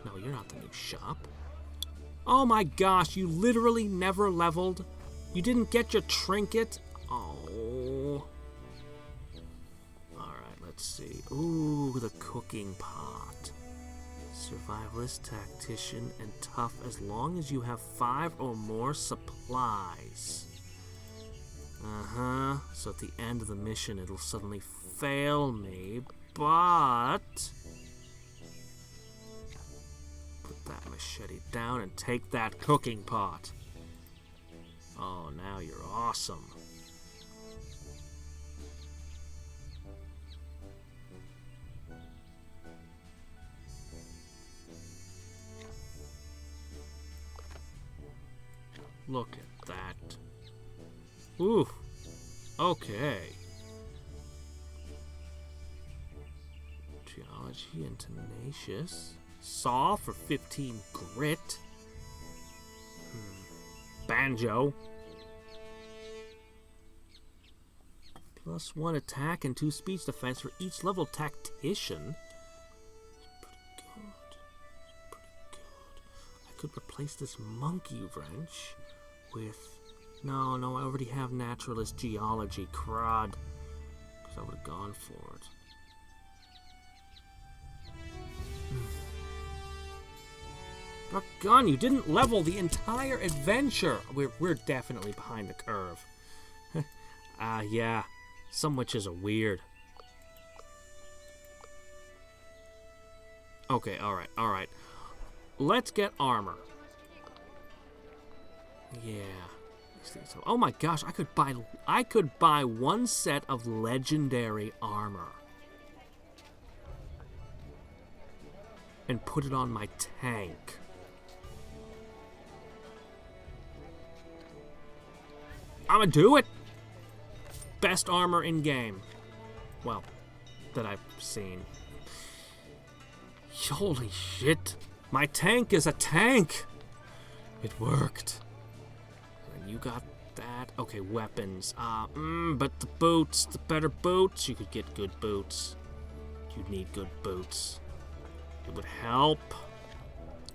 No, you're not the new shop. Oh my gosh, you literally never leveled? You didn't get your trinket? Oh. Alright, let's see. Ooh, the cooking pot. Survivalist, tactician, and tough as long as you have 5 or more supplies. So at the end of the mission, it'll suddenly fail me, but... Put that machete down and take that cooking pot. Oh, now you're awesome. Look at that. Ooh. Okay. Geology and tenacious. Saw for 15 grit. Banjo. +1 attack and 2 speech defense for each level tactician. It's pretty good. I could replace this monkey wrench with... No, I already have naturalist geology. Crud. Because I would have gone for it. Gun, you didn't level the entire adventure. We're definitely behind the curve. Yeah. Some witches are weird. Okay, alright. Let's get armor. Yeah. Oh my gosh, I could buy 1 set of legendary armor. And put it on my tank. I'ma do it! Best armor in game. Well, that I've seen. Holy shit. My tank is a tank! It worked. And you got that. Okay, weapons. But the boots, the better boots. You could get good boots. You'd need good boots. It would help.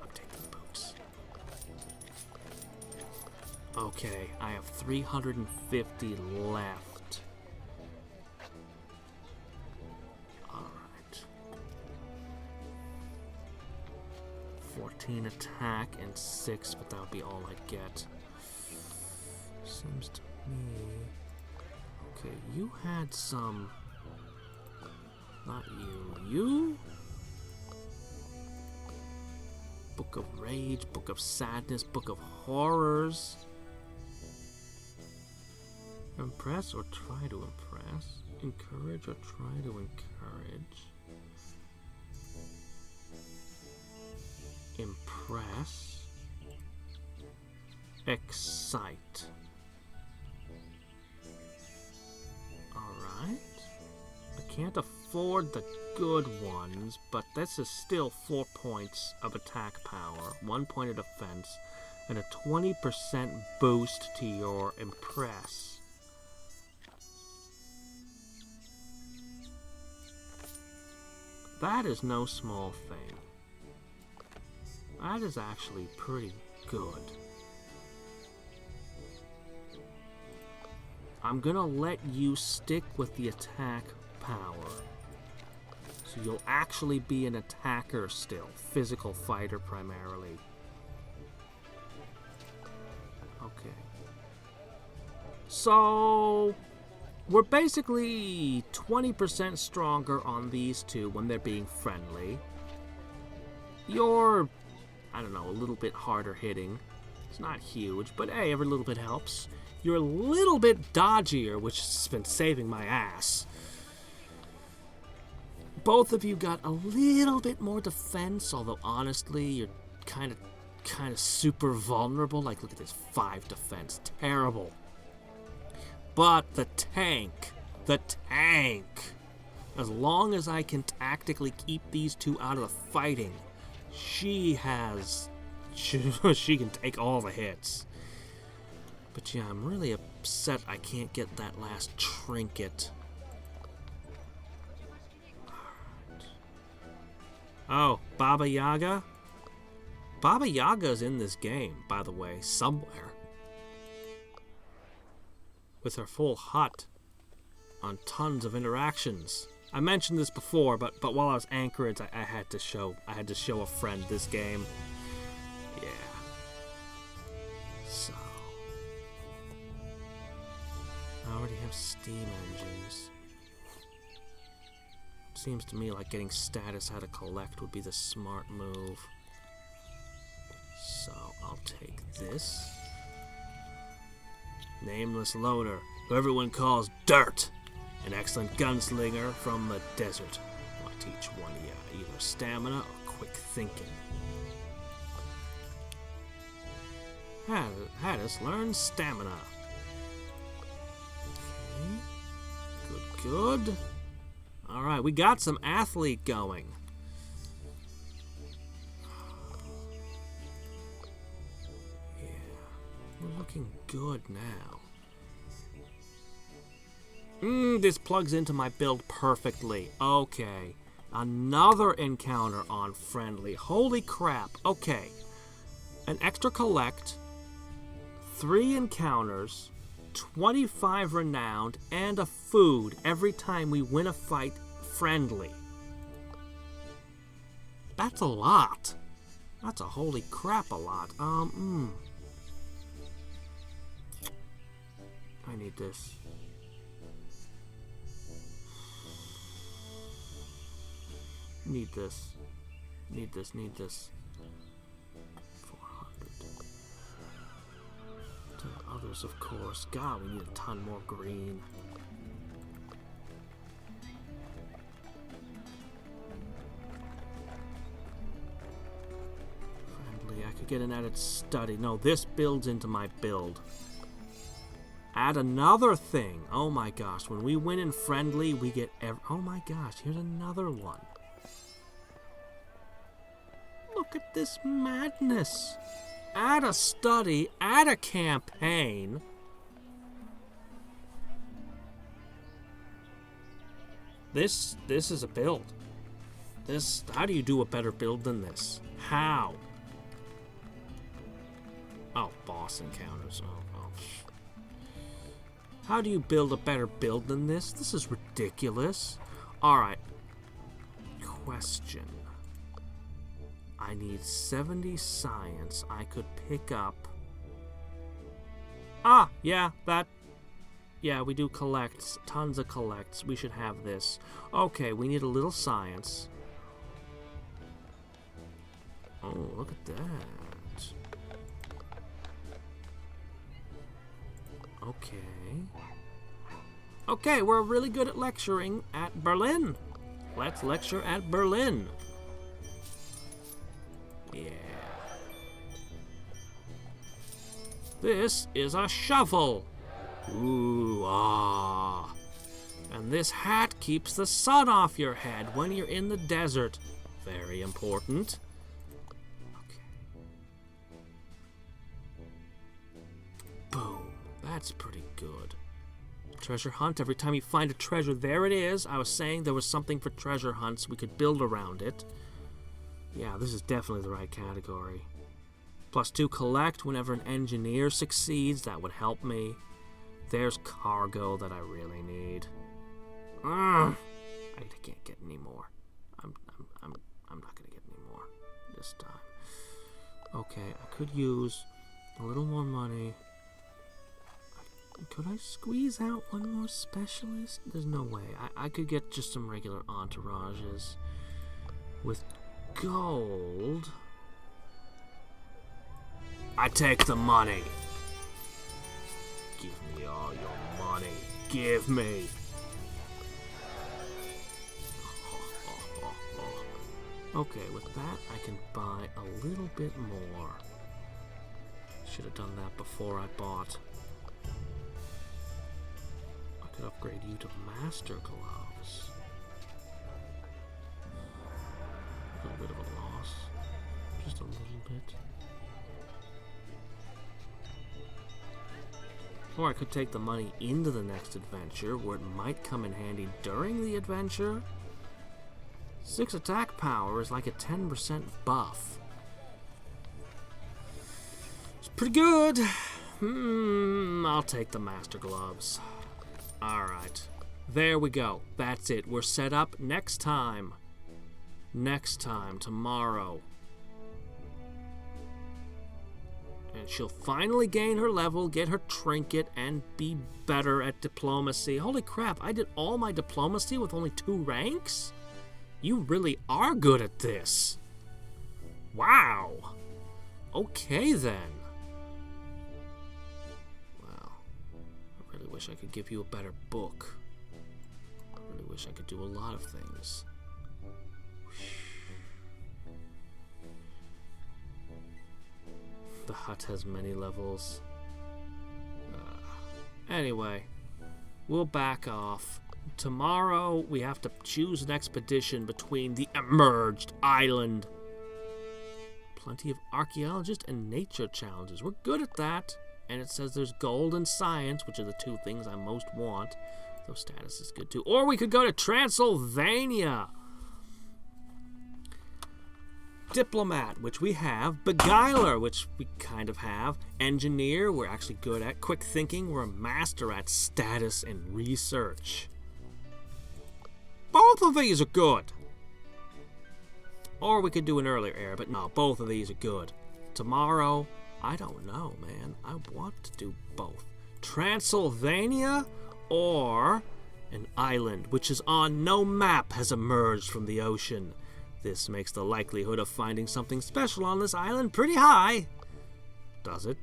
I'm taking the boots. Okay, I have 350 left. Alright. 14 attack and 6, but that would be all I'd get. Seems to me... Okay, you had some... Not you. You? Book of Rage, Book of Sadness, Book of Horrors. Impress or try to impress. Encourage or try to encourage. Impress. Excite. Alright. I can't afford the good ones, but this is still 4 points of attack power, 1 point of defense, and a 20% boost to your Impress. That is no small thing. That is actually pretty good. I'm gonna let you stick with the attack power. So you'll actually be an attacker still. Physical fighter primarily. Okay. So we're basically 20% stronger on these two when they're being friendly. You're, I don't know, a little bit harder hitting. It's not huge, but hey, every little bit helps. You're a little bit dodgier, which has been saving my ass. Both of you got a little bit more defense, although honestly, you're kind of super vulnerable. Like, look at this, 5 defense, terrible. But the tank, as long as I can tactically keep these two out of the fighting, she can take all the hits. But yeah, I'm really upset I can't get that last trinket. Alright. Oh, Baba Yaga? Baba Yaga's in this game, by the way, somewhere. With her full hut on tons of interactions. I mentioned this before, but while I was Anchorage, I had to show a friend this game. Yeah. So I already have steam engines. Seems to me like getting status how to collect would be the smart move. So I'll take this. Nameless loader, who everyone calls Dirt. An excellent gunslinger from the desert. I'll teach one of you either stamina or quick thinking. Hadriex learns stamina. Okay. Good. Alright, we got some athlete going. Yeah, we're looking good now. This plugs into my build perfectly. Okay. Another encounter on friendly. Holy crap. Okay. An extra collect, 3 encounters, 25 renowned, and a food every time we win a fight friendly. That's a lot. That's a holy crap a lot. I need this. Need this. Need this. 400. To others, of course. God, we need a ton more green. Friendly, I could get an added study. No, this builds into my build. Add another thing. Oh my gosh, when we win in friendly, we get oh my gosh, here's another one. Look at this madness. Add a study, add a campaign. This is a build. How do you do a better build than this? How? Oh, boss encounters. Oh. How do you build a better build than this? This is ridiculous. Alright. Question. I need 70 science. I could pick up... Yeah, we do collects. Tons of collects. We should have this. Okay, we need a little science. Oh, look at that. Okay, we're really good at lecturing at Berlin. Let's lecture at Berlin. Yeah. This is a shovel. Ooh, ah. And this hat keeps the sun off your head when you're in the desert. Very important. Okay. Boom. That's pretty good. Treasure hunt. Every time you find a treasure, there it is. I was saying there was something for treasure hunts. We could build around it. Yeah, this is definitely the right category. +2 collect whenever an engineer succeeds. That would help me. There's cargo that I really need. I can't get any more. I'm not gonna get any more this time. Okay, I could use a little more money. Could I squeeze out one more specialist? There's no way. I could get just some regular entourages. With gold, I take the money. Give me all your money. Give me. Okay, with that, I can buy a little bit more. Should have done that before I bought. I could upgrade you to Master Gloves. A little bit of a loss. Just a little bit. Or I could take the money into the next adventure, where it might come in handy during the adventure. 6 attack power is like a 10% buff. It's pretty good. I'll take the Master Gloves. Alright. There we go. That's it. We're set up next time. Next time, tomorrow. And she'll finally gain her level, get her trinket, and be better at diplomacy. Holy crap, I did all my diplomacy with only 2 ranks? You really are good at this. Wow. Okay then. Well, I really wish I could give you a better book. I really wish I could do a lot of things. The hut has many levels. Anyway, we'll back off. Tomorrow, we have to choose an expedition between the emerged island. Plenty of archaeologist and nature challenges. We're good at that. And it says there's gold and science, which are the 2 things I most want. Though status is good too. Or we could go to Transylvania. Diplomat, which we have. Beguiler, which we kind of have. Engineer, we're actually good at. Quick thinking, we're a master at. Status and research. Both of these are good. Or we could do an earlier era, but no, both of these are good. Tomorrow, I don't know, man. I want to do both. Transylvania or an island which is on no map has emerged from the ocean. This makes the likelihood of finding something special on this island pretty high. Does it?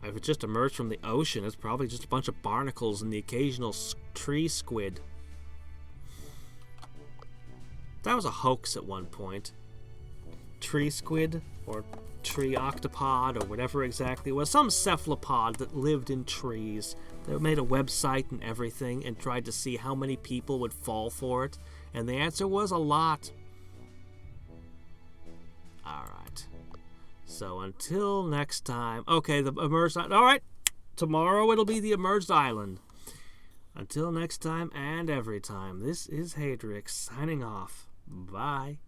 If it just emerged from the ocean, it's probably just a bunch of barnacles and the occasional tree squid. That was a hoax at one point. Tree squid, or tree octopod, or whatever exactly it was. Some cephalopod that lived in trees. They made a website and everything and tried to see how many people would fall for it. And the answer was a lot. Alright. So until next time. Okay, the emerged island. Alright. Tomorrow it'll be the emerged island. Until next time and every time. This is Hadriex signing off. Bye.